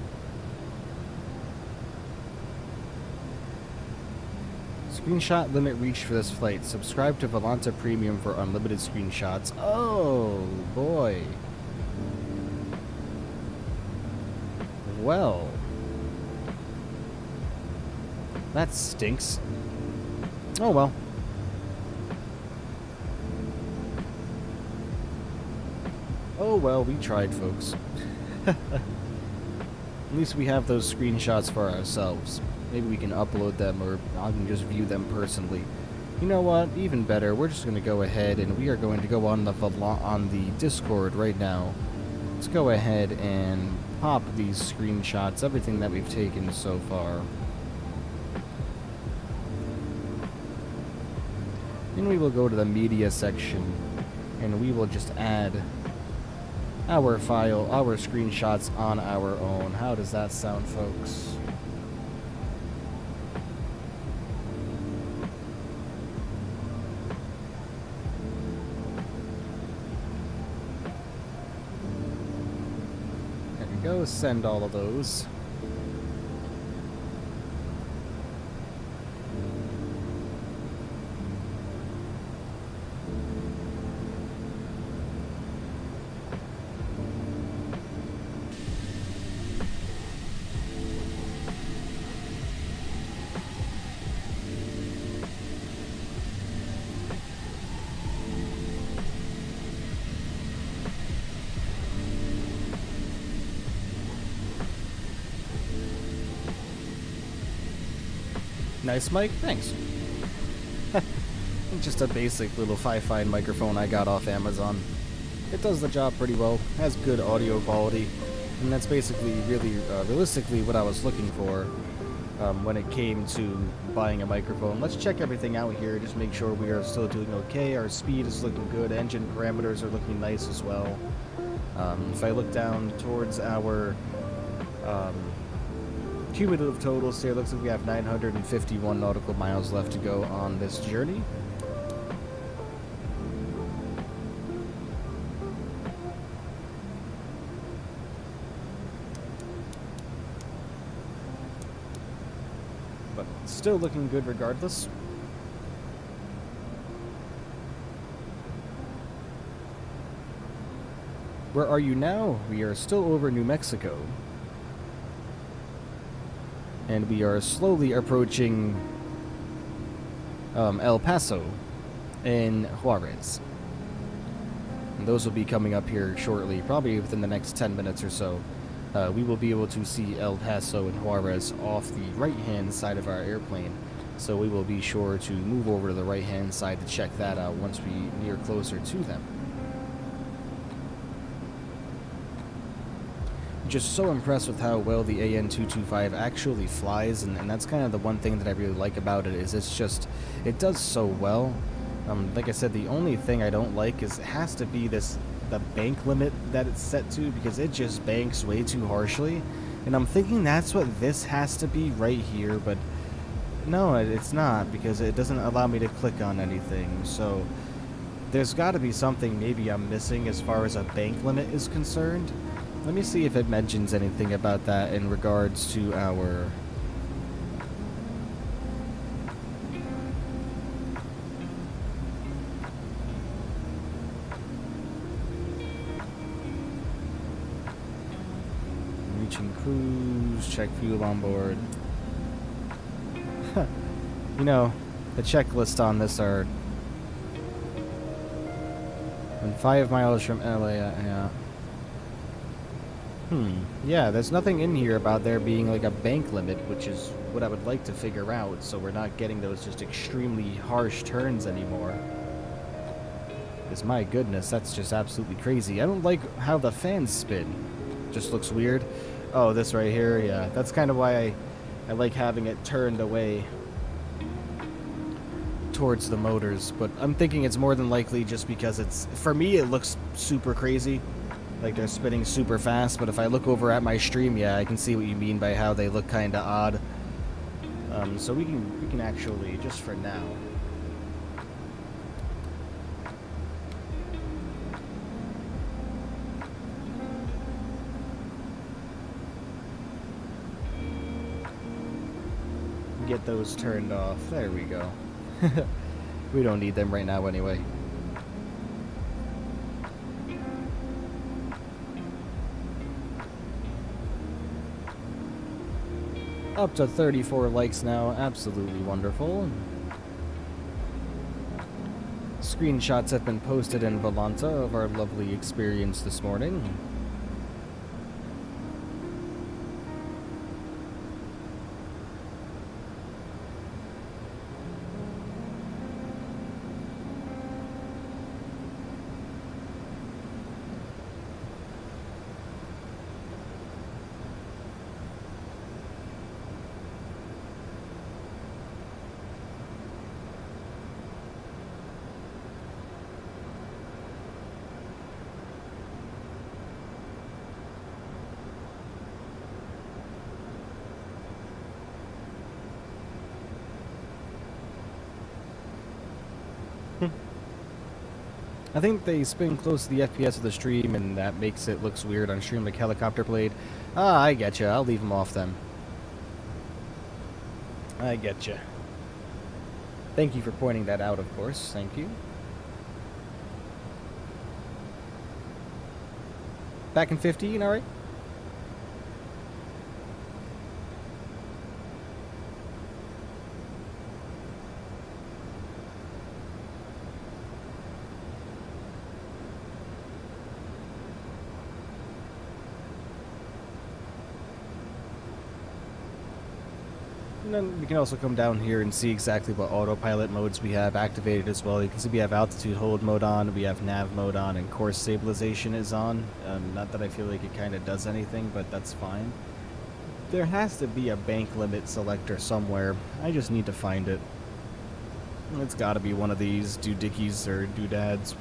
Screenshot limit reached for this flight. Subscribe to Volanta Premium for unlimited screenshots. Oh, boy. Well. That stinks. Oh, well. Oh, well, we tried, folks. At least we have those screenshots for ourselves. Maybe we can upload them, or I can just view them personally. You know what? Even better. We're just going to go ahead and we are going to go on the Discord right now. Let's go ahead and pop these screenshots, everything that we've taken so far. Then we will go to the media section, and we will just add our file, our screenshots on our own. How does that sound, folks? There we go, send all of those. Nice mic, thanks. Just a basic little FiFine microphone I got off Amazon. It does the job pretty well, has good audio quality, and that's basically really realistically what I was looking for when it came to buying a microphone. Let's check everything out here, just make sure we are still doing okay, our speed is looking good, engine parameters are looking nice as well. If I look down towards our cumulative totals here, looks like we have 951 nautical miles left to go on this journey. But still looking good regardless. Where are you now? We are still over New Mexico. And we are slowly approaching El Paso and Juarez. And those will be coming up here shortly, probably within the next 10 minutes or so. We will be able to see El Paso and Juarez off the right-hand side of our airplane. So we will be sure to move over to the right-hand side to check that out once we near closer to them. Just so impressed with how well the AN-225 actually flies, and that's kind of the one thing that I really like about it, is it does so well. Like I said, the only thing I don't like is it has to be the bank limit that it's set to, because it just banks way too harshly, and I'm thinking that's what this has to be right here, but no, it's not, because it doesn't allow me to click on anything. So there's got to be something maybe I'm missing as far as a bank limit is concerned. Let me see if it mentions anything about that in regards to our reaching cruise, check fuel on board. You know, the checklist on this are when 5 miles from LA, yeah. Yeah, there's nothing in here about there being like a bank limit, which is what I would like to figure out, so we're not getting those just extremely harsh turns anymore. Because my goodness, that's just absolutely crazy. I don't like how the fans spin. Just looks weird. Oh, this right here, yeah. That's kind of why I like having it turned away towards the motors, but I'm thinking it's more than likely just because for me, it looks super crazy. Like they're spinning super fast, but if I look over at my stream, yeah, I can see what you mean by how they look kind of odd. So we can actually, just for now, get those turned off. There we go. We don't need them right now anyway. Up to 34 likes now. Absolutely wonderful. Screenshots have been posted in Volanta of our lovely experience this morning. I think they spin close to the FPS of the stream, and that makes it looks weird on stream like helicopter blade. Ah, I getcha. I'll leave them off then. I getcha. Thank you for pointing that out, of course. Thank you. Back in 15, alright? And then we can also come down here and see exactly what autopilot modes we have activated as well. You can see we have altitude hold mode on, we have nav mode on, and course stabilization is on. Not that I feel like it kind of does anything, but that's fine. There has to be a bank limit selector somewhere. I just need to find it. It's got to be one of these doodickies or doodads,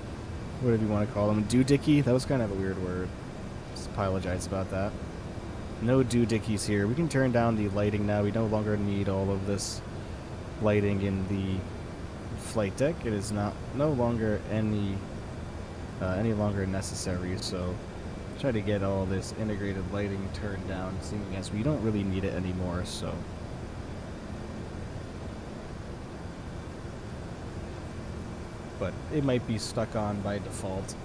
whatever you want to call them. Doodicky? That was kind of a weird word. Just apologize about that. No doodickies here. We can turn down the lighting now. We no longer need all of this lighting in the flight deck. It is no longer any longer necessary. So try to get all this integrated lighting turned down, seeing as we don't really need it anymore. So but it might be stuck on by default.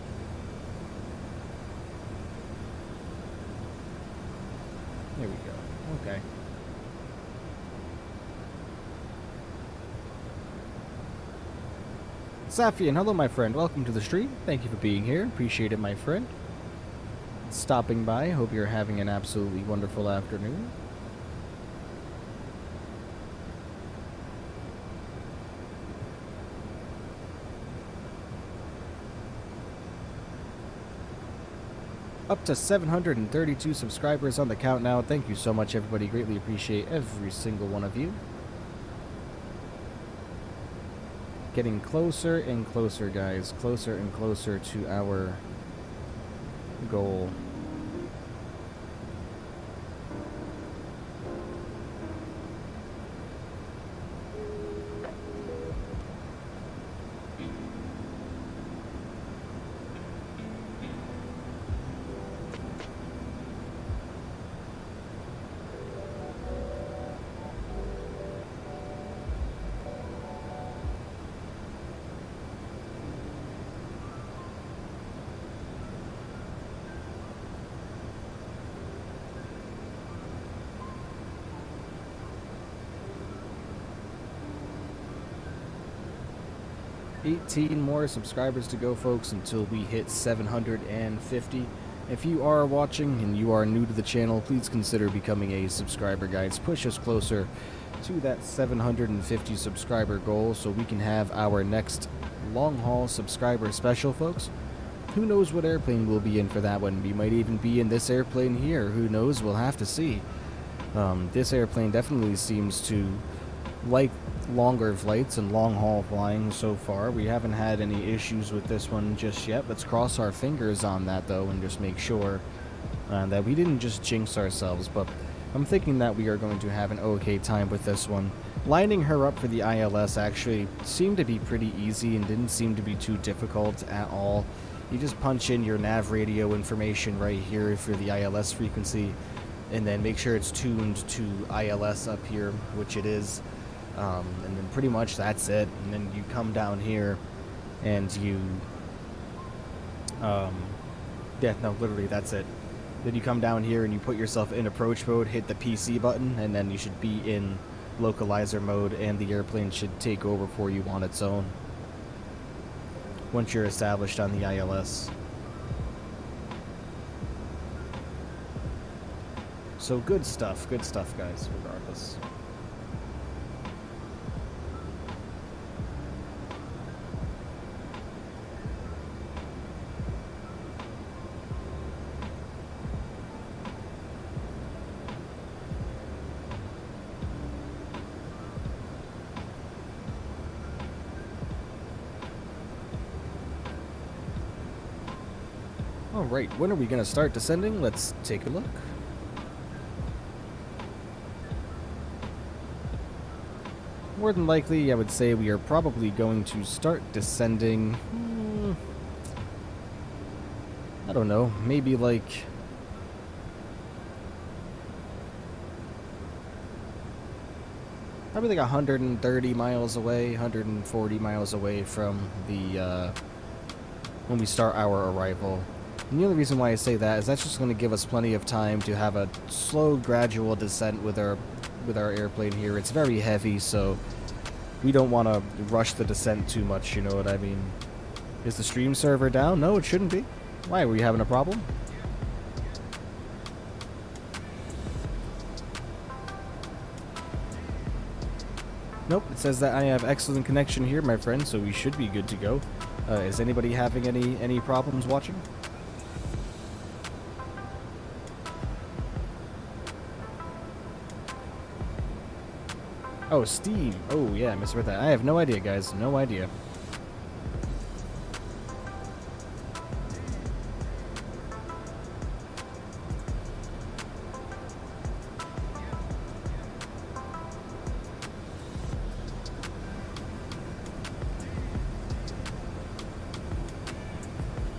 There we go. Okay. Safian, hello my friend. Welcome to the stream. Thank you for being here. Appreciate it, my friend. Stopping by. Hope you're having an absolutely wonderful afternoon. Up to 732 subscribers on the count now. Thank you so much, everybody. Greatly appreciate every single one of you. Getting closer and closer, guys. Closer and closer to our goal. More subscribers to go, folks, until we hit 750. If you are watching and you are new to the channel, please consider becoming a subscriber, guys. Push us closer to that 750 subscriber goal so we can have our next long haul subscriber special, folks. Who knows what airplane we'll be in for that one? We might even be in this airplane here. Who knows? We'll have to see. This airplane definitely seems to like longer flights and long haul flying so far. We haven't had any issues with this one just yet. Let's cross our fingers on that though and just make sure that we didn't just jinx ourselves, but I'm thinking that we are going to have an okay time with this one. Lining her up for the ILS actually seemed to be pretty easy and didn't seem to be too difficult at all. You just punch in your nav radio information right here for the ILS frequency, and then make sure it's tuned to ILS up here, which it is, and then pretty much that's it. And then you come down here and you yeah, no, literally that's it. Then you come down here and you put yourself in approach mode, hit the PC button, and then you should be in localizer mode, and the airplane should take over for you on its own once you're established on the ILS. So good stuff, guys, regardless. Alright, when are we going to start descending? Let's take a look. More than likely, I would say we are probably going to start descending, I don't know, maybe like probably like 130 miles away, 140 miles away from the when we start our arrival. And the only reason why I say that is that's just going to give us plenty of time to have a slow, gradual descent with our airplane here. It's very heavy, so we don't want to rush the descent too much, you know what I mean? Is the stream server down? No, it shouldn't be. Why, were you having a problem? Nope, it says that I have excellent connection here, my friend, so we should be good to go. Is anybody having any problems watching? Oh, Steve. Oh, yeah, I misread that. I have no idea, guys. No idea.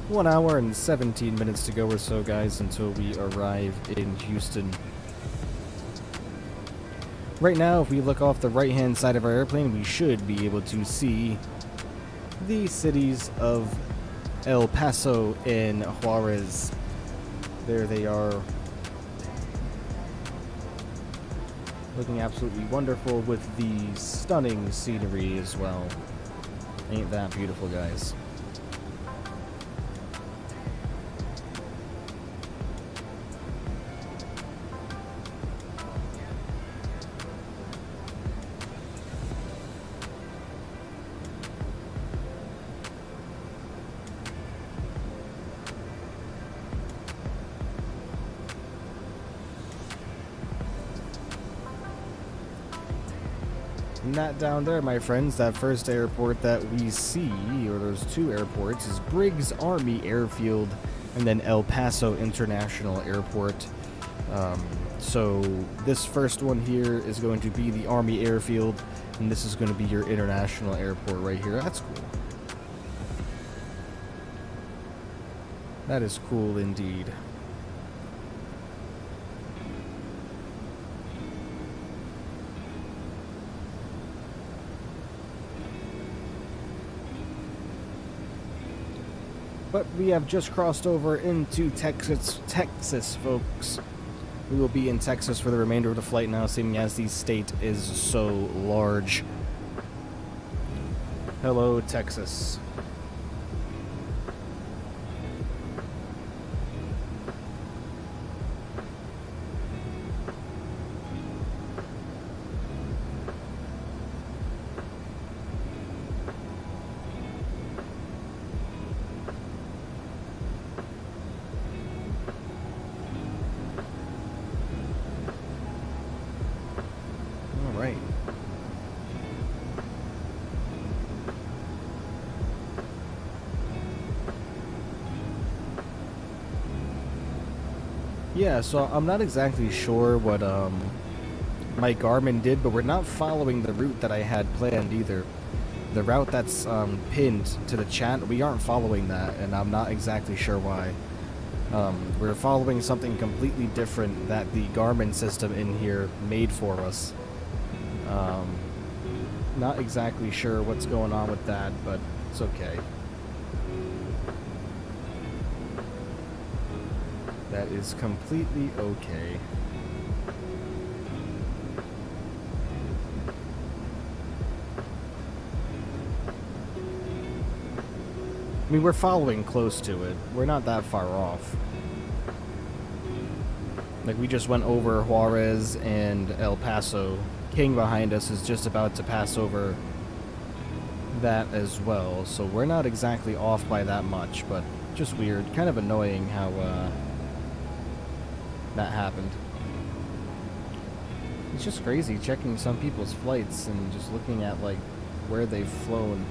One hour and 17 minutes to go or so, guys, until we arrive in Houston. Right now, if we look off the right-hand side of our airplane, we should be able to see the cities of El Paso and Juarez. There they are. Looking absolutely wonderful with the stunning scenery as well. Ain't that beautiful, guys? And that down there, my friends, that first airport that we see, or those two airports, is Briggs Army Airfield and then El Paso International Airport. So this first one here is going to be the Army Airfield, and this is going to be your international airport right here. That's cool. That is cool indeed. But we have just crossed over into Texas, folks. We will be in Texas for the remainder of the flight now, seeing as the state is so large. Hello, Texas. Yeah, so I'm not exactly sure what my Garmin did, but we're not following the route that I had planned either. The route that's pinned to the chat, we aren't following that, and I'm not exactly sure why. We're following something completely different that the Garmin system in here made for us. Not exactly sure what's going on with that, but it's okay. That is completely okay. I mean, we're following close to it. We're not that far off. Like, we just went over Juarez and El Paso. King behind us is just about to pass over that as well. So we're not exactly off by that much, but just weird. Kind of annoying how that happened. It's just crazy checking some people's flights and just looking at, like, where they've flown.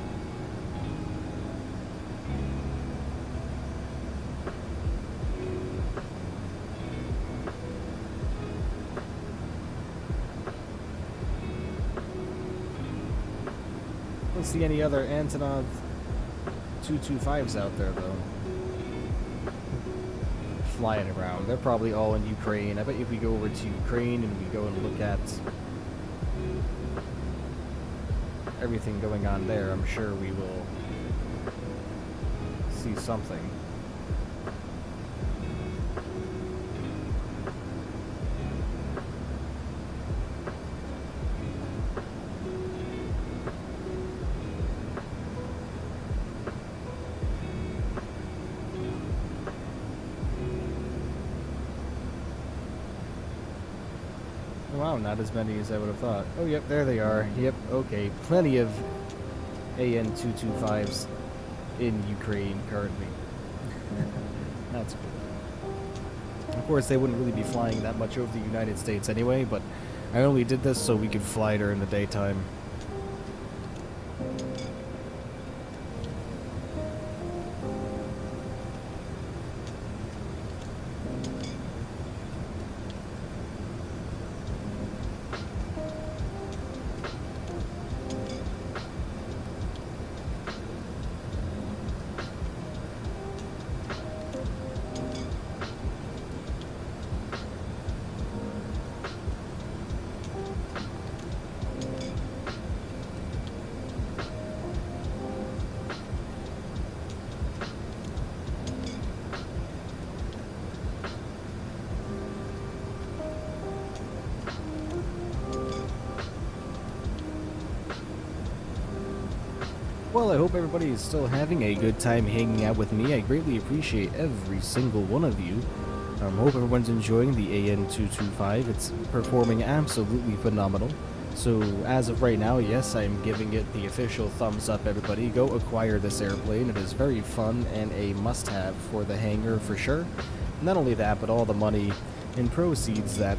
Don't see any other Antonov 225s out there, though. Flying around. They're probably all in Ukraine. I bet if we go over to Ukraine and we go and look at everything going on there, I'm sure we will see something. Wow, not as many as I would have thought. Oh, yep, there they are. Yep, okay. Plenty of AN-225s in Ukraine currently. That's cool. Of course, they wouldn't really be flying that much over the United States anyway, but I only did this so we could fly during the daytime. Well, I hope everybody is still having a good time hanging out with me. I greatly appreciate every single one of you. Hope everyone's enjoying the AN-225. It's performing absolutely phenomenal. So, as of right now, yes, I'm giving it the official thumbs up, everybody. Go acquire this airplane. It is very fun and a must-have for the hangar for sure. Not only that, but all the money and proceeds that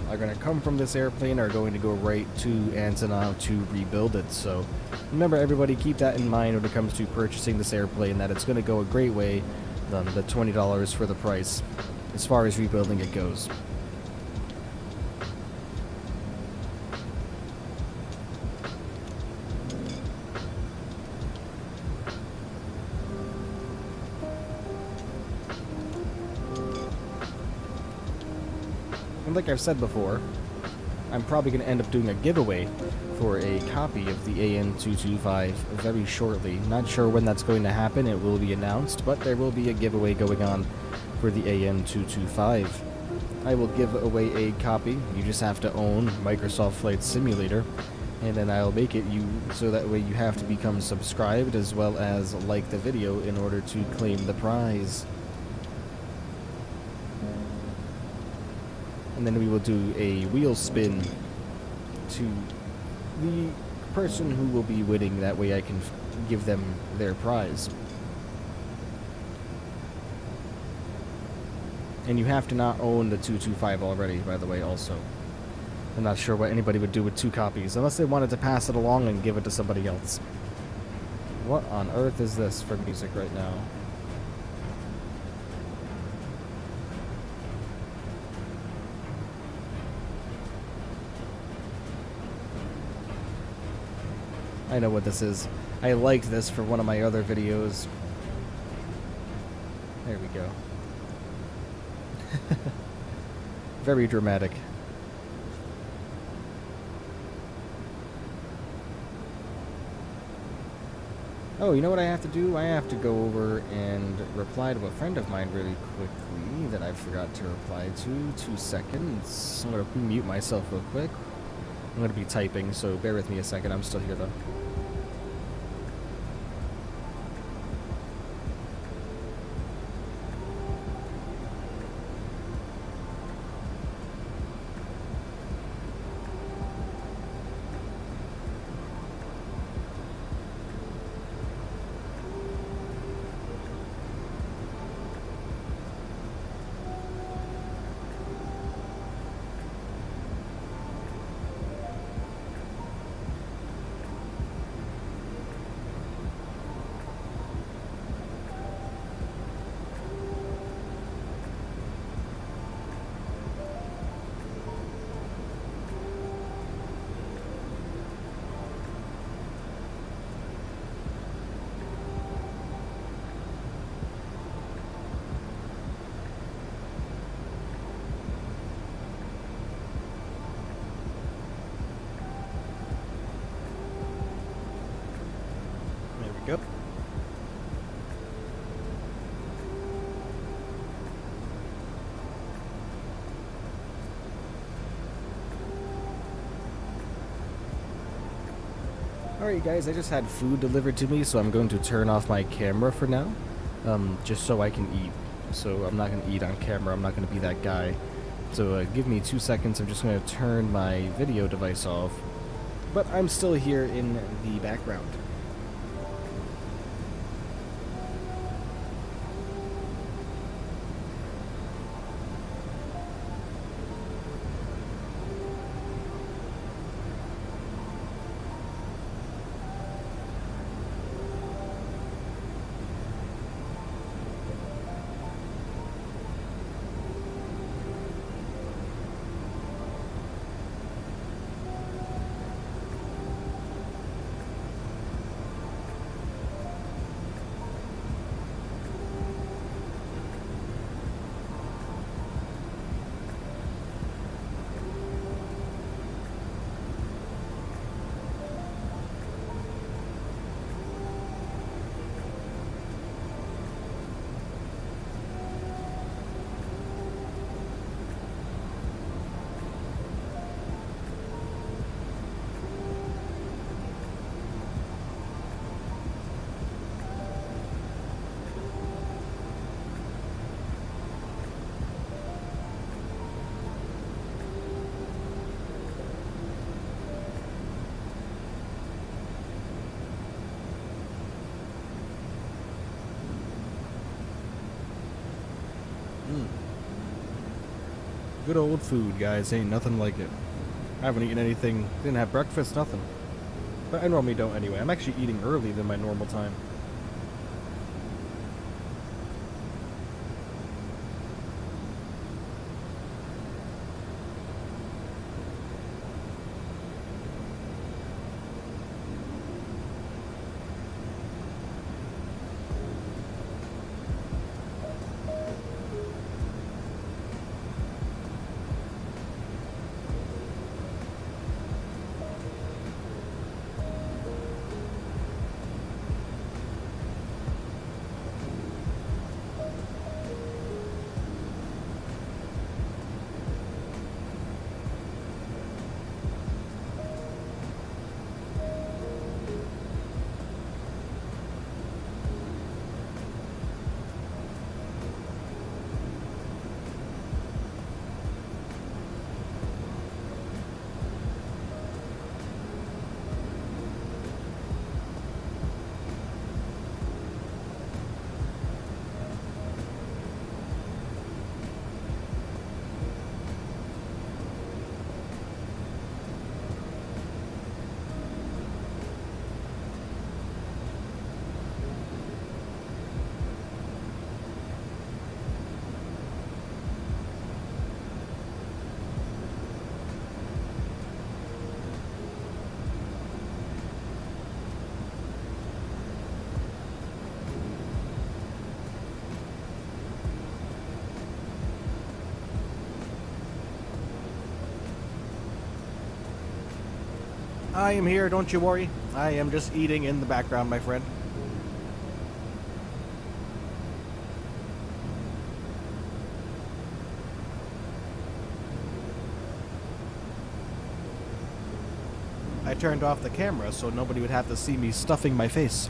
are going to come from this airplane are going to go right to Antonov to rebuild it. So remember, everybody, keep that in mind when it comes to purchasing this airplane, that it's going to go a great way than the $20 for the price as far as rebuilding it goes. And like I've said before, I'm probably going to end up doing a giveaway for a copy of the AN-225 very shortly. Not sure when that's going to happen. It will be announced, but there will be a giveaway going on for the AN-225. I will give away a copy. You just have to own Microsoft Flight Simulator, and then I'll make it so that way you have to become subscribed as well as like the video in order to claim the prize. And then we will do a wheel spin to the person who will be winning. That way I can give them their prize. And you have to not own the 225 already, by the way, also. I'm not sure what anybody would do with 2 copies, unless they wanted to pass it along and give it to somebody else. What on earth is this for music right now? I know what this is. I liked this for one of my other videos. There we go. Very dramatic. Oh, you know what I have to do? I have to go over and reply to a friend of mine really quickly that I forgot to reply to. 2 seconds. I'm going to mute myself real quick. I'm going to be typing, so bear with me a second. I'm still here, though. Yep. Alright guys, I just had food delivered to me, so I'm going to turn off my camera for now, just so I can eat. So I'm not going to eat on camera, I'm not going to be that guy. So give me 2 seconds, I'm just going to turn my video device off. But I'm still here in the background. Good old food, guys. Ain't nothing like it. I haven't eaten anything. Didn't have breakfast, nothing. But I normally don't anyway. I'm actually eating early than my normal time. I am here, don't you worry. I am just eating in the background, my friend. I turned off the camera so nobody would have to see me stuffing my face.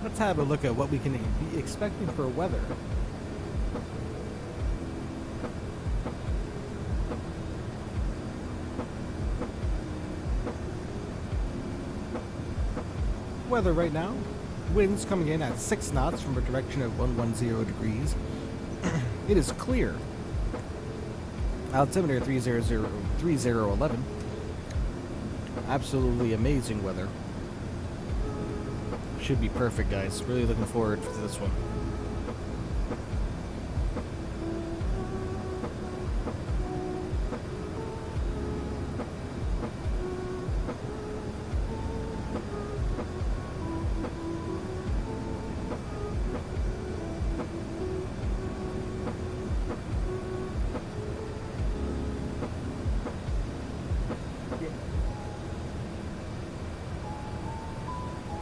Let's have a look at what we can be expecting for weather. Weather right now, winds coming in at 6 knots from a direction of 110 degrees. It is clear. Altimeter 3011. Absolutely amazing weather. Should be perfect, guys. Really looking forward to this one.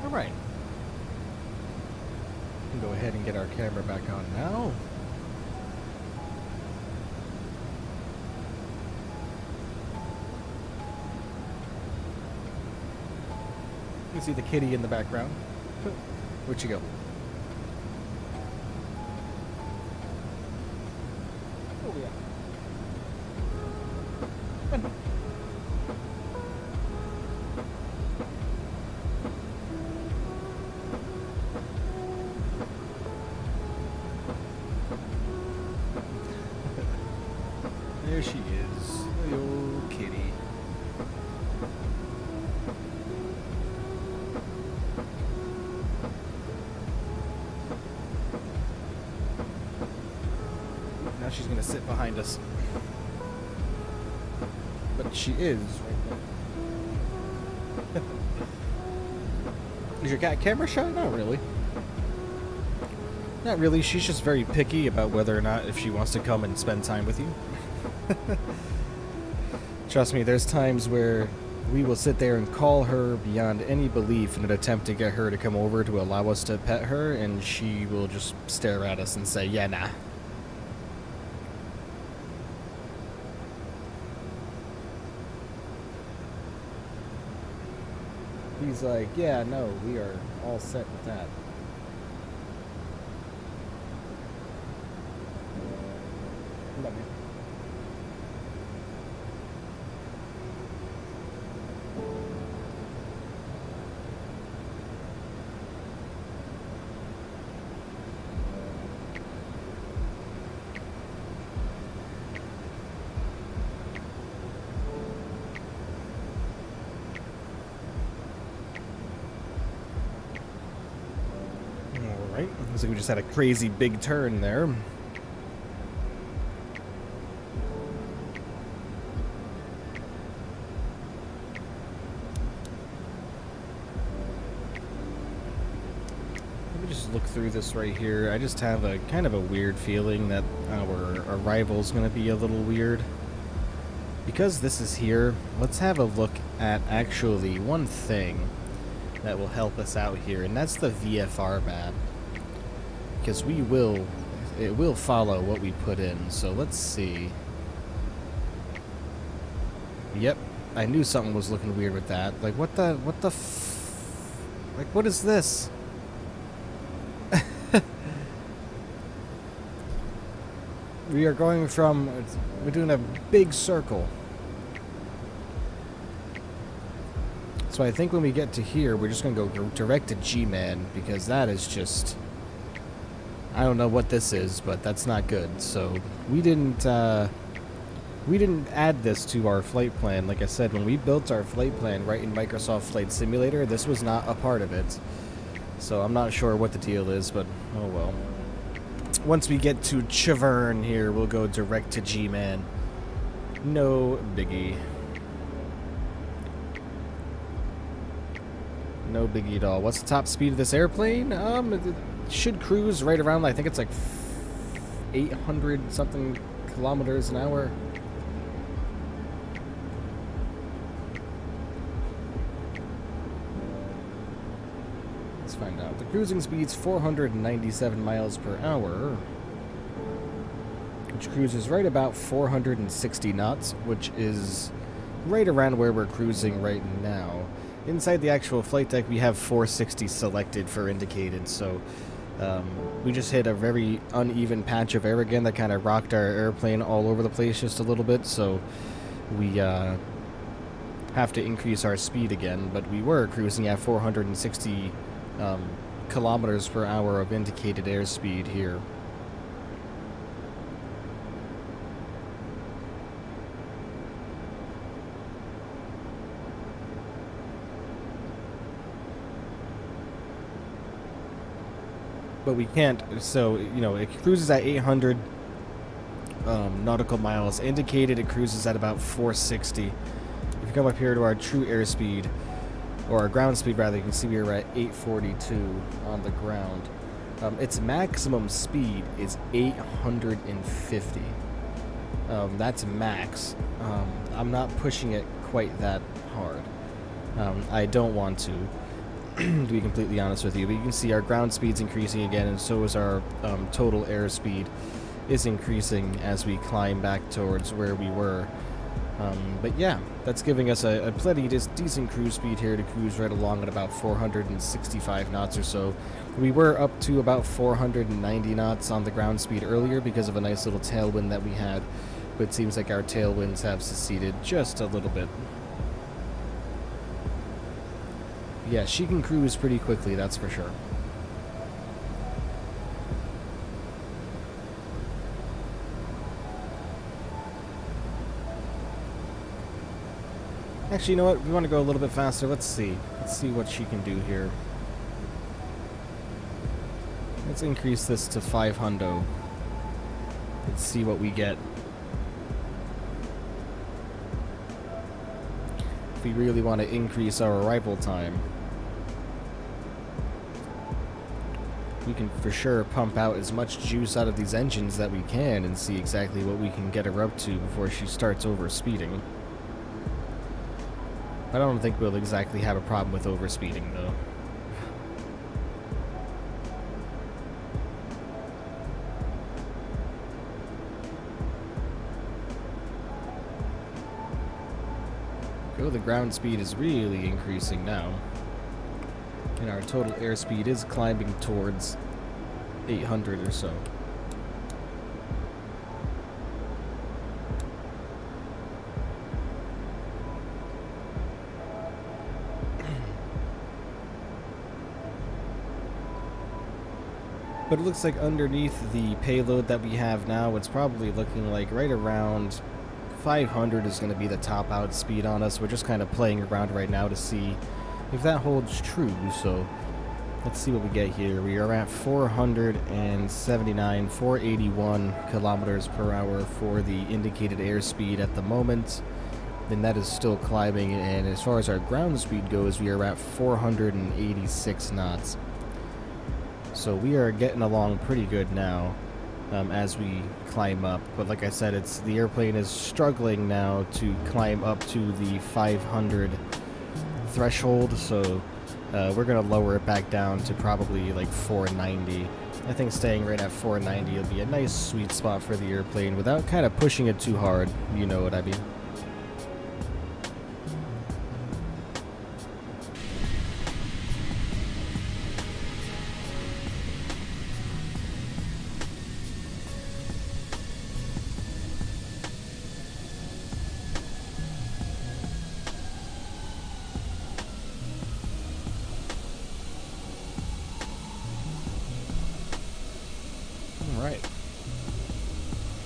All right. Go ahead and get our camera back on now. You can see the kitty in the background. Where'd she go? Oh yeah. There she is, the old kitty. Now she's gonna sit behind us. But she is right there. Is your cat camera shy? Not really. Not really. She's just very picky about whether or not if she wants to come and spend time with you. Trust me, there's times where we will sit there and call her beyond any belief in an attempt to get her to come over to allow us to pet her, and she will just stare at us and say, yeah, nah. He's like, yeah, no, we are all set with that. Love you. Alright, looks like we just had a crazy big turn there. through this right here, I just have a kind of a weird feeling that our arrival is going to be a little weird. Because this is here, let's have a look at actually one thing that will help us out here, and that's the VFR map. Because it will follow what we put in, so let's see. Yep, I knew something was looking weird with that. Like, what the like, what is this? We are going from, we're doing a big circle. So I think when we get to here, we're just going to go direct to G-Man, because that is just, I don't know what this is, but that's not good. So we didn't add this to our flight plan. Like I said, when we built our flight plan right in Microsoft Flight Simulator, this was not a part of it. So I'm not sure what the deal is, but oh well. Once we get to Chavern here, we'll go direct to G-Man. No biggie. No biggie at all. What's the top speed of this airplane? It should cruise right around, I think it's like 800 something kilometers an hour. Let's find out. The cruising speed's 497 miles per hour, which cruises right about 460 knots, which is right around where we're cruising right now. Inside the actual flight deck, we have 460 selected for indicated, so we just hit a very uneven patch of air again that kind of rocked our airplane all over the place just a little bit, so we have to increase our speed again, but we were cruising at 460 kilometers per hour of indicated airspeed here. But we can't, so, you know, it cruises at 800 nautical miles. Indicated it cruises at about 460. If you come up here to our true airspeed, or our ground speed rather, you can see we are at 842 on the ground. Its maximum speed is 850. That's max. I'm not pushing it quite that hard. I don't want to be completely honest with you, but you can see our ground speed's increasing again, and so is our total airspeed is increasing as we climb back towards where we were. But yeah, that's giving us a plenty decent cruise speed here to cruise right along at about 465 knots or so. We were up to about 490 knots on the ground speed earlier because of a nice little tailwind that we had, but it seems like our tailwinds have seceded just a little bit. Yeah, she can cruise pretty quickly, that's for sure. Actually, you know what? We want to go a little bit faster. Let's see. Let's see what she can do here. Let's increase this to 500. Let's see what we get. If we really want to increase our arrival time, we can for sure pump out as much juice out of these engines that we can and see exactly what we can get her up to before she starts overspeeding. I don't think we'll exactly have a problem with overspeeding, though. Oh, the ground speed is really increasing now. And our total airspeed is climbing towards 800 or so. But it looks like underneath the payload that we have now, it's probably looking like right around 500 is going to be the top out speed on us. We're just kind of playing around right now to see if that holds true. So let's see what we get here. We are at 479, 481 kilometers per hour for the indicated airspeed at the moment. Then that is still climbing, and as far as our ground speed goes, we are at 486 knots. So we are getting along pretty good now as we climb up. But like I said, the airplane is struggling now to climb up to the 500 threshold. So we're going to lower it back down to probably like 490. I think staying right at 490 will be a nice sweet spot for the airplane without kind of pushing it too hard. You know what I mean?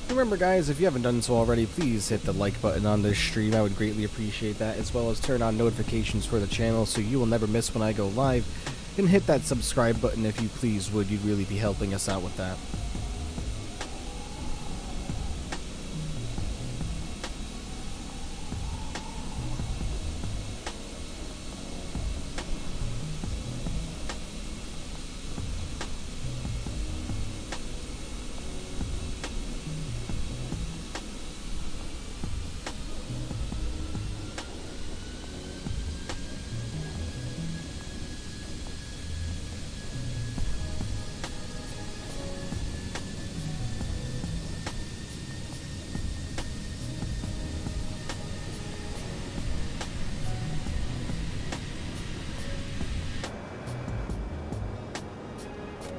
Remember guys, if you haven't done so already, please hit the like button on this stream. I would greatly appreciate that, as well as turn on notifications for the channel so you will never miss when I go live, and hit that subscribe button if you please would. You'd really be helping us out with that.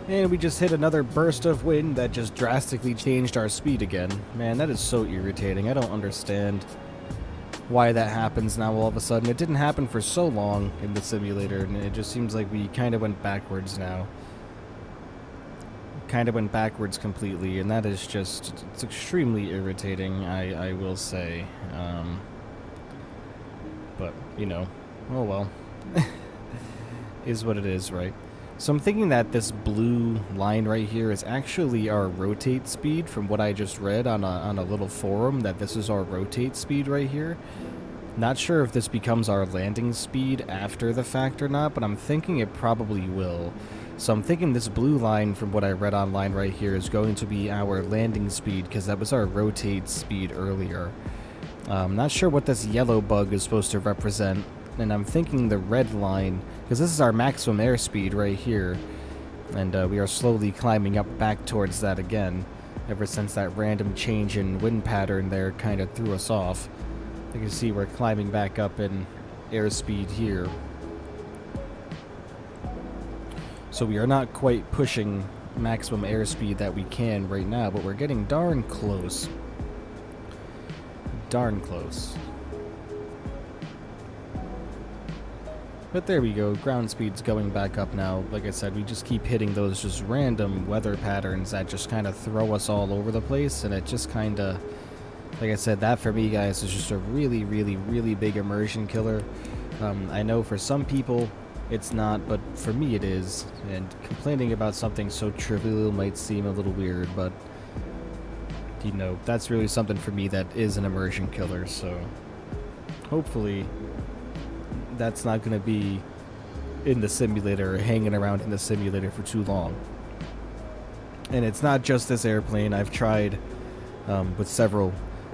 And we just hit another burst of wind that just drastically changed our speed again. Man, that is so irritating. I don't understand why that happens now all of a sudden. It didn't happen for so long in the simulator, and it just seems like we kind of went backwards now. Kind of went backwards completely, and that is just, it's extremely irritating, I will say. But, you know, oh well. Is what it is, right? So I'm thinking that this blue line right here is actually our rotate speed from what I just read on a little forum, that this is our rotate speed right here. Not sure if this becomes our landing speed after the fact or not, but I'm thinking it probably will. So I'm thinking this blue line from what I read online right here is going to be our landing speed, because that was our rotate speed earlier. I'm not sure what this yellow bug is supposed to represent. And I'm thinking the red line, because this is our maximum airspeed right here, and we are slowly climbing up back towards that again, ever since that random change in wind pattern there kind of threw us off. You can see we're climbing back up in airspeed here. So we are not quite pushing maximum airspeed that we can right now, but we're getting darn close. Darn close. But there we go, ground speed's going back up now. Like I said, we just keep hitting those just random weather patterns that just kind of throw us all over the place, and it just kind of, like I said, that for me, guys, is just a really, really, really big immersion killer. I know for some people it's not, but for me it is, and complaining about something so trivial might seem a little weird, but, you know, that's really something for me that is an immersion killer, so hopefully that's not going to be in the simulator or hanging around in the simulator for too long. And it's not just this airplane. I've tried with several,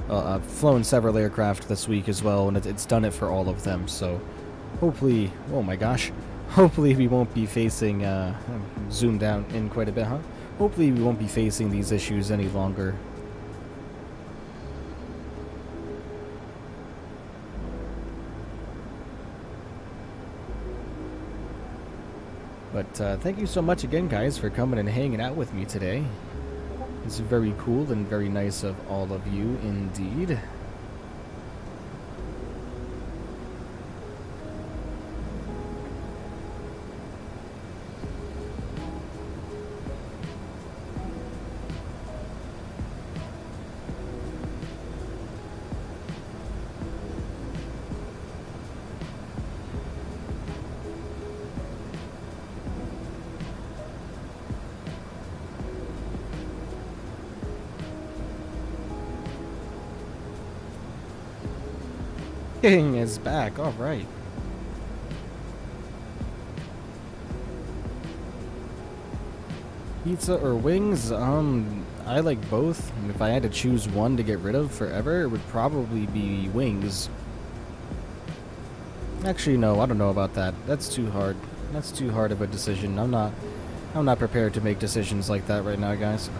I've flown several aircraft this week as well, and it's done it for all of them. So hopefully, oh my gosh, hopefully we won't be facing, zoom down in quite a bit, huh? Hopefully we won't be facing these issues any longer. But thank you so much again, guys, for coming and hanging out with me today. It's very cool and very nice of all of you indeed. King is back, alright. Pizza or wings? I like both. And if I had to choose one to get rid of forever, it would probably be wings. Actually, no, I don't know about that. That's too hard. That's too hard of a decision. I'm not prepared to make decisions like that right now, guys.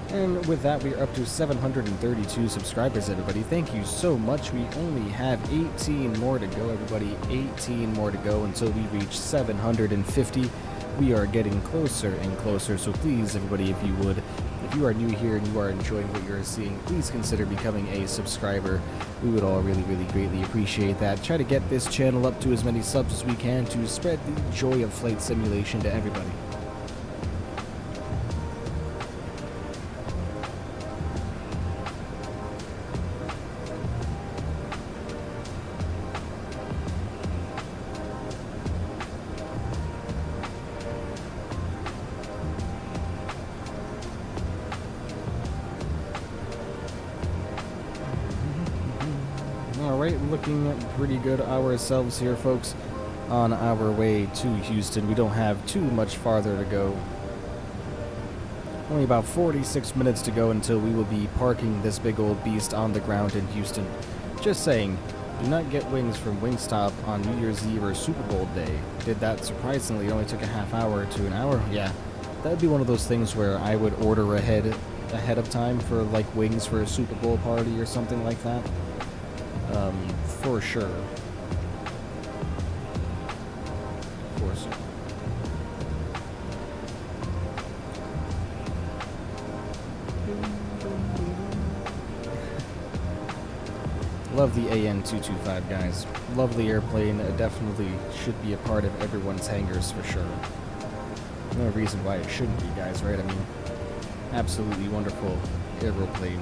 And with that, we are up to 732 subscribers, everybody. Thank you so much. We only have 18 more to go, everybody. 18 more to go until we reach 750. We are getting closer and closer, so please, everybody, if you would, if you are new here and you are enjoying what you're seeing, please consider becoming a subscriber. We would all really, really greatly appreciate that. Try to get this channel up to as many subs as we can to spread the joy of flight simulation to everybody. Alright, looking pretty good ourselves here, folks, on our way to Houston. We don't have too much farther to go. Only about 46 minutes to go until we will be parking this big old beast on the ground in Houston. Just saying, do not get wings from Wingstop on New Year's Eve or Super Bowl day. Did that surprisingly, it only took a half hour to an hour. Yeah, that would be one of those things where I would order ahead of time for like wings for a Super Bowl party or something like that. For sure. Of course. Love the AN-225, guys. Lovely airplane. Definitely should be a part of everyone's hangars for sure. No reason why it shouldn't be, guys, right? I mean, absolutely wonderful aeroplane.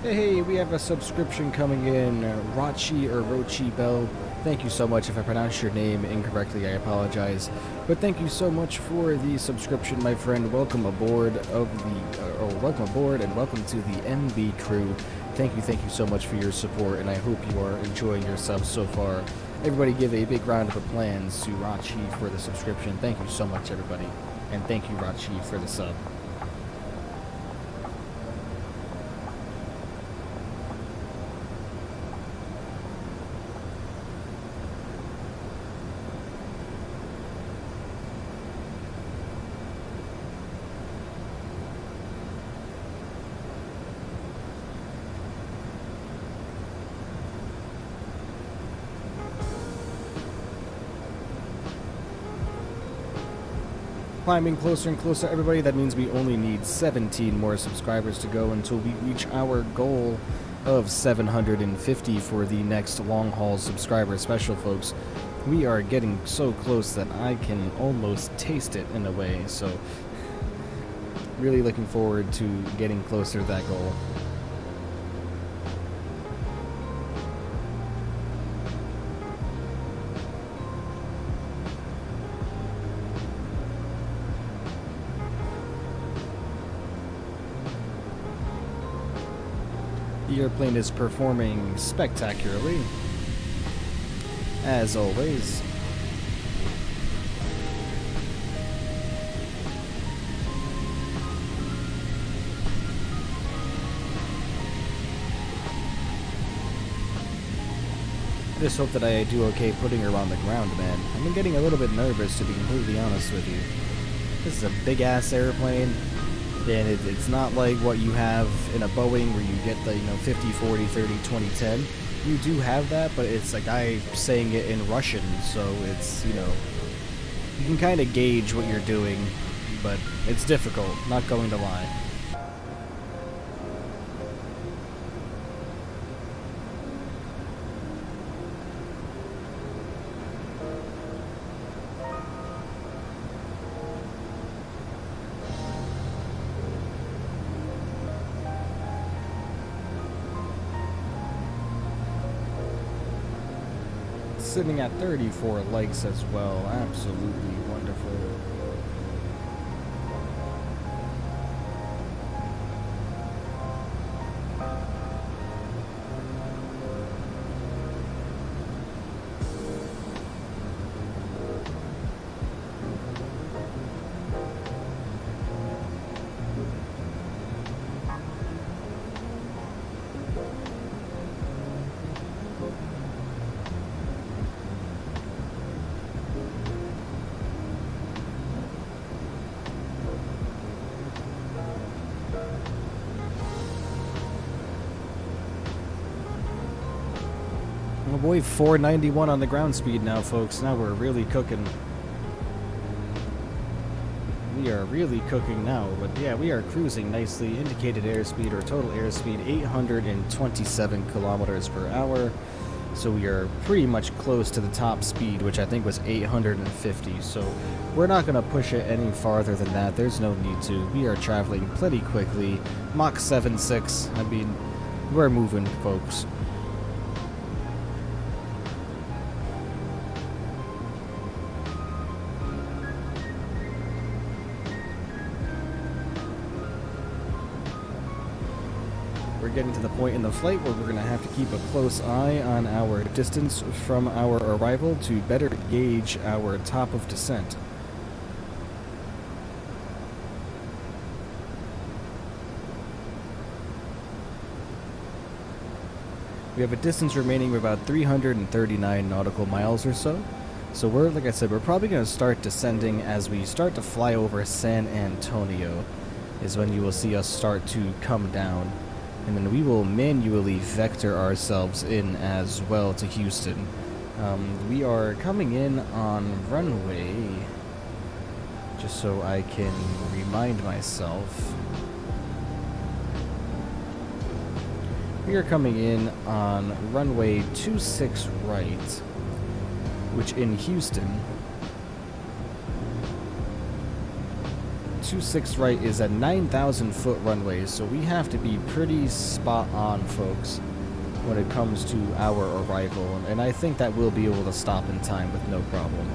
Hey, we have a subscription coming in, Rachi or Rochi Bell. Thank you so much. If I pronounced your name incorrectly, I apologize. But thank you so much for the subscription, my friend. Welcome aboard welcome aboard and welcome to the MB crew. Thank you so much for your support, and I hope you are enjoying yourself so far. Everybody give a big round of applause to Rachi for the subscription. Thank you so much, everybody. And thank you, Rachi, for the sub. Climbing closer and closer, everybody. That means we only need 17 more subscribers to go until we reach our goal of 750 for the next long haul subscriber special, folks. We are getting so close that I can almost taste it in a way, so really looking forward to getting closer to that goal. The airplane is performing spectacularly, as always. Just hope that I do okay putting her on the ground, man. I've been getting a little bit nervous, to be completely honest with you. This is a big-ass airplane. And it's not like what you have in a Boeing where you get the, 50, 40, 30, 20, 10. You do have that, but it's like I'm saying it in Russian, so it's, you can kind of gauge what you're doing, but it's difficult, not going to lie. sitting at 34 likes as well. Absolutely wonderful. Oh boy, 491 on the ground speed now, folks. Now we're really cooking. We are really cooking now, but yeah, we are cruising nicely. Indicated airspeed or total airspeed 827 kilometers per hour. So we are pretty much close to the top speed, which I think was 850. So we're not going to push it any farther than that. There's no need to. We are traveling pretty quickly. Mach 7.6. I mean, we're moving, folks. We're getting to the point in the flight where we're going to have to keep a close eye on our distance from our arrival to better gauge our top of descent. We have a distance remaining of about 339 nautical miles or so. So we're, like I said, we're probably going to start descending as we start to fly over San Antonio, is when you will see us start to come down. And then we will manually vector ourselves in as well to Houston. We are coming in on runway, just so I can remind myself. We are coming in on runway 26 right, which in Houston, 26 right is a 9,000 foot runway, so we have to be pretty spot on, folks, when it comes to our arrival, and I think that we'll be able to stop in time with no problem.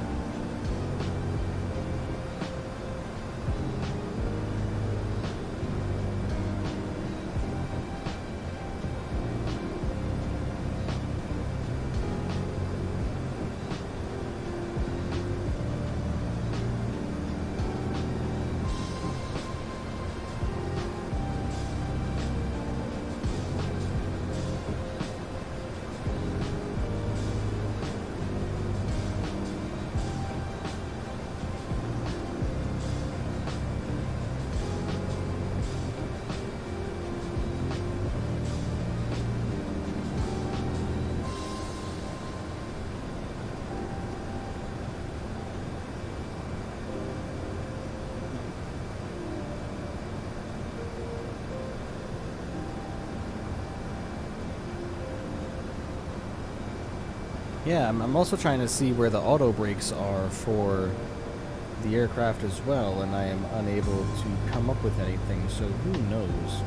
Yeah, I'm also trying to see where the auto brakes are for the aircraft as well, and I am unable to come up with anything, so who knows?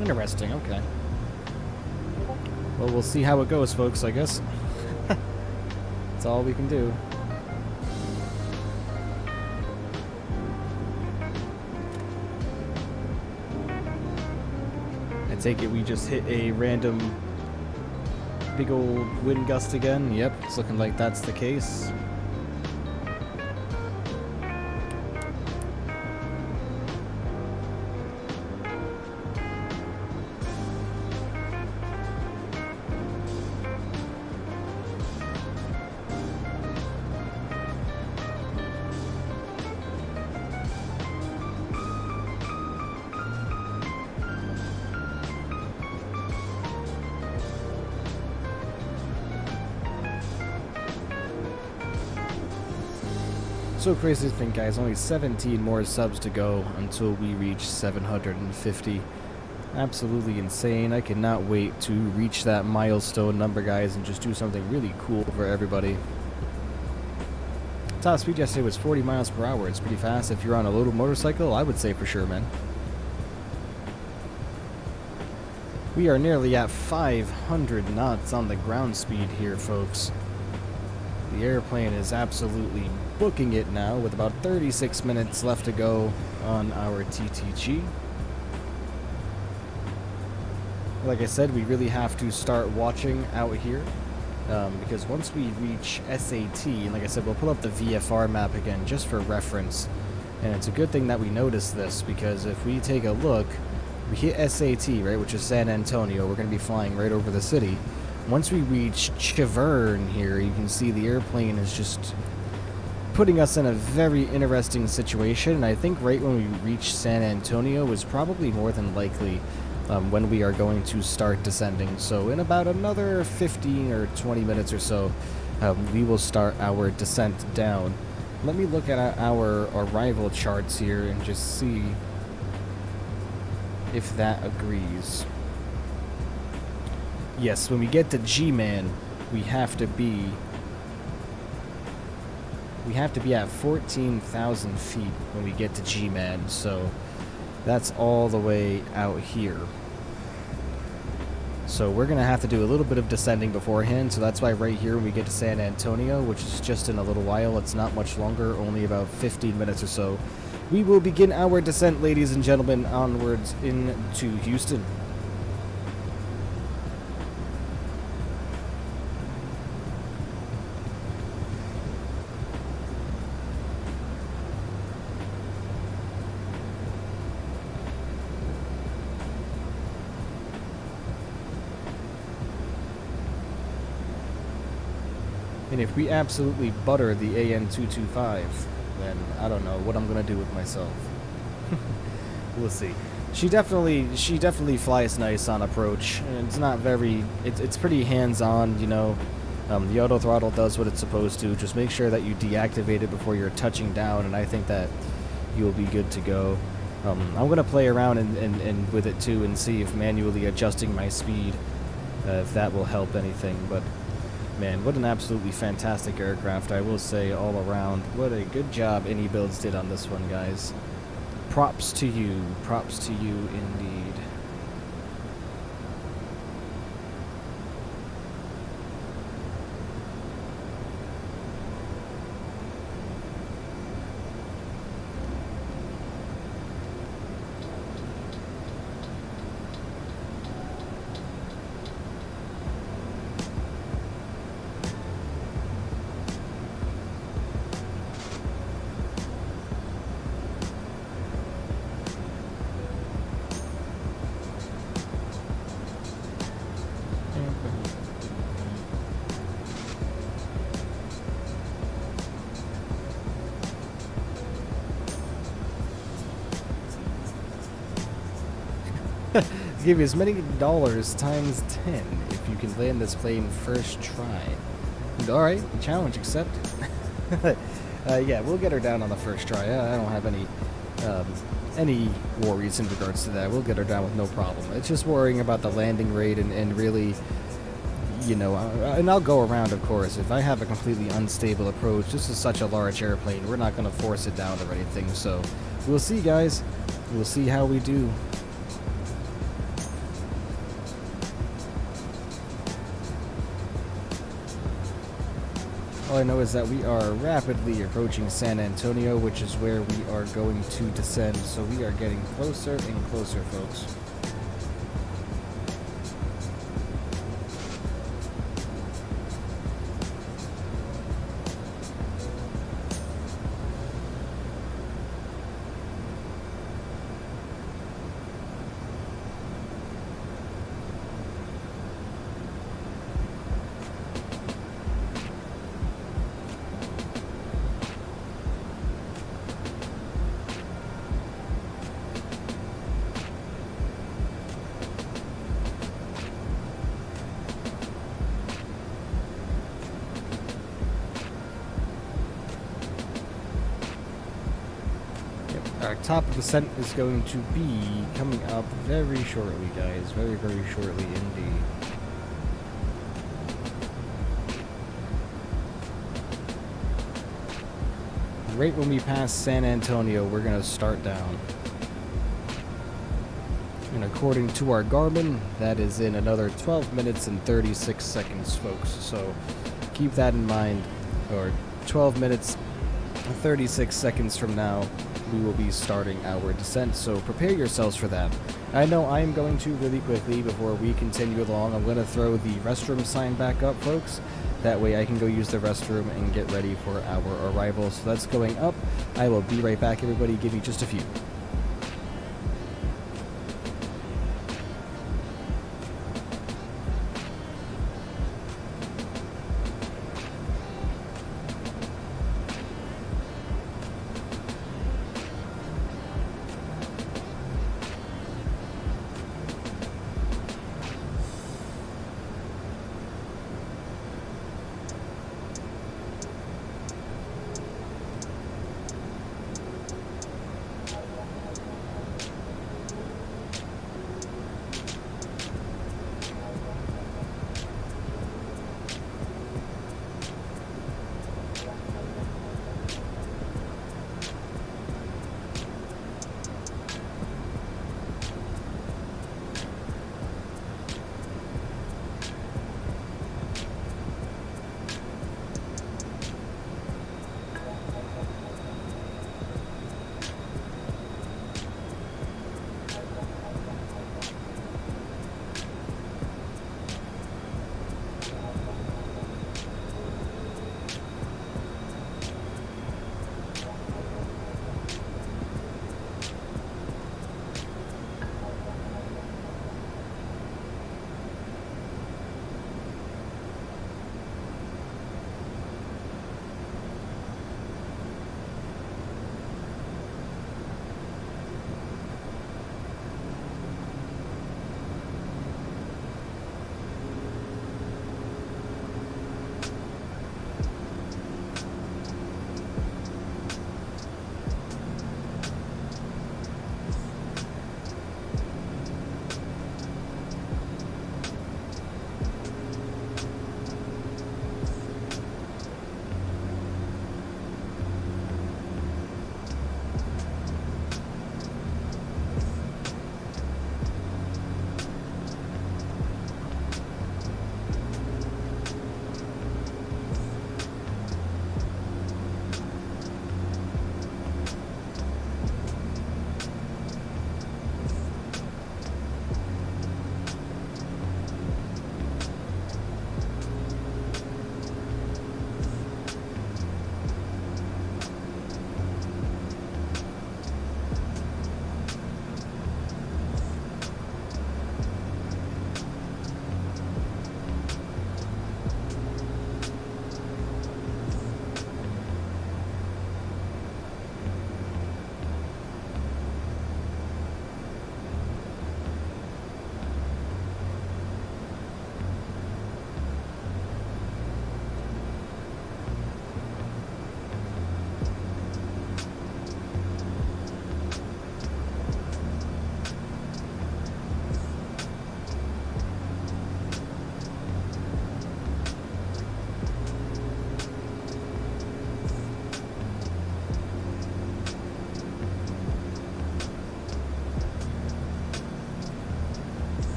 Interesting, okay. Well, we'll see how it goes, folks, I guess. That's all we can do. I take it we just hit a random big old wind gust again. Yep, it's looking like that's the case. So crazy to think, guys, only 17 more subs to go until we reach 750. Absolutely insane. I cannot wait to reach that milestone number, guys, and just do something really cool for everybody. top speed yesterday was 40 miles per hour. It's pretty fast. If you're on a little motorcycle, I would say for sure, man. We are nearly at 500 knots on the ground speed here, folks. The airplane is absolutely booking it now with about 36 minutes left to go on our TTG. Like I said, we really have to start watching out here because once we reach SAT, and like I said, we'll pull up the VFR map again just for reference. And it's a good thing that we noticed this, because if we take a look, we hit SAT, right, which is San Antonio. We're going to be flying right over the city. Once we reach Chavern here, you can see the airplane is just putting us in a very interesting situation. And I think right when we reach San Antonio is probably more than likely when we are going to start descending. So in about another 15 or 20 minutes or so, we will start our descent down. Let me look at our arrival charts here and just see if that agrees. Yes, when we get to G-Man, we have to be at 14,000 feet when we get to G-Man, so that's all the way out here. So we're going to have to do a little bit of descending beforehand, so that's why right here when we get to San Antonio, which is just in a little while, it's not much longer, only about 15 minutes or so, we will begin our descent, ladies and gentlemen, onwards into Houston. And if we absolutely butter the AN-225, then I don't know what I'm gonna do with myself. We'll see. She definitely flies nice on approach, and it's not very. It's pretty hands-on, you know. The auto throttle does what it's supposed to. Just make sure that you deactivate it before you're touching down, and I think that you'll be good to go. I'm gonna play around and with it too, and see if manually adjusting my speed, if that will help anything. But man, what an absolutely fantastic aircraft, I will say, all around. What a good job iniBuilds did on this one, guys. Props to you indeed. Give you as many dollars times 10 if you can land this plane first try. Alright, challenge accepted. Yeah, we'll get her down on the first try. I don't have any worries in regards to that. We'll get her down with no problem. It's just worrying about the landing rate and really, you know, and I'll go around, of course. If I have a completely unstable approach, this is such a large airplane, we're not going to force it down or anything. So we'll see, guys. We'll see how we do. All I know is that we are rapidly approaching San Antonio, which is where we are going to descend. So we are getting closer and closer, folks. Our top of descent is going to be coming up very shortly, guys. Very, very shortly indeed. right when we pass San Antonio, we're going to start down. And according to our Garmin, that is in another 12 minutes and 36 seconds, folks. So keep that in mind. Or 12 minutes and 36 seconds from now, we will be starting our descent. So prepare yourselves for that. I know I'm going to really quickly before we continue along. I'm going to throw the restroom sign back up, folks. That way I can go use the restroom and get ready for our arrival. So that's going up. I will be right back, everybody. Give me just a few.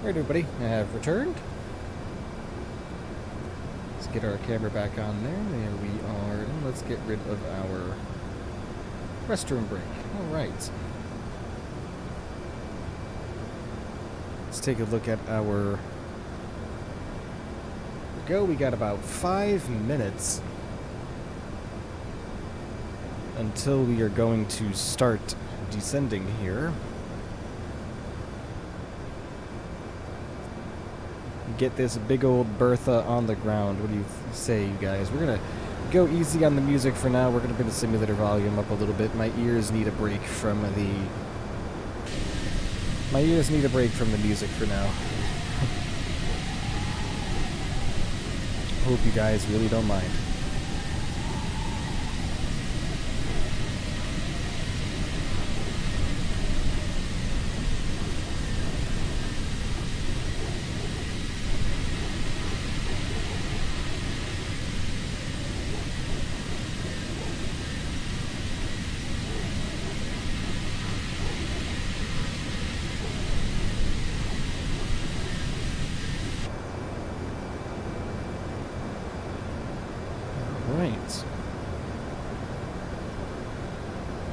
Alright everybody, I have returned. Let's get our camera back on there. There we are. And let's get rid of our restroom break. Alright. Let's take a look at our... We got about 5 minutes until we are going to start descending here. Get this big old Bertha on the ground. What do you say, you guys? We're gonna go easy on the music for now. We're gonna bring the simulator volume up a little bit. My ears need a break from the music for now. Hope you guys really don't mind.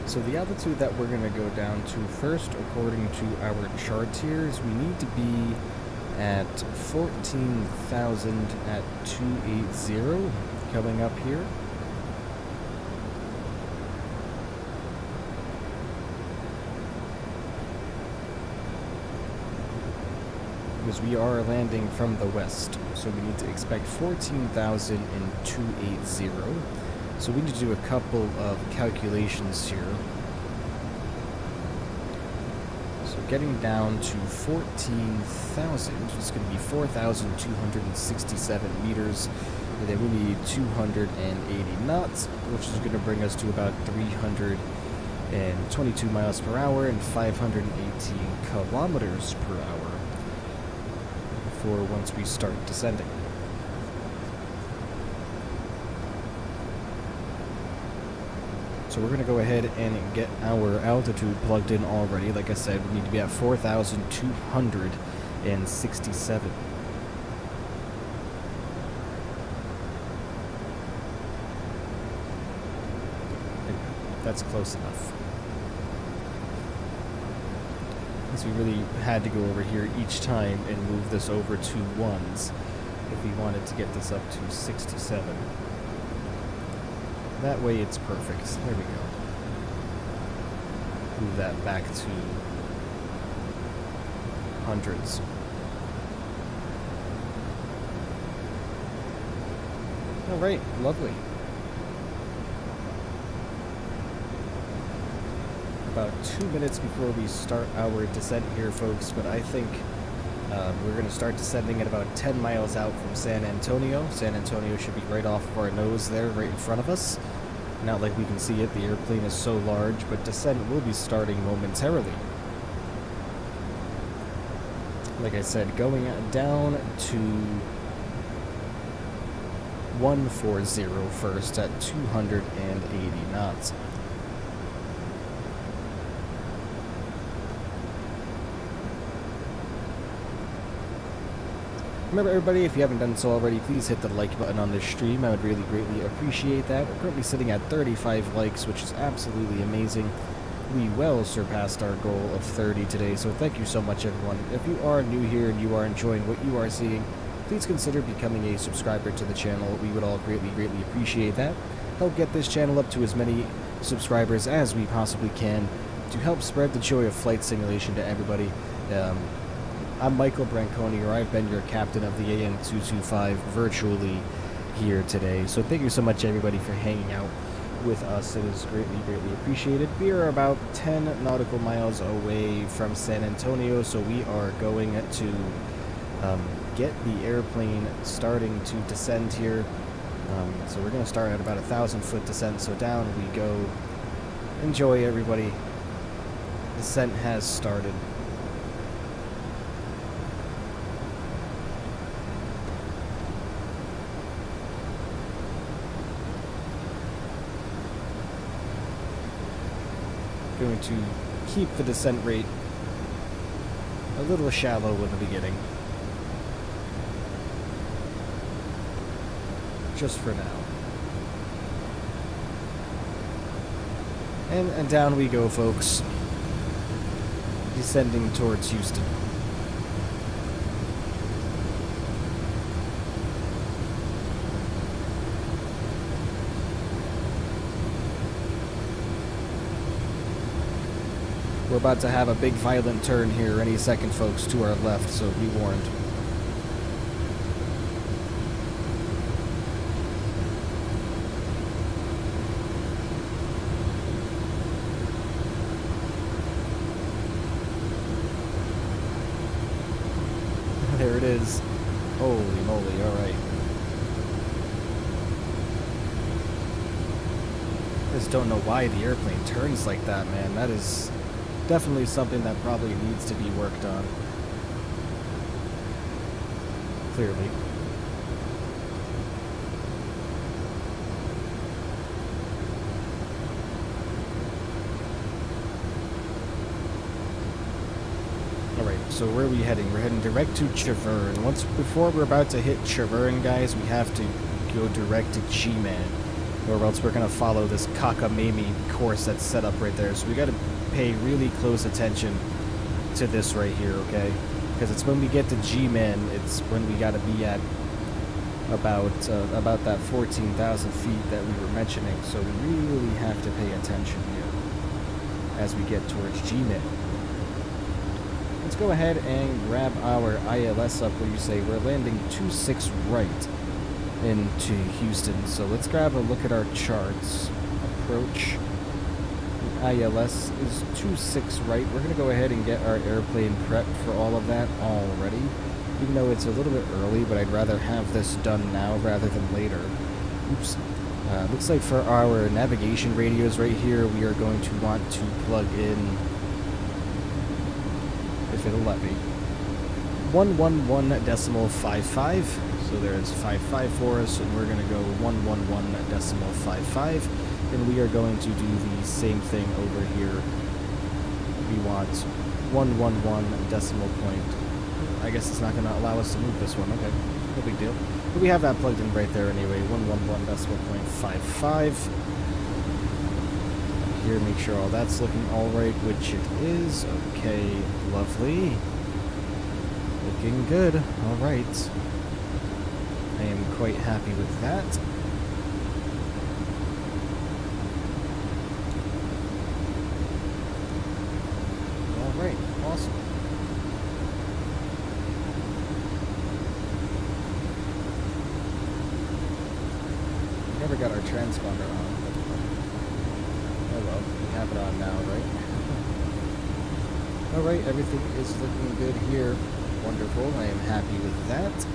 So the altitude that we're going to go down to first, according to our chart here, is we need to be at 14,000 at 280 coming up here. Because we are landing from the west, so we need to expect 14,000 and 280. So we need to do a couple of calculations here. So getting down to 14,000, it's going to be 4,267 meters. And then we need 280 knots, which is going to bring us to about 322 miles per hour and 518 kilometers per hour for once we start descending. So we're going to go ahead and get our altitude plugged in already. Like I said, we need to be at 4,267. That's close enough. Because we really had to go over here each time and move this over to ones if we wanted to get this up to 67. That way it's perfect. There we go. Move that back to hundreds. Alright, lovely. About 2 minutes before we start our descent here, folks, but I think we're going to start descending at about 10 miles out from San Antonio. San Antonio should be right off of our nose there, right in front of us. Not like we can see it, the airplane is so large, but descent will be starting momentarily. Like I said, going down to 140 first at 280 knots. Remember, everybody, if you haven't done so already, please hit the like button on this stream. I would really greatly appreciate that. We're currently sitting at 35 likes, which is absolutely amazing. We well surpassed our goal of 30 today, so thank you so much, everyone. If you are new here and you are enjoying what you are seeing, please consider becoming a subscriber to the channel. We would all greatly appreciate that. Help get this channel up to as many subscribers as we possibly can to help spread the joy of flight simulation to everybody. I'm Michael Branconi, or I've been your captain of the AN-225 virtually here today. So thank you so much, everybody, for hanging out with us. It is greatly appreciated. We are about 10 nautical miles away from San Antonio, so we are going to get the airplane starting to descend here. So we're going to start at about 1,000-foot descent, so down we go. Enjoy, everybody. Descent has started. Going to keep the descent rate a little shallow in the beginning. Just for now. And down we go, folks. Descending towards Houston. We're about to have a big violent turn here any second, folks, to our left, so be warned. There it is. Holy moly, alright. I just don't know why the airplane turns like that, man. That is definitely something that probably needs to be worked on. Clearly. Alright, so where are we heading? We're heading direct to Chavern. Before we're about to hit Chavern, guys, we have to go direct to G-Man, or else we're going to follow this cockamamie course that's set up right there. So we got to pay really close attention to this right here, okay? Because it's when we get to G-Man, it's when we got to be at about that 14,000 feet that we were mentioning. So we really have to pay attention here as we get towards G-Man. Let's go ahead and grab our ILS up where you say we're landing 26 right into Houston. So let's grab a look at our charts. Approach. ILS is 26 right. We're going to go ahead and get our airplane prepped for all of that already. Even though it's a little bit early, but I'd rather have this done now rather than later. Oops. Looks like for our navigation radios right here, we are going to want to plug in, if it'll let me, 111.55. So there's 55 for us, and we're going to go 111.55. And we are going to do the same thing over here. We want 111 decimal point. I guess it's not going to allow us to move this one. Okay, no big deal. But we have that plugged in right there anyway. 111 decimal point 55. Here, make sure all that's looking all right, which it is. Okay, lovely. Looking good. All right. I am quite happy with that. Alright, awesome. We never got our transponder on. Oh well, we have it on now, right? Alright, everything is looking good here. Wonderful, I am happy with that.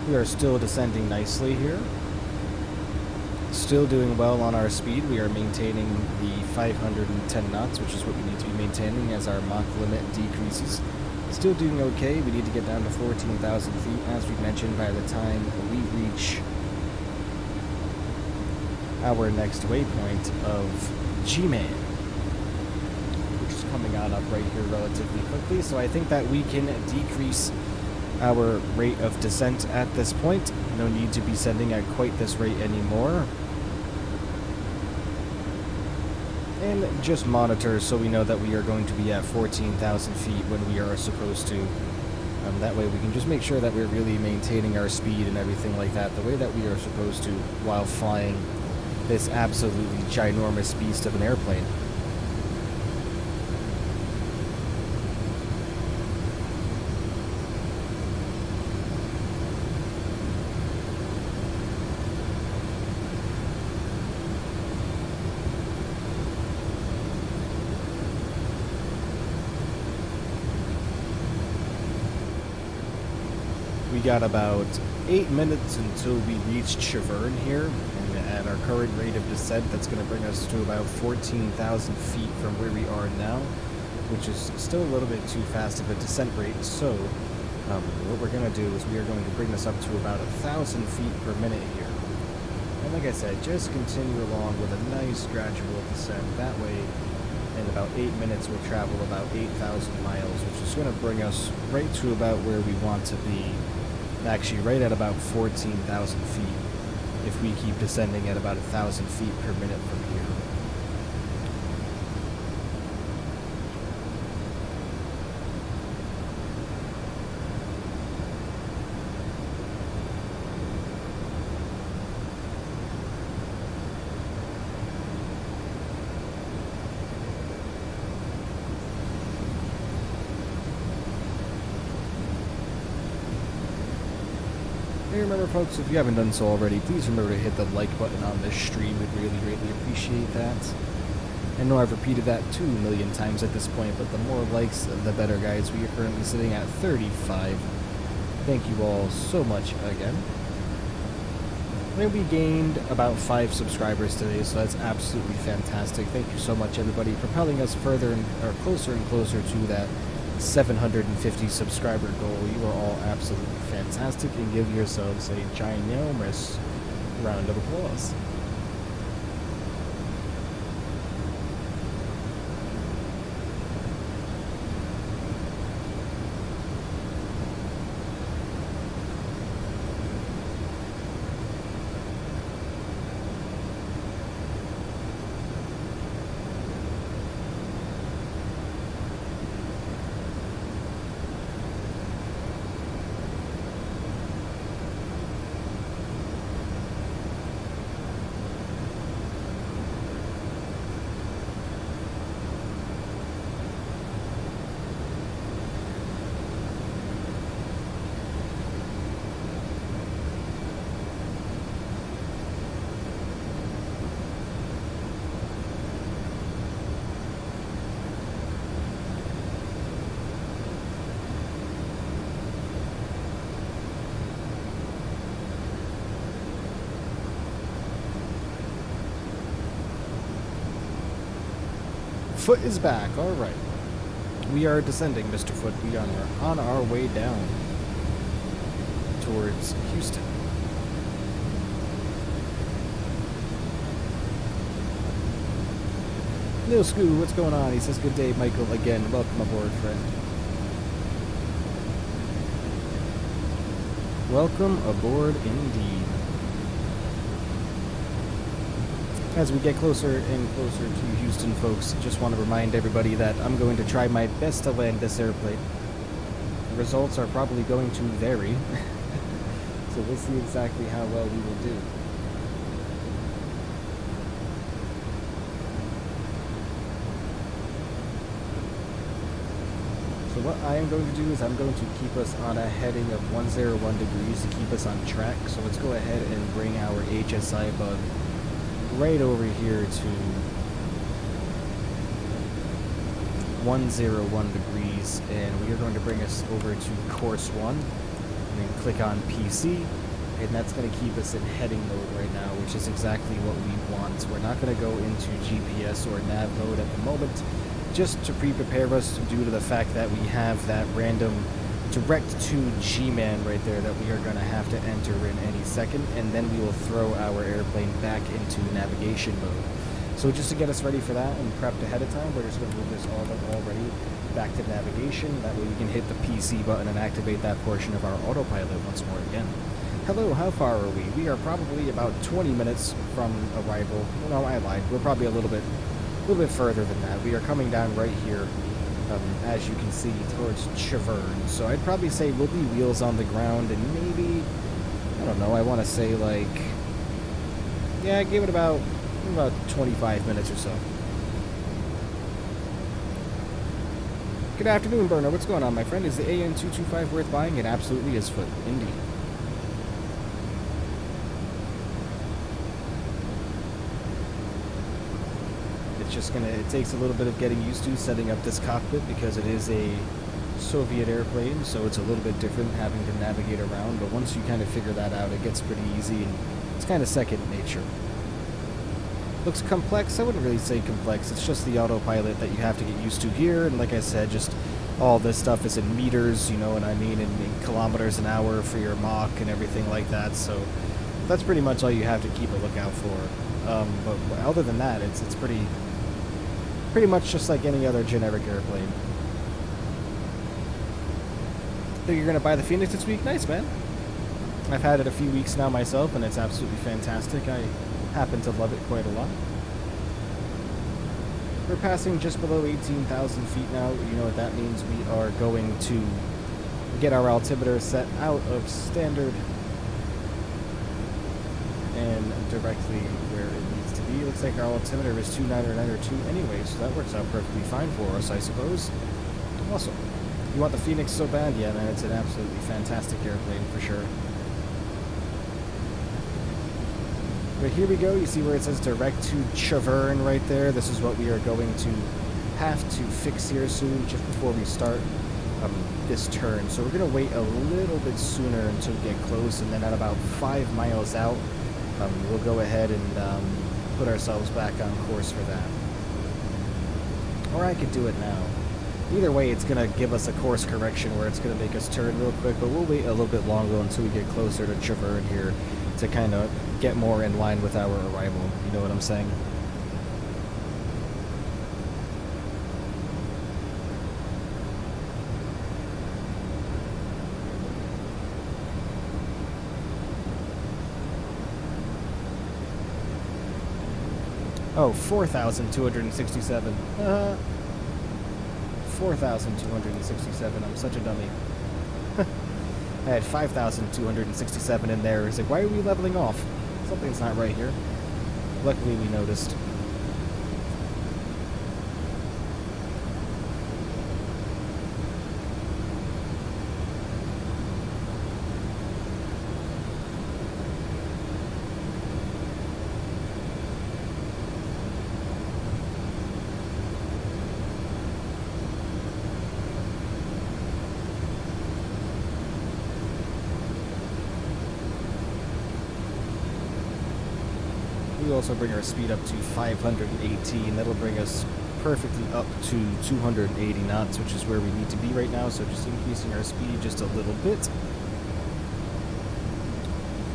We are still descending nicely here. Still doing well on our speed. We are maintaining the 510 knots, which is what we need to be maintaining as our Mach limit decreases. Still doing okay. We need to get down to 14,000 feet, as we mentioned, by the time we reach our next waypoint of G-Man, which is coming on up right here relatively quickly. So I think that we can decrease our rate of descent at this point. No need to be sending at quite this rate anymore. And just monitor so we know that we are going to be at 14,000 feet when we are supposed to. That way we can just make sure that we're really maintaining our speed and everything like that the way that we are supposed to while flying this absolutely ginormous beast of an airplane. We got about 8 minutes until we reach Chavern here, and at our current rate of descent, that's going to bring us to about 14,000 feet from where we are now, which is still a little bit too fast of a descent rate. So what we're going to do is we are going to bring this up to about 1,000 feet per minute here. And like I said, just continue along with a nice gradual descent. That way, in about about 8 minutes, we'll travel about 8,000 miles, which is going to bring us right to about where we want to be. Actually, right at about 14,000 feet, if we keep descending at about 1,000 feet per minute from here. Remember, folks, if you haven't done so already, please remember to hit the like button on this stream. We'd really greatly appreciate that. I know I've repeated that 2 million times at this point, but the more likes, the better, guys. We are currently sitting at 35. Thank you all so much again. And we gained about 5 subscribers today, so that's absolutely fantastic. Thank you so much, everybody, propelling us further or closer and closer to that 750 subscriber goal. You are all absolutely fantastic, and give yourselves a ginormous round of applause. Foot is back. All right. We are descending, Mr. Foot. We are on our way down towards Houston. Lil Scoo, what's going on? He says, good day, Michael. Again, welcome aboard, friend. Welcome aboard indeed. As we get closer and closer to Houston, folks, just want to remind everybody that I'm going to try my best to land this airplane. The results are probably going to vary, so we'll see exactly how well we will do. So what I am going to do is I'm going to keep us on a heading of 101 degrees to keep us on track. So let's go ahead and bring our HSI bug right over here to 101 degrees, and we are going to bring us over to course 1 and then click on PC, and that's going to keep us in heading mode right now, which is exactly what we want. We're not going to go into GPS or nav mode at the moment, just to pre-prepare us due to the fact that we have that random direct to G-man right there that we are going to have to enter in any second, and then we will throw our airplane back into navigation mode. So just to get us ready for that and prepped ahead of time, we're just going to move this already back to navigation. That way we can hit the PC button and activate that portion of our autopilot once more again. Hello, how far are we? We are probably about 20 minutes from arrival. No, I lied. We're probably a little bit further than that. We are coming down right here, as you can see, towards Chavern. So I'd probably say we'll be wheels on the ground, and maybe, I don't know, I want to say like, yeah, give it about 25 minutes or so. Good afternoon, Burner. What's going on, my friend? Is the AN-225 worth buying? It absolutely is, Foot. Indeed. It takes a little bit of getting used to setting up this cockpit because it is a Soviet airplane, so it's a little bit different having to navigate around, but once you kind of figure that out, it gets pretty easy, and it's kind of second nature. Looks complex? I wouldn't really say complex. It's just the autopilot that you have to get used to here, and like I said, just all this stuff is in meters, you know what I mean, in kilometers an hour for your Mach and everything like that, so that's pretty much all you have to keep a lookout for. But other than that, it's pretty Pretty much just like any other generic airplane. Think you're gonna buy the Phoenix this week? Nice, man. I've had it a few weeks now myself, and it's absolutely fantastic. I happen to love it quite a lot. We're passing just below 18,000 feet now. You know what that means. We are going to get our altimeter set out of standard and directly where it needs to be. Looks like our altimeter is 2992 anyway, so that works out perfectly fine for us, I suppose. Awesome. You want the Phoenix so bad? Yeah, man, it's an absolutely fantastic airplane for sure. But here we go. You see where it says direct to Chavern right there. This is what we are going to have to fix here soon, just before we start this turn. So we're going to wait a little bit sooner until we get close, and then at about 5 miles out, we'll go ahead and put ourselves back on course for that. Or I could do it now. Either way, it's going to give us a course correction where it's going to make us turn real quick, but we'll wait a little bit longer until we get closer to Chavern here to kind of get more in line with our arrival. You know what I'm saying? Oh, 4,267. 4,267. I'm such a dummy. I had 5,267 in there. It's like, why are we leveling off? Something's not right here. Luckily, we noticed. We also bring our speed up to 518. That'll bring us perfectly up to 280 knots, which is where we need to be right now. So just increasing our speed just a little bit.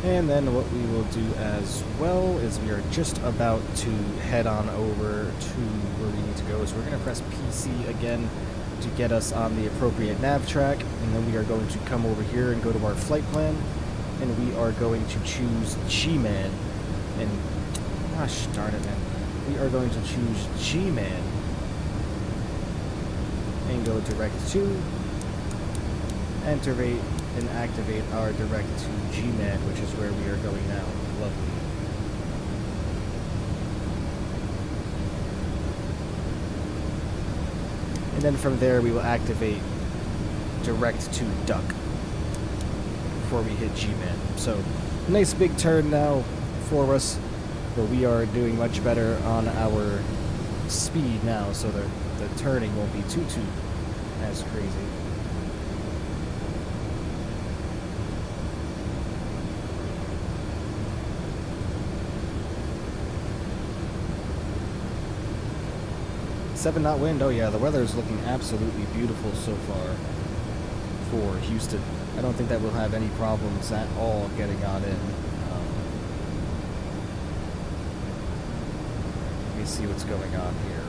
And then what we will do as well is we are just about to head on over to where we need to go. So we're going to press PC again to get us on the appropriate nav track. And then we are going to come over here and go to our flight plan. And we are going to choose G-Man. And gosh darn it, man. We are going to choose G-Man and go direct to, enter and activate our direct to G-Man, which is where we are going now. Lovely. And then from there we will activate direct to duck before we hit G-Man. So nice big turn now for us. But we are doing much better on our speed now, so the turning won't be too as crazy. Seven knot wind. Oh yeah, the weather is looking absolutely beautiful so far for Houston. I don't think that we'll have any problems at all getting on in. See what's going on here.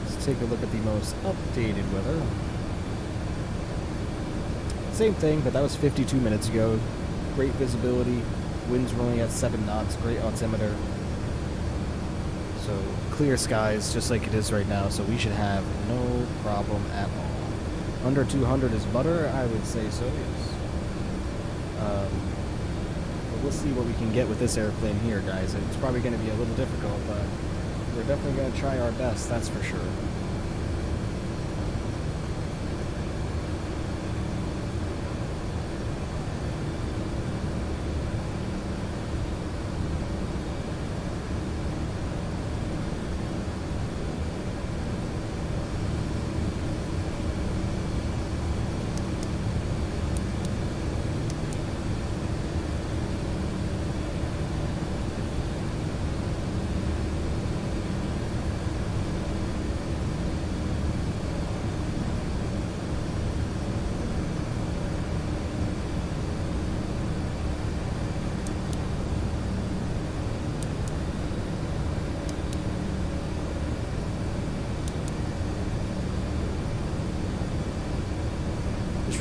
Let's take a look at the most updated weather. Same thing, but that was 52 minutes ago. Great visibility. Winds were only at 7 knots. Great altimeter. So clear skies, just like it is right now. So we should have no problem at all. Under 200 is butter, I would say so, yes. But we'll see what we can get with this airplane here, guys. It's probably going to be a little difficult, but we're definitely going to try our best, that's for sure.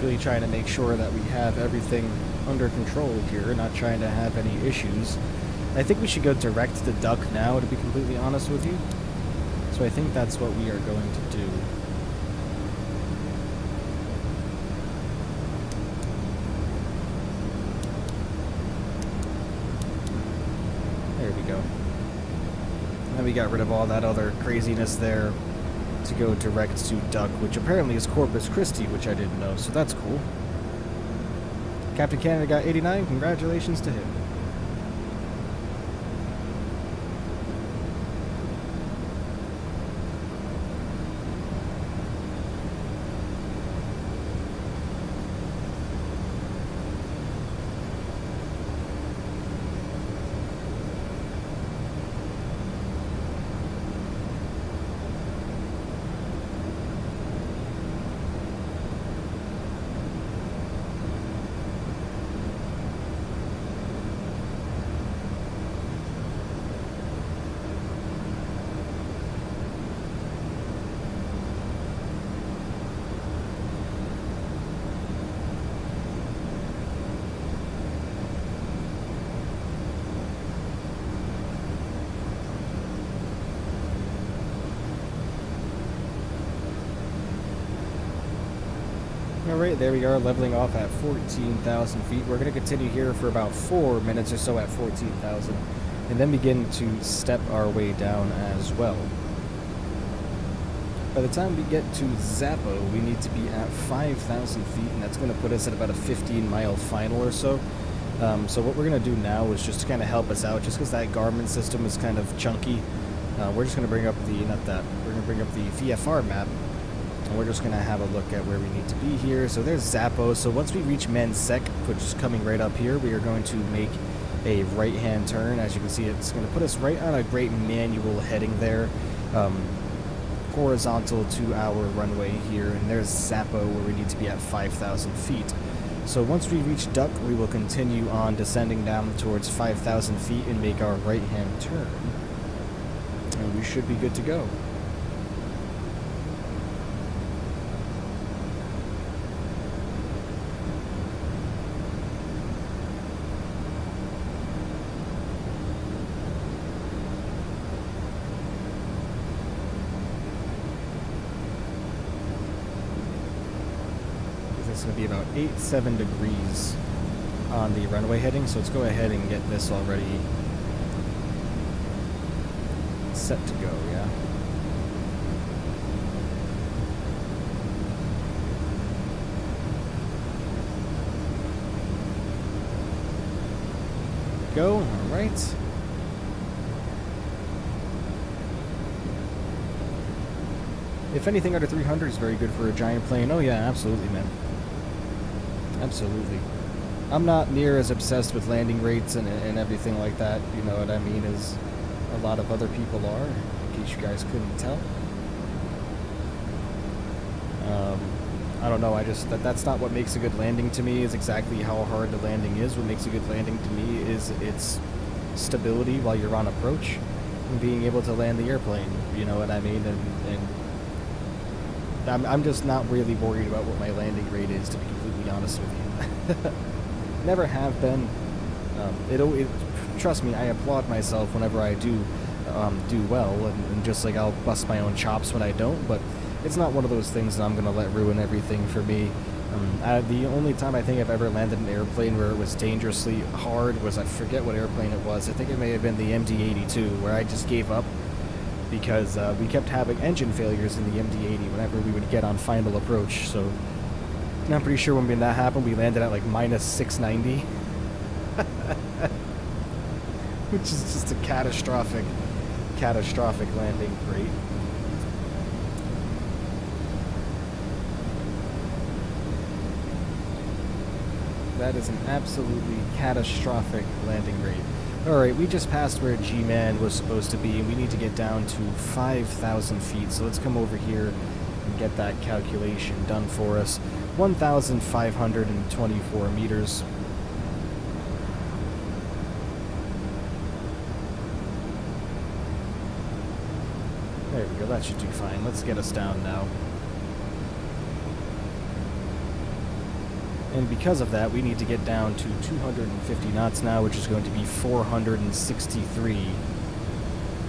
really trying to make sure that we have everything under control here, not trying to have any issues. I think we should go direct to duck now, to be completely honest with you. So I think that's what we are going to do. There we go. And we got rid of all that other craziness there to go direct to duck, which apparently is Corpus Christi, which I didn't know, so that's cool. Captain Canada got 89, congratulations to him. Alright, there we are, leveling off at 14,000 feet. We're going to continue here for about 4 minutes or so at 14,000, and then begin to step our way down as well. By the time we get to Zappo, we need to be at 5,000 feet, and that's going to put us at about a 15-mile final or so. So what we're going to do now is just to kind of help us out, just because that Garmin system is kind of chunky. We're just going to bring up the, we're going to bring up the VFR map. And we're just going to have a look at where we need to be here. So there's Zappo. So once we reach Mensec, which is coming right up here, we are going to make a right-hand turn. As you can see, it's going to put us right on a great manual heading there, horizontal to our runway here. And there's Zappo, where we need to be at 5,000 feet. So once we reach Duck, we will continue on descending down towards 5,000 feet and make our right-hand turn. And we should be good to go. It's going to be about 87 degrees on the runway heading, so let's go ahead and get this already set to go, yeah. Go, alright. If anything under 300 is very good for a giant plane. Oh yeah, absolutely, man. Absolutely. I'm not near as obsessed with landing rates and everything like that, you know what I mean, as a lot of other people are, in case you guys couldn't tell. I don't know, that's not what makes a good landing to me, is exactly how hard the landing is. What makes a good landing to me is its stability while you're on approach, and being able to land the airplane, you know what I mean, and I'm just not really worried about what my landing rate is, to be completely honest with you. Never have been. Trust me, I applaud myself whenever I do well, and just like I'll bust my own chops when I don't, but it's not one of those things that I'm going to let ruin everything for me. The only time I think I've ever landed an airplane where it was dangerously hard was, I forget what airplane it was. I think it may have been the MD-82, where I just gave up because we kept having engine failures in the MD-80 whenever we would get on final approach. So I'm pretty sure when that happened, we landed at like minus 690, which is just a catastrophic landing rate. That is an absolutely catastrophic landing rate. Alright, we just passed where G-Man was supposed to be, and we need to get down to 5,000 feet. So let's come over here and get that calculation done for us. 1,524 meters. There we go, that should do fine. Let's get us down now. And because of that, we need to get down to 250 knots now, which is going to be 463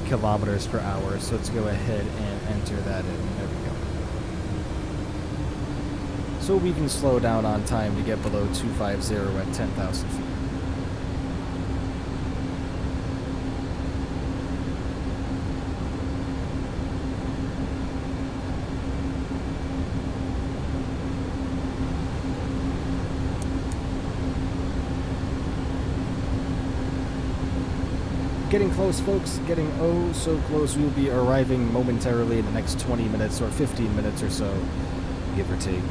kilometers per hour. So let's go ahead and enter that in. There we go. So we can slow down on time to get below 250 at 10,000 feet. Getting close, folks. Getting oh so close. We'll be arriving momentarily in the next 20 minutes or 15 minutes or so, give or take.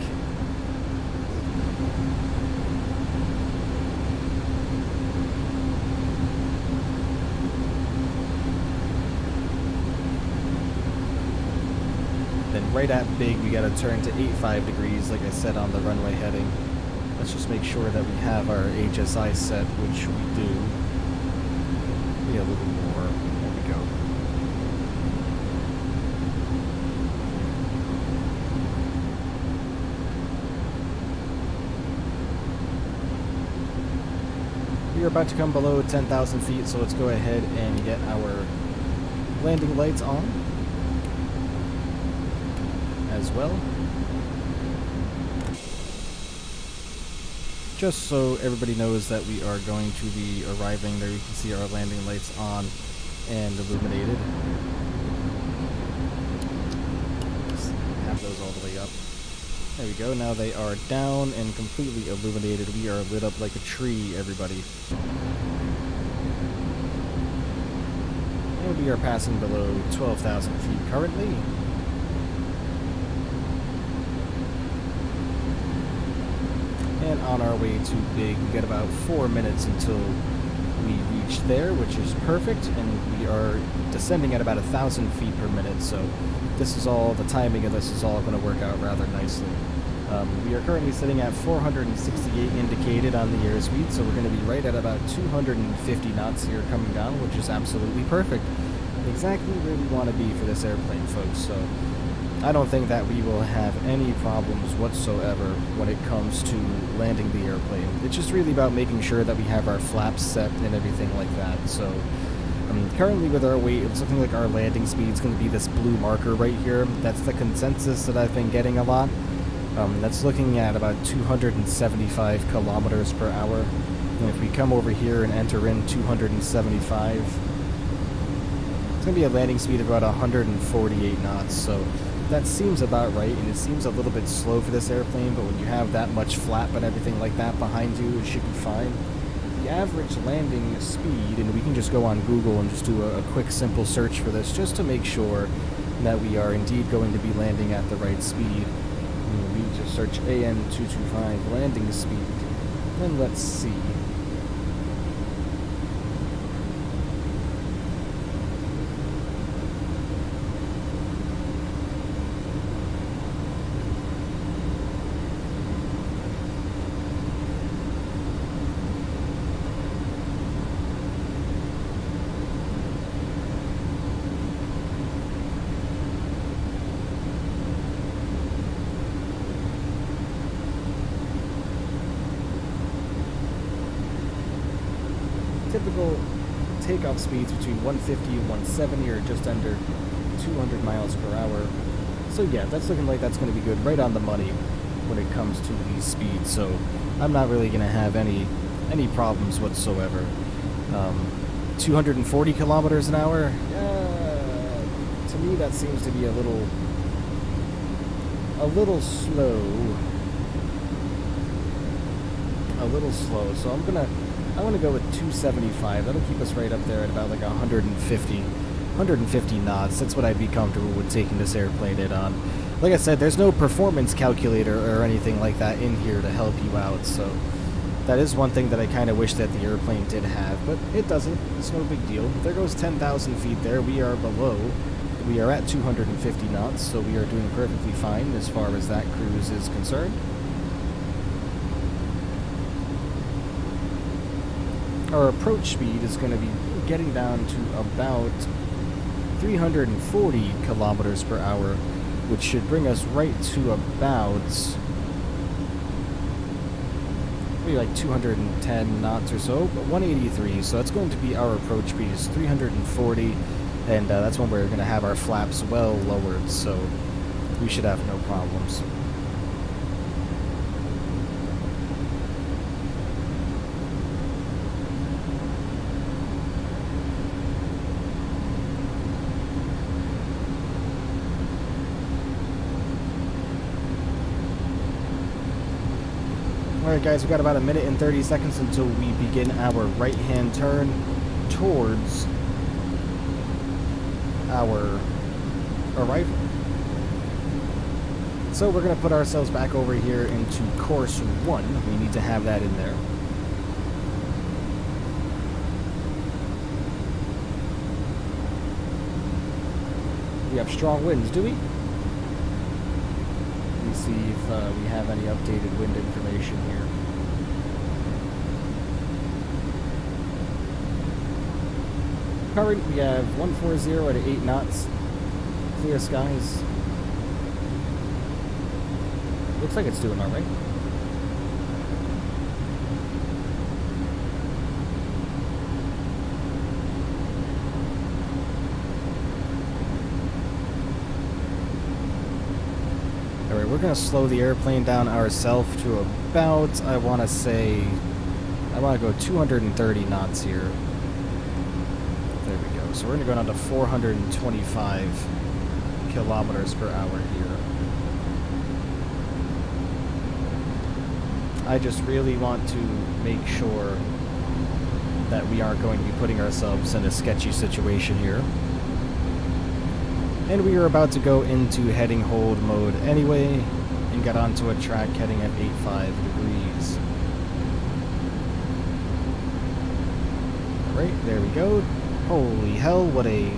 Then right at big, we got to turn to 85 degrees, like I said, on the runway heading. Let's just make sure that we have our HSI set, which we do. A little more. There we go. We are about to come below 10,000 feet, so let's go ahead and get our landing lights on as well. Just so everybody knows that we are going to be arriving. There you can see our landing lights on and illuminated. Just have those all the way up. There we go. Now they are down and completely illuminated. We are lit up like a tree, everybody. And we are passing below 12,000 feet currently. And on our way to big, we get about 4 minutes until we reach there, which is perfect, and we are descending at about 1,000 feet per minute, so this is all, the timing of this is all going to work out rather nicely. We are currently sitting at 468 indicated on the airspeed, so we're going to be right at about 250 knots here coming down, which is absolutely perfect. Exactly where we want to be for this airplane, folks, so I don't think that we will have any problems whatsoever when it comes to landing the airplane. It's just really about making sure that we have our flaps set and everything like that. So currently with our weight, it's looking like our landing speed is going to be this blue marker right here. That's the consensus that I've been getting a lot. That's looking at about 275 kilometers per hour. And if we come over here and enter in 275, it's going to be a landing speed of about 148 knots. So that seems about right, and it seems a little bit slow for this airplane, but when you have that much flap and everything like that behind you, it should be fine. The average landing speed, and we can just go on Google and just do a quick simple search for this just to make sure that we are indeed going to be landing at the right speed. We just search AN-225 landing speed, and let's see. Typical takeoff speeds between 150 and 170 or just under 200 miles per hour. So yeah, that's looking like that's going to be good, right on the money when it comes to these speeds. So I'm not really going to have any problems whatsoever. 240 kilometers an hour? To me that seems to be a little slow. So I want to go with 275. That'll keep us right up there at about like 150 knots. That's what I'd be comfortable with taking this airplane in on. Like I said, there's no performance calculator or anything like that in here to help you out, so that is one thing that I kind of wish that the airplane did have, but it doesn't. It's no big deal. There goes 10,000 feet there. We are below. We are at 250 knots, so we are doing perfectly fine as far as that cruise is concerned. Our approach speed is going to be getting down to about 340 kilometers per hour, which should bring us right to about maybe like 210 knots or so, but 183, so that's going to be our approach speed is 340, and that's when we're going to have our flaps well lowered, so we should have no problems. Alright guys, we've got about a minute and 30 seconds until we begin our right-hand turn towards our arrival. So we're going to put ourselves back over here into course 1. We need to have that in there. We have strong winds, do we? Let me see if we have any updated wind information here. Current, we have 140 at 8 knots. Clear skies. Looks like it's doing all right. Alright, we're going to slow the airplane down ourselves to about, I want to go 230 knots here. There we go. So we're going to go down to 425 kilometers per hour here. I just really want to make sure that we aren't going to be putting ourselves in a sketchy situation here. And we are about to go into heading hold mode anyway, and get onto a track heading at 85 degrees. Alright, there we go. Holy hell, what a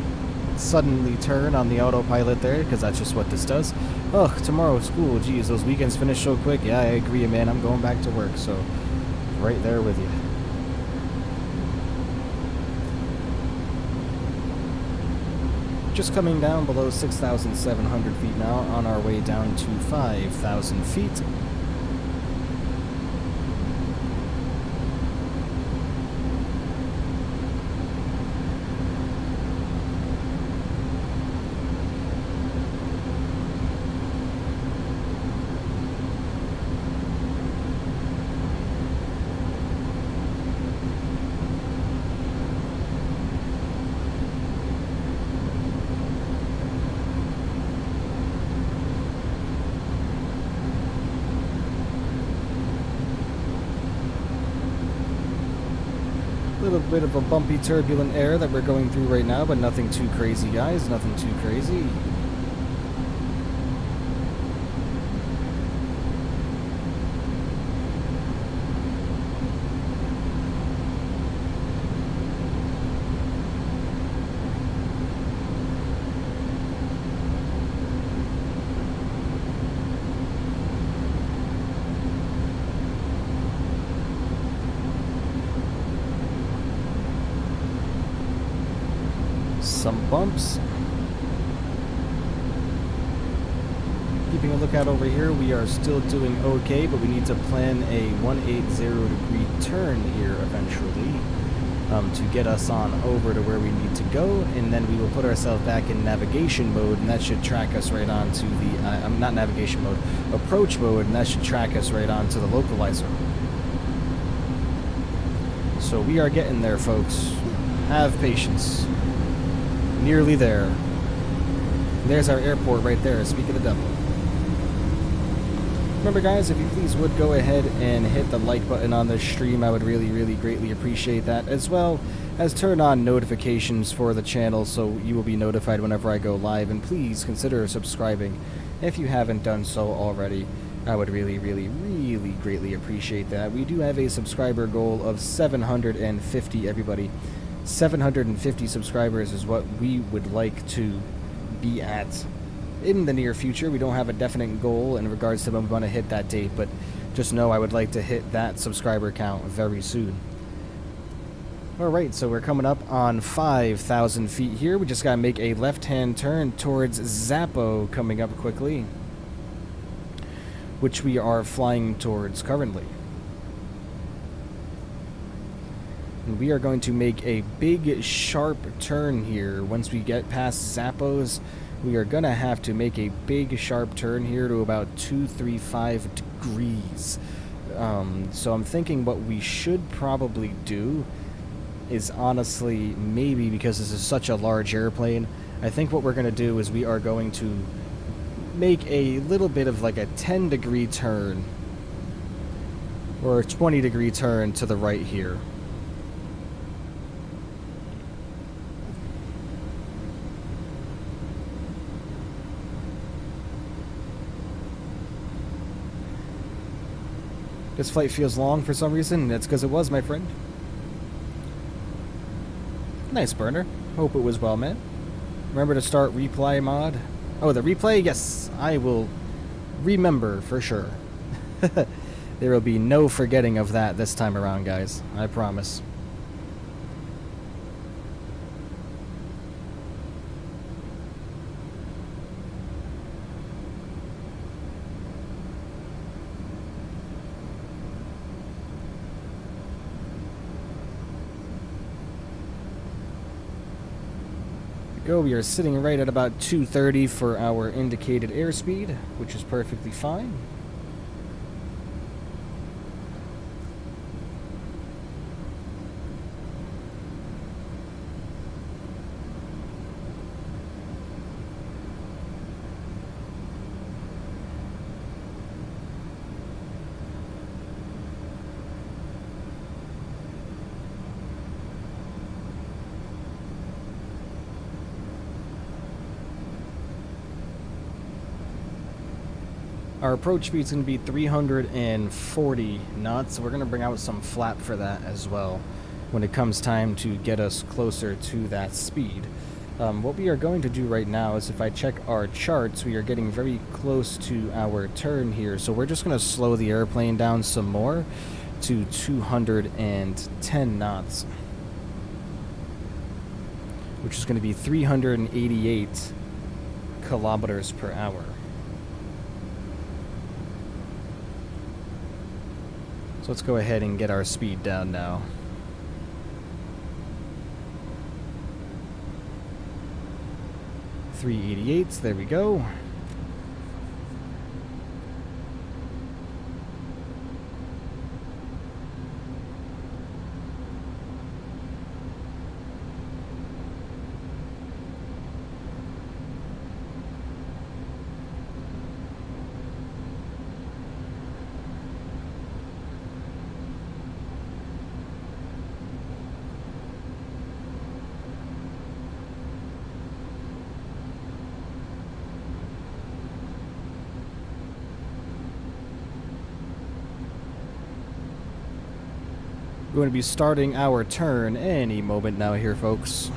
suddenly turn on the autopilot there, because that's just what this does. Ugh, tomorrow school, geez, those weekends finish so quick. Yeah, I agree, man, I'm going back to work, so right there with you. Just coming down below 6,700 feet now, on our way down to 5,000 feet. Little bit of a bumpy, turbulent air that we're going through right now, but nothing too crazy, guys. Nothing too crazy. Some bumps. Keeping a lookout over here, we are still doing okay, but we need to plan a 180 degree turn here eventually to get us on over to where we need to go, and then we will put ourselves back in navigation mode, and that should track us right on to the, not navigation mode, approach mode, and that should track us right on to the localizer. So we are getting there, folks. Have patience. Nearly there. There's our airport right there, speak of the devil. Remember guys, if you please would go ahead and hit the like button on this stream, I would really greatly appreciate that, as well as turn on notifications for the channel so you will be notified whenever I go live, and please consider subscribing if you haven't done so already. I would really greatly appreciate that. We do have a subscriber goal of 750, everybody. 750 subscribers is what we would like to be at in the near future. We don't have a definite goal in regards to when we want to hit that date, but just know I would like to hit that subscriber count very soon. Alright, so we're coming up on 5,000 feet here. We just got to make a left-hand turn towards Zappo coming up quickly, which we are flying towards currently. And we are going to make a big sharp turn here. Once we get past Zappos, we are going to have to make a big sharp turn here to about 235 degrees. So I'm thinking what we should probably do is honestly, maybe because this is such a large airplane, I think what we're going to do is we are going to make a little bit of like a 10 degree turn or a 20 degree turn to the right here. This flight feels long for some reason, and that's because it was, my friend. Nice burner. Hope it was well met. Remember to start replay mod. Oh, the replay? Yes, I will remember for sure. There will be no forgetting of that this time around, guys. I promise. Go. We are sitting right at about 230 for our indicated airspeed, which is perfectly fine. Our approach speed is going to be 340 knots, so we're going to bring out some flap for that as well when it comes time to get us closer to that speed. What we are going to do right now is, if I check our charts, we are getting very close to our turn here, so we're just going to slow the airplane down some more to 210 knots, which is going to be 388 kilometers per hour. So let's go ahead and get our speed down now. .388, there we go. We're going to be starting our turn any moment now here, folks.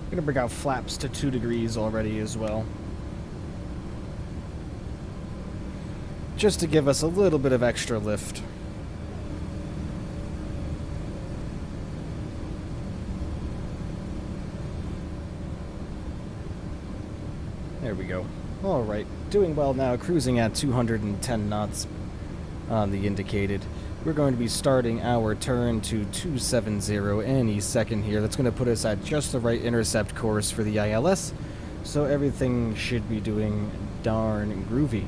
Going to bring out flaps to 2 degrees already as well, just to give us a little bit of extra lift. There we go. Alright, doing well now, cruising at 210 knots on the indicated. We're going to be starting our turn to 270 any second here. That's going to put us at just the right intercept course for the ILS, so everything should be doing darn groovy.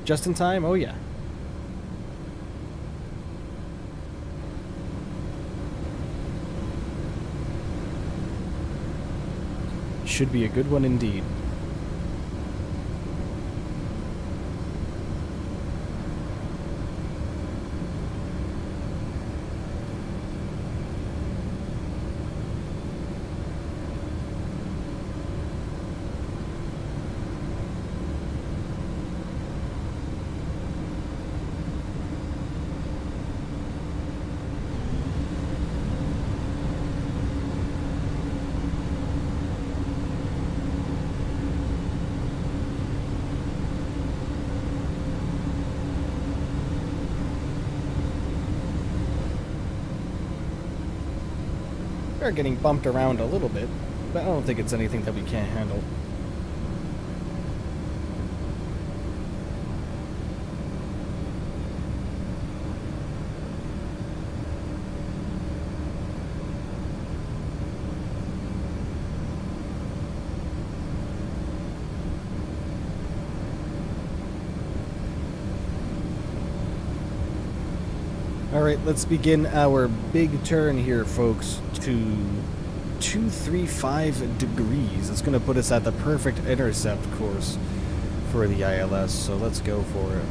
Just in time? Oh yeah. Should be a good one indeed. are getting bumped around a little bit, but I don't think it's anything that we can't handle. Alright, let's begin our big turn here, folks, to 235 degrees. It's going to put us at the perfect intercept course for the ILS, so let's go for it.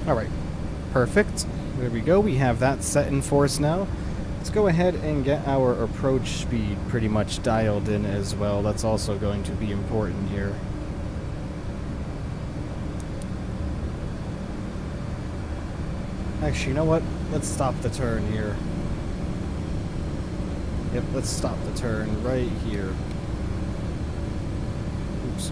Alright, perfect. There we go. We have that set in force now. Let's go ahead and get our approach speed pretty much dialed in as well. That's also going to be important here. Actually, you know what? Let's stop the turn here. Yep, let's stop the turn right here. Oops.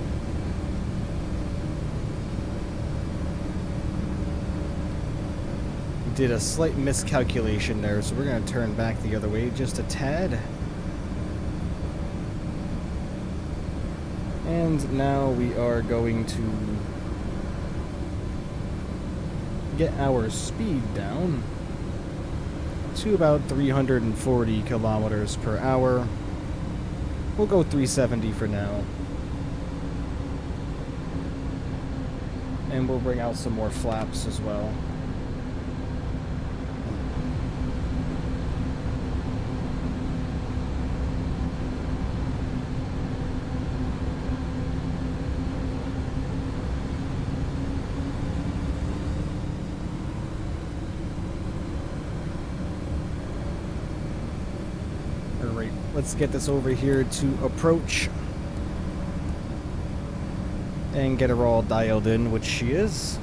Did a slight miscalculation there, so we're going to turn back the other way just a tad. And now we are going to get our speed down to about 340 kilometers per hour. We'll go 370 for now. And we'll bring out some more flaps as well. Let's get this over here to approach and get her all dialed in, which she is.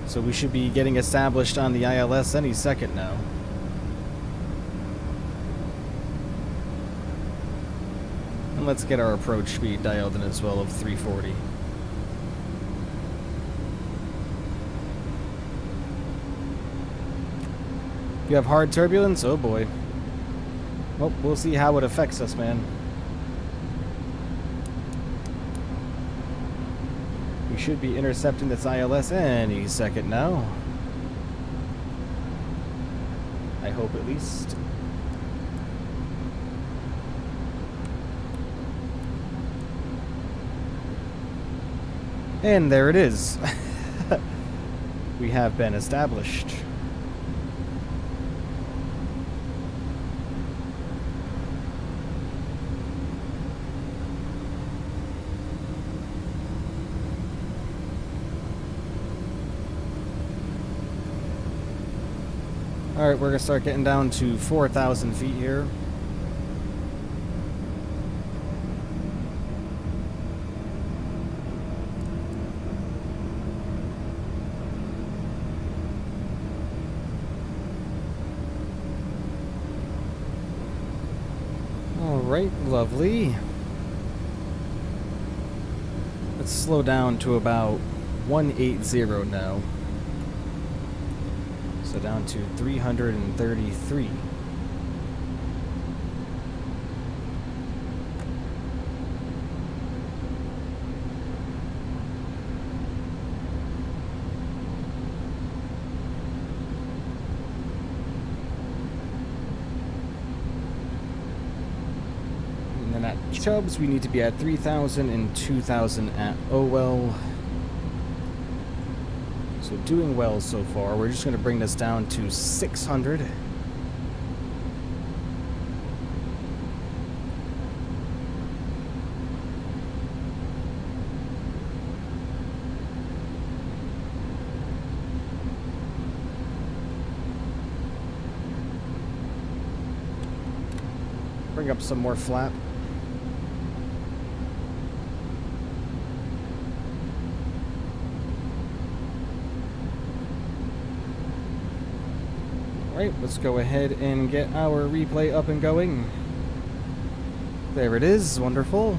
So we should be getting established on the ILS any second now. And let's get our approach speed dialed in as well of 340. You have hard turbulence? Oh boy. Well, we'll see how it affects us, man. We should be intercepting this ILS any second now. I hope at least. And there it is. We have been established. Alright, we're going to start getting down to 4,000 feet here. Alright, lovely. Let's slow down to about 180 now. So down to 333. And then at Chubbs, we need to be at 3,000 and 2,000 at OL. So doing well so far. We're just going to bring this down to 600. bring up some more flap. Alright, let's go ahead and get our replay up and going. There it is, wonderful.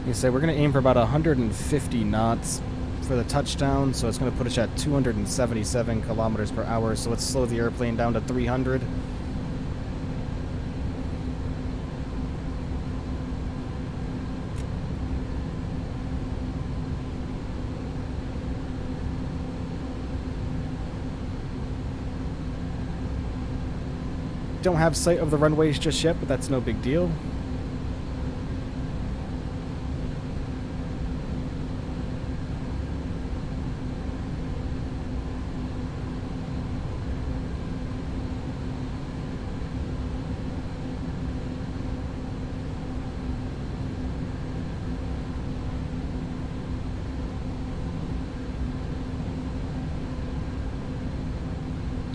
You say we're going to aim for about 150 knots for the touchdown, so it's going to put us at 277 kilometers per hour. So let's slow the airplane down to 300. Don't have sight of the runways just yet, but that's no big deal.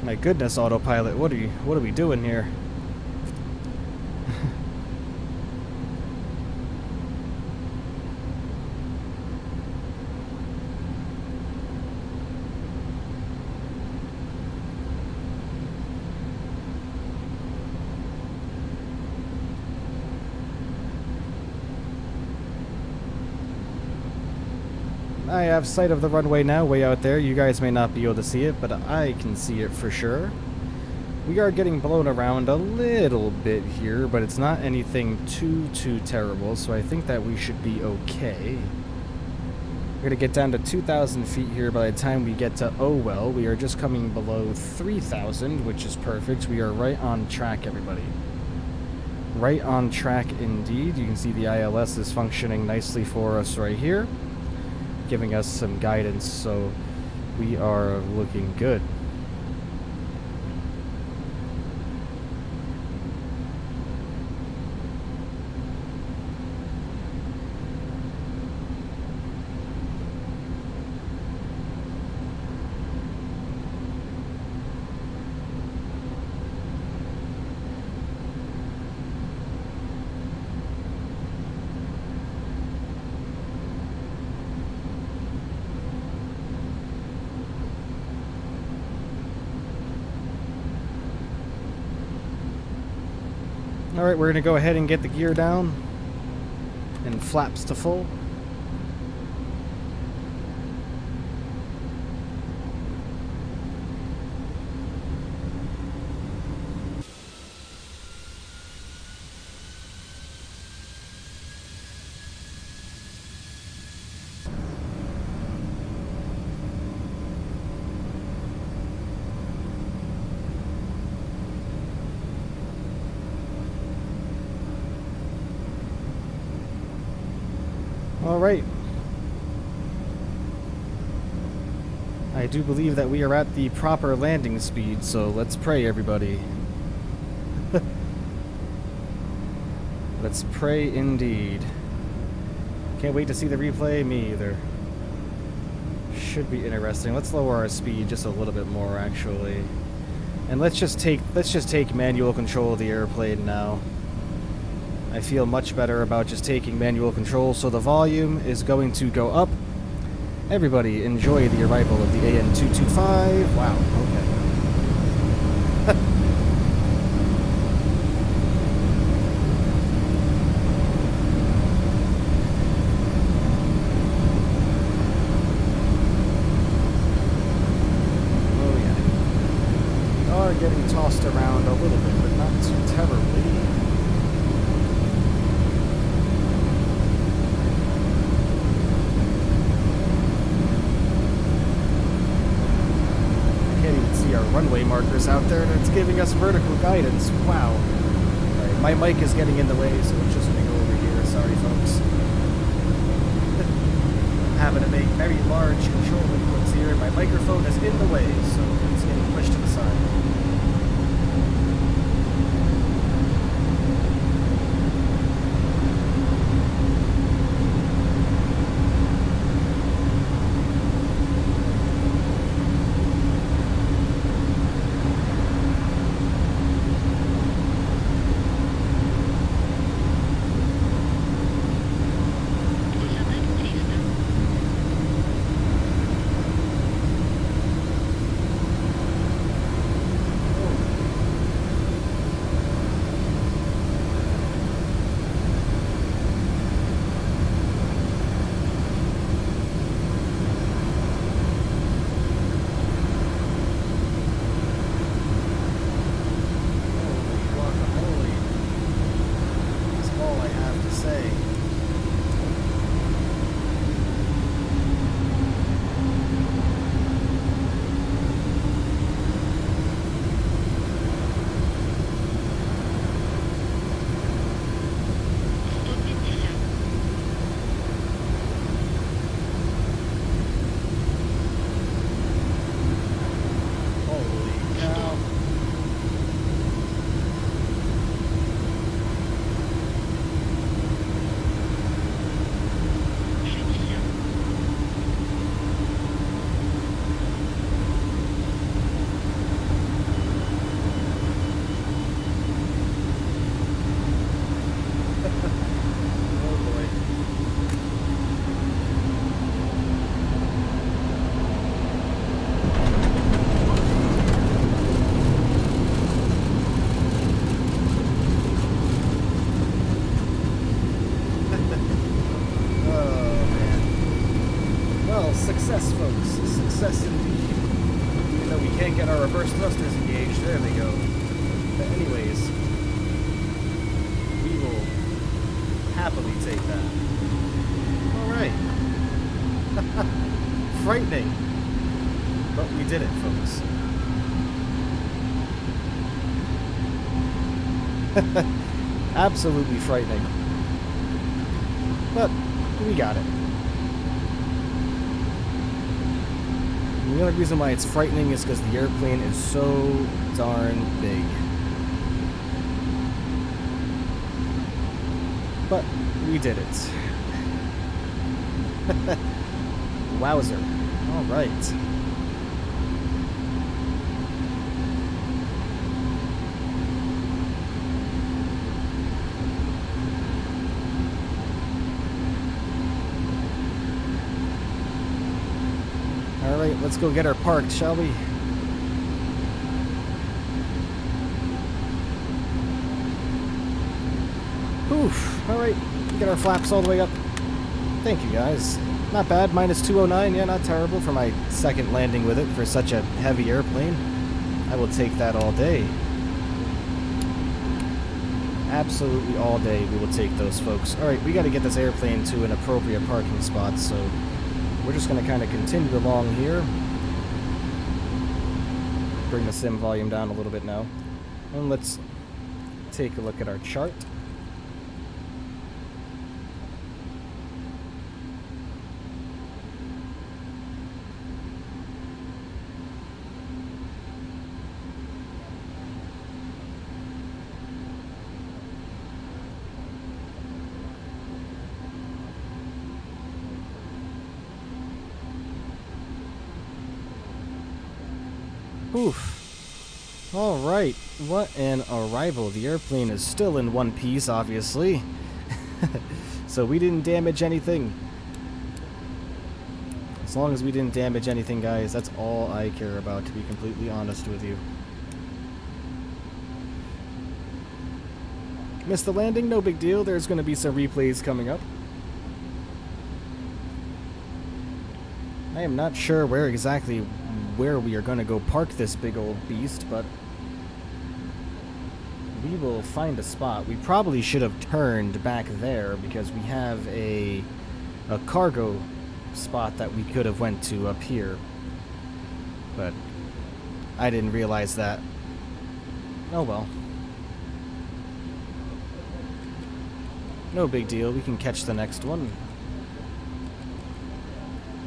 My goodness, Autopilot, what are we doing here? I have sight of the runway now, way out there. You guys may not be able to see it, but I can see it for sure. We are getting blown around a little bit here, but it's not anything too terrible, so I think that we should be okay. We're going to get down to 2,000 feet here by the time we get to Owell. We are just coming below 3,000, which is perfect. We are right on track, everybody. Right on track indeed. You can see the ILS is functioning nicely for us right here, giving us some guidance, so we are looking good. Alright, we're going to go ahead and get the gear down and flaps to full. Alright. I do believe that we are at the proper landing speed, so let's pray, everybody. Let's pray indeed. Can't wait to see the replay, me either. Should be interesting. Let's lower our speed just a little bit more, actually. And let's just take manual control of the airplane now. I feel much better about just taking manual control, so the volume is going to go up. Everybody enjoy the arrival of the AN-225. Wow, okay. Oh yeah. We are getting tossed around a little bit, but not too terribly. Runway markers out there, and it's giving us vertical guidance. Wow. Right, my mic is getting in the way, so it's just going to go over here. Sorry, folks. I'm having to make very large control inputs here, and my microphone is in the way, so it's getting pushed to the side. gauge. There they go. But anyways, we will happily take that. Alright. Frightening. But we did it, folks. Absolutely frightening. But we got it. The only reason why it's frightening is because the airplane is so darn big. But we did it. Wowzer. Alright. Alright, let's go get her parked, shall we? Oof. Alright, get our flaps all the way up. Thank you, guys. Not bad, minus 209. Yeah, not terrible for my second landing with it for such a heavy airplane. I will take that all day. Absolutely all day we will take those, folks. Alright, we got to get this airplane to an appropriate parking spot, so we're just going to kind of continue along here. Bring the sim volume down a little bit now. And let's take a look at our chart. Oof. Alright, what an arrival. The airplane is still in one piece, obviously. So we didn't damage anything. As long as we didn't damage anything, guys, that's all I care about, to be completely honest with you. Missed the landing? No big deal. There's going to be some replays coming up. I am not sure where we are going to go park this big old beast, but we will find a spot. We probably should have turned back there because we have a cargo spot that we could have went to up here, but I didn't realize that. Oh well. No big deal. We can catch the next one.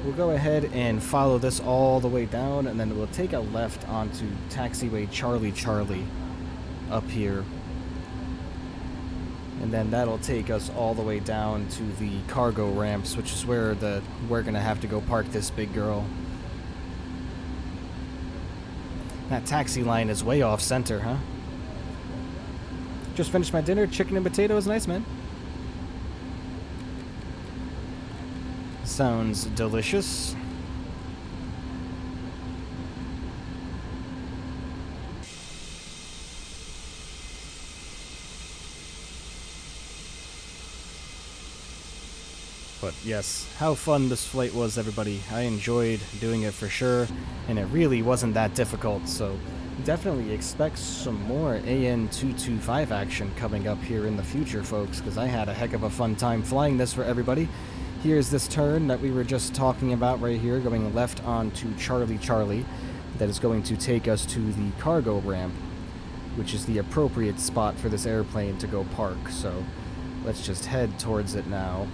We'll go ahead and follow this all the way down, and then we'll take a left onto taxiway Charlie Charlie up here. And then that'll take us all the way down to the cargo ramps, which is where we're going to have to go park this big girl. That taxi line is way off center, huh? Just finished my dinner. Chicken and potatoes. Nice, man. Sounds delicious. But yes, how fun this flight was, everybody. I enjoyed doing it for sure, and it really wasn't that difficult, so definitely expect some more AN-225 action coming up here in the future, folks, because I had a heck of a fun time flying this for everybody. Here's this turn that we were just talking about right here, going left onto Charlie Charlie. That is going to take us to the cargo ramp, which is the appropriate spot for this airplane to go park. So let's just head towards it now.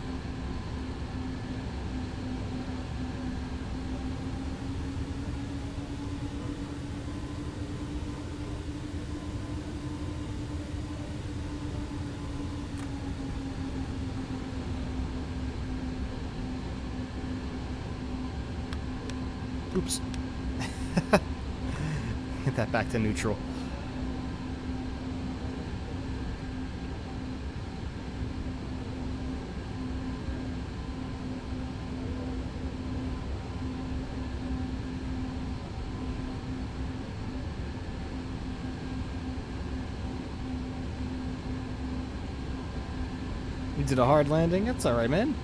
Oops. Get that back to neutral. You did a hard landing? That's alright, man.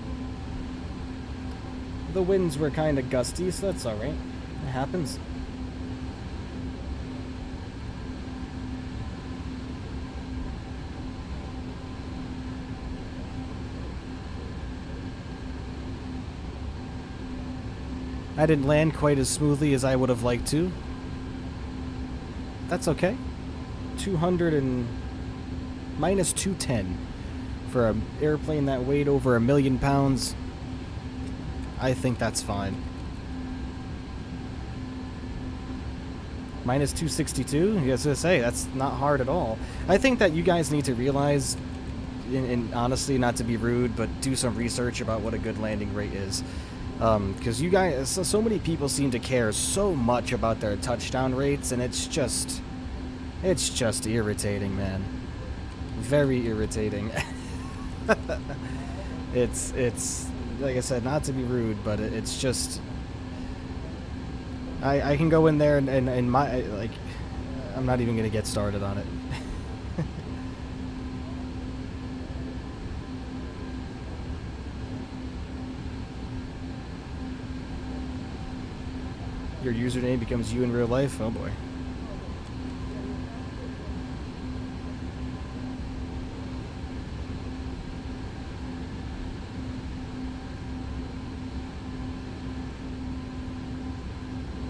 The winds were kind of gusty, so that's alright. It happens. I didn't land quite as smoothly as I would have liked to. That's okay. 200 and minus 210 for an airplane that weighed over 1,000,000 pounds. I think that's fine. Minus 262? You guys gonna say that's not hard at all. I think that you guys need to realize, and honestly, not to be rude, but do some research about what a good landing rate is. Because you guys, so many people seem to care so much about their touchdown rates, and it's just irritating, man. Very irritating. It's like I said, not to be rude, but it's just. I can go in there and my, like, I'm not even going to get started on it. Your username becomes you in real life? Oh boy.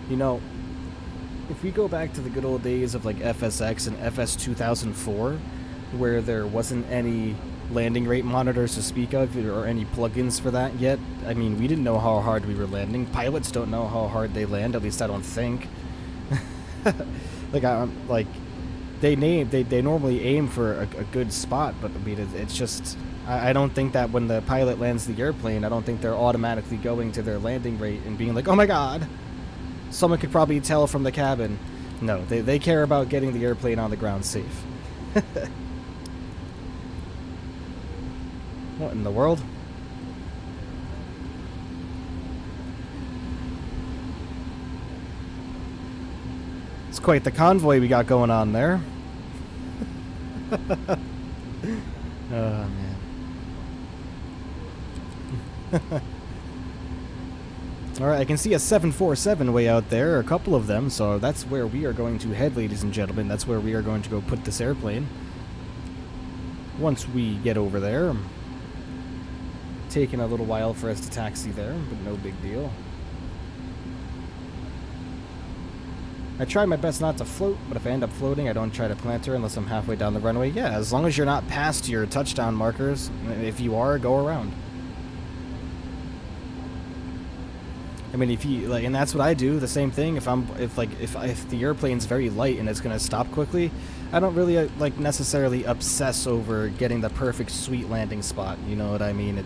You know, if we go back to the good old days of like FSX and FS 2004, where there wasn't any landing rate monitors to speak of or any plugins for that yet, I mean, we didn't know how hard we were landing. Pilots don't know how hard they land, at least I don't think. Like, they normally aim for a good spot, but I mean, it's just, I don't think that when the pilot lands the airplane, I don't think they're automatically going to their landing rate and being like, oh my god, someone could probably tell from the cabin. No, they care about getting the airplane on the ground safe. What in the world? It's quite the convoy we got going on there. Oh, man. Alright, I can see a 747 way out there, a couple of them, so that's where we are going to head, ladies and gentlemen. That's where we are going to go put this airplane. Once we get over there. Taking a little while for us to taxi there, but no big deal. I try my best not to float, but if I end up floating, I don't try to plant her unless I'm halfway down the runway. Yeah, as long as you're not past your touchdown markers. If you are, go around. I mean, if you like, and that's what I do. The same thing. If the airplane's very light and it's gonna stop quickly, I don't really like necessarily obsess over getting the perfect sweet landing spot. You know what I mean?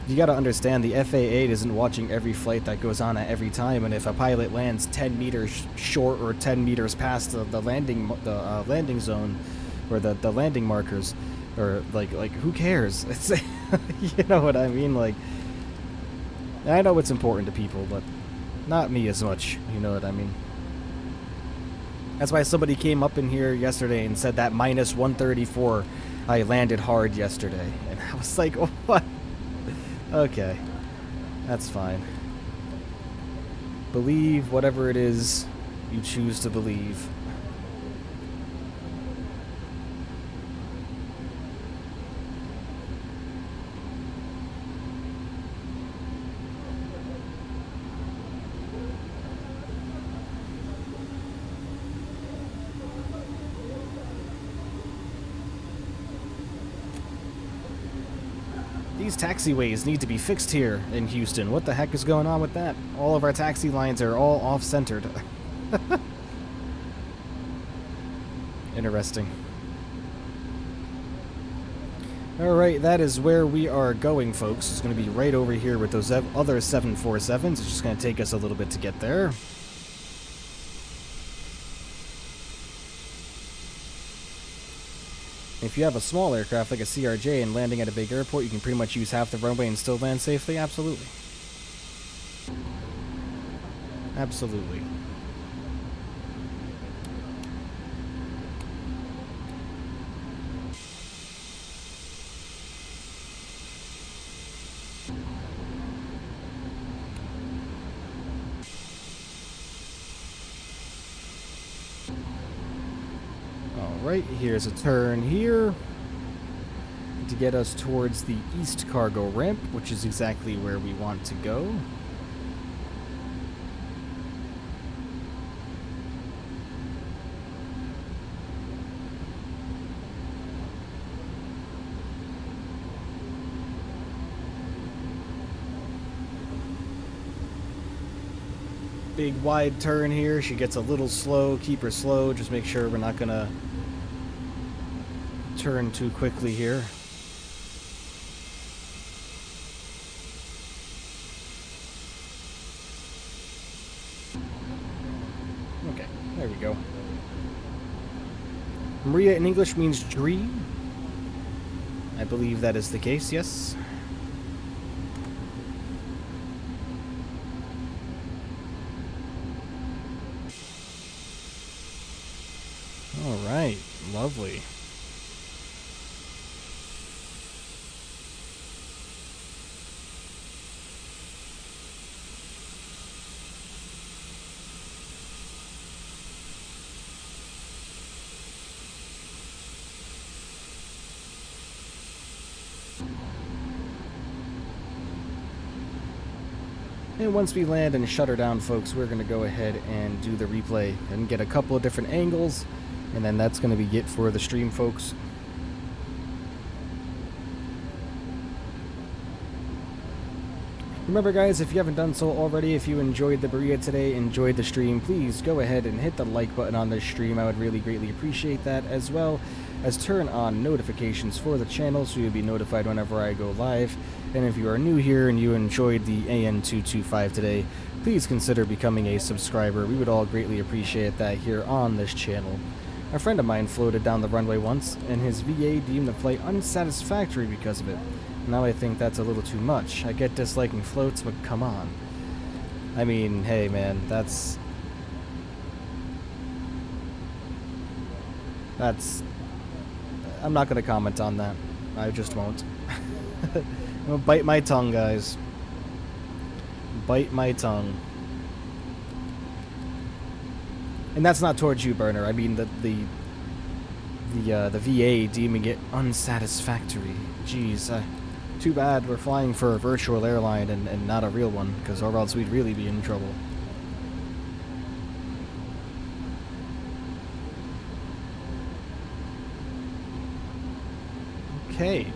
You got to understand the FAA isn't watching every flight that goes on at every time, and if a pilot lands 10 meters short or 10 meters past the landing zone or the landing markers, or like who cares? It's you know what I mean? Like, I know it's important to people, but not me as much. You know what I mean? That's why somebody came up in here yesterday and said that minus 134, I landed hard yesterday, and I was like, oh, what? Okay, that's fine. Believe whatever it is you choose to believe. These taxiways need to be fixed here in Houston. What the heck is going on with that? All of our taxi lines are all off-centered. Interesting. Alright, that is where we are going, folks. It's going to be right over here with those other 747s. It's just going to take us a little bit to get there. If you have a small aircraft like a CRJ and landing at a big airport, you can pretty much use half the runway and still land safely? Absolutely. Absolutely. Alright, here's a turn here to get us towards the east cargo ramp, which is exactly where we want to go. big wide turn here. She gets a little slow. Keep her slow. Just make sure we're not gonna turn too quickly here. Okay, there we go. Mriya in English means dream. I believe that is the case, yes. All right, lovely. And once we land and shut her down, folks, we're going to go ahead and do the replay and get a couple of different angles, and then that's going to be it for the stream, folks. Remember, guys, if you haven't done so already, if you enjoyed the Mriya today, enjoyed the stream, please go ahead and hit the like button on this stream. I would really greatly appreciate that, as well as turn on notifications for the channel so you'll be notified whenever I go live. And if you are new here and you enjoyed the AN-225 today, please consider becoming a subscriber. We would all greatly appreciate that here on this channel. A friend of mine floated down the runway once, and his VA deemed the flight unsatisfactory because of it. Now I think that's a little too much. I get disliking floats, but come on. I mean, hey man, that's... I'm not going to comment on that. I just won't. I'm gonna bite my tongue, guys. Bite my tongue. And that's not towards you, Burner. I mean the VA deeming it unsatisfactory. Jeez, too bad we're flying for a virtual airline and not a real one, because or else we'd really be in trouble. Okay.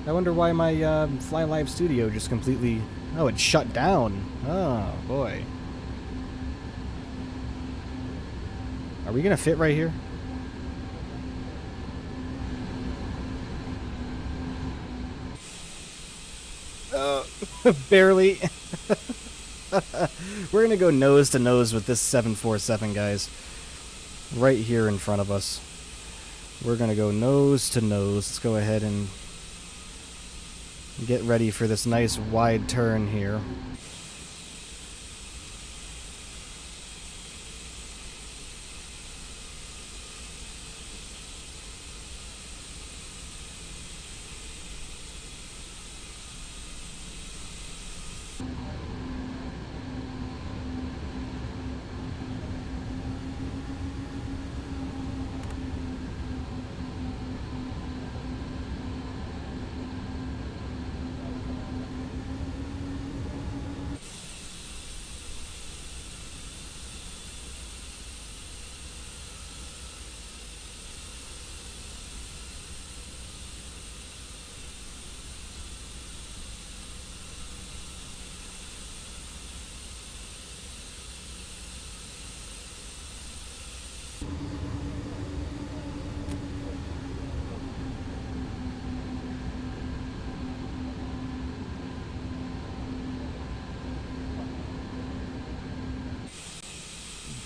I wonder why my FlyLiveStudio just completely... Oh, it shut down. Oh, boy. Are we gonna fit right here? Barely. We're gonna go nose to nose with this 747, guys. Right here in front of us. We're gonna go nose to nose. Let's go ahead and get ready for this nice wide turn here.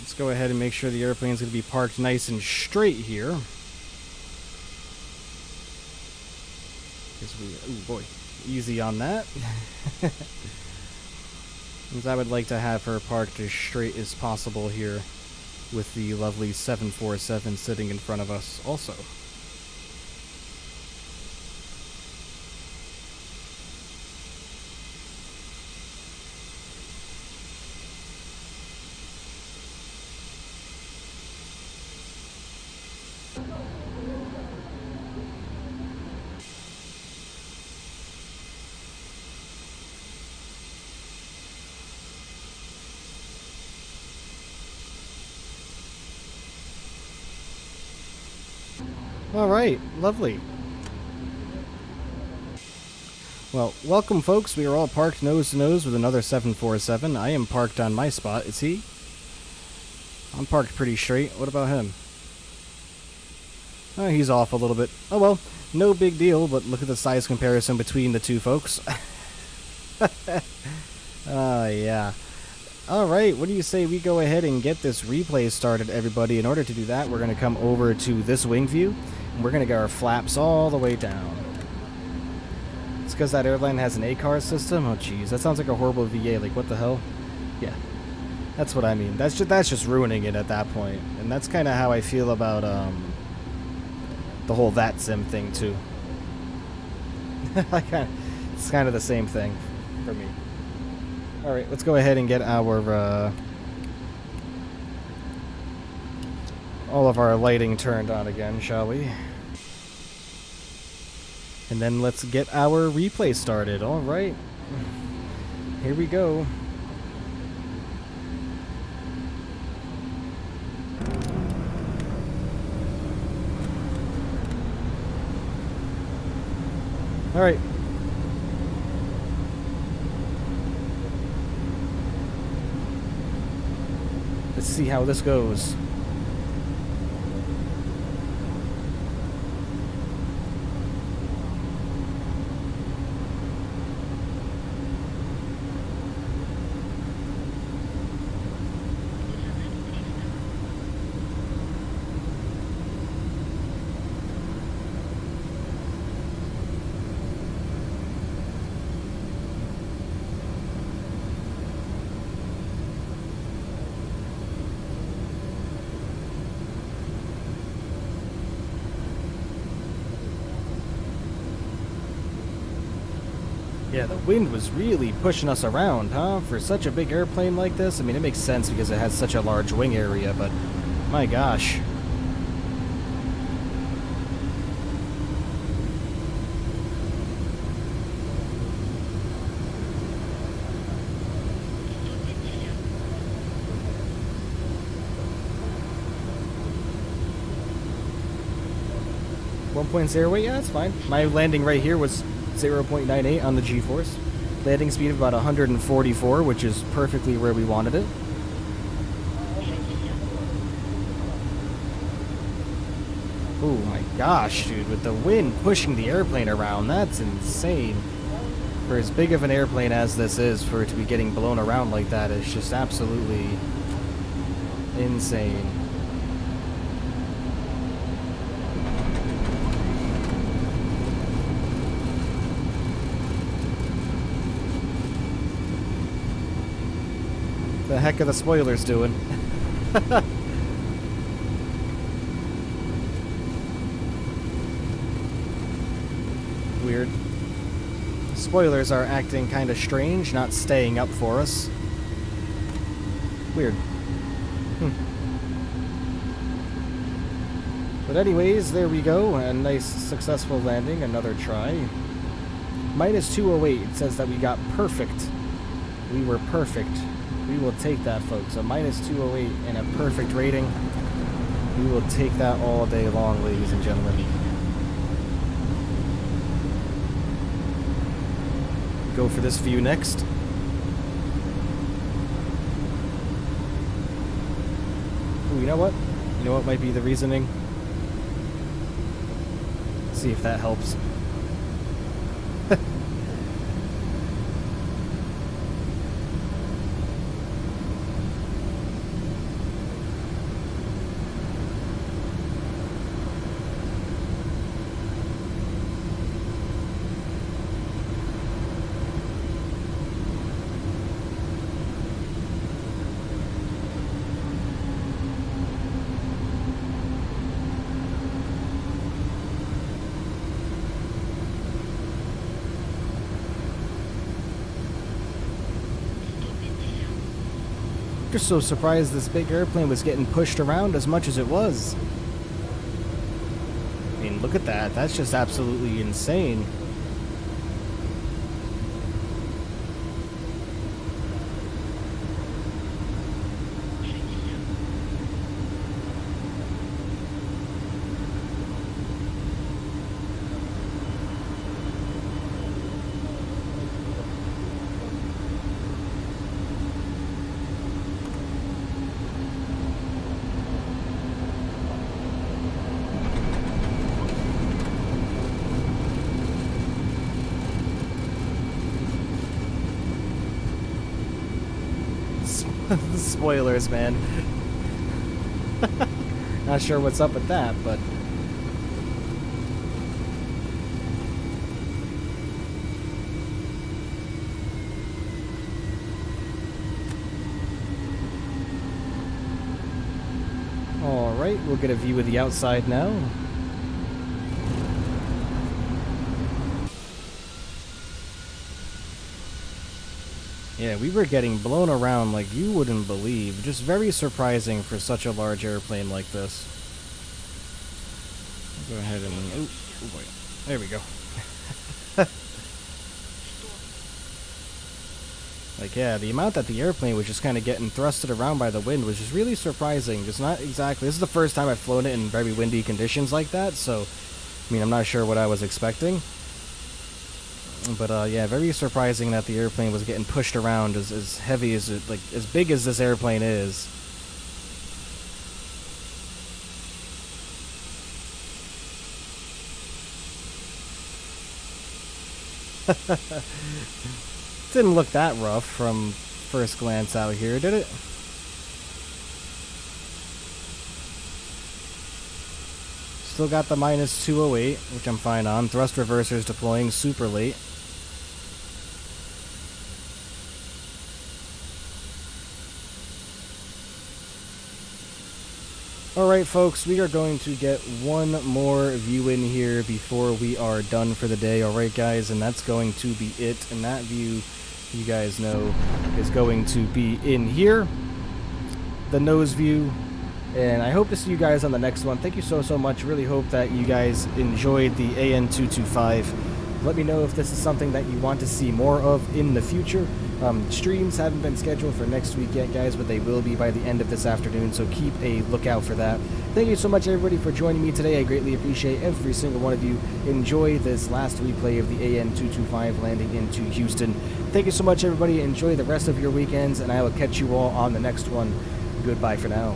Let's go ahead and make sure the airplane's going to be parked nice and straight here. Ooh boy, easy on that. Because I would like to have her parked as straight as possible here with the lovely 747 sitting in front of us also. All right, lovely. Well, welcome folks. We are all parked nose to nose with another 747. I am parked on my spot. Is he? I'm parked pretty straight. What about him? Oh, he's off a little bit. Oh well, no big deal, but look at the size comparison between the two folks. Yeah. Alright, what do you say we go ahead and get this replay started, everybody? In order to do that, we're going to come over to this wing view, and we're going to get our flaps all the way down. It's because that airline has an ACAR system? Oh jeez, that sounds like a horrible VA, like what the hell? Yeah, that's what I mean. That's just ruining it at that point. And that's kind of how I feel about the whole that sim thing too. It's kind of the same thing for me. Alright, let's go ahead and get our all of our lighting turned on again, shall we? And then let's get our replay started. Alright. Here we go. Alright. Let's see how this goes. Yeah, the wind was really pushing us around, huh? For such a big airplane like this? I mean, it makes sense because it has such a large wing area, but my gosh. .08, yeah, that's fine. My landing right here was 0.98 on the G-force. Landing speed of about 144, which is perfectly where we wanted it. Oh my gosh, dude, with the wind pushing the airplane around, that's insane. For as big of an airplane as this is, for it to be getting blown around like that is just absolutely insane. The heck are the spoilers doing? Weird. Spoilers are acting kind of strange, not staying up for us. Weird. But anyways, there we go. A nice successful landing, another try. -208, it says that we got perfect. We were perfect. We will take that, folks. A -208 and a perfect rating. We will take that all day long, ladies and gentlemen. Go for this view next. Ooh, you know what? You know what might be the reasoning? Let's see if that helps. Just so surprised this big airplane was getting pushed around as much as it was. I mean, look at that. That's just absolutely insane. Spoilers, man. Not sure what's up with that, but... Alright, we'll get a view of the outside now. Yeah, we were getting blown around like you wouldn't believe. Just very surprising for such a large airplane like this. Go ahead and... Oh boy. There we go. Like, yeah, the amount that the airplane was just kind of getting thrusted around by the wind was just really surprising. Just not exactly... This is the first time I've flown it in very windy conditions like that, so... I mean, I'm not sure what I was expecting. But, yeah, very surprising that the airplane was getting pushed around as heavy as it... Like, as big as this airplane is. Didn't look that rough from first glance out here, did it? Still got the minus 208, which I'm fine on. Thrust reversers deploying super late. Alright folks, we are going to get one more view in here before we are done for the day. Alright guys, and that's going to be it. And that view, you guys know, is going to be in here. The nose view. And I hope to see you guys on the next one. Thank you so much. Really hope that you guys enjoyed the AN-225. Let me know if this is something that you want to see more of in the future. Streams haven't been scheduled for next week yet, guys, but they will be by the end of this afternoon, so keep a lookout for that. Thank you so much, everybody, for joining me today. I greatly appreciate every single one of you. Enjoy this last replay of the AN-225 landing into Houston. Thank you so much, everybody. Enjoy the rest of your weekends, and I will catch you all on the next one. Goodbye for now.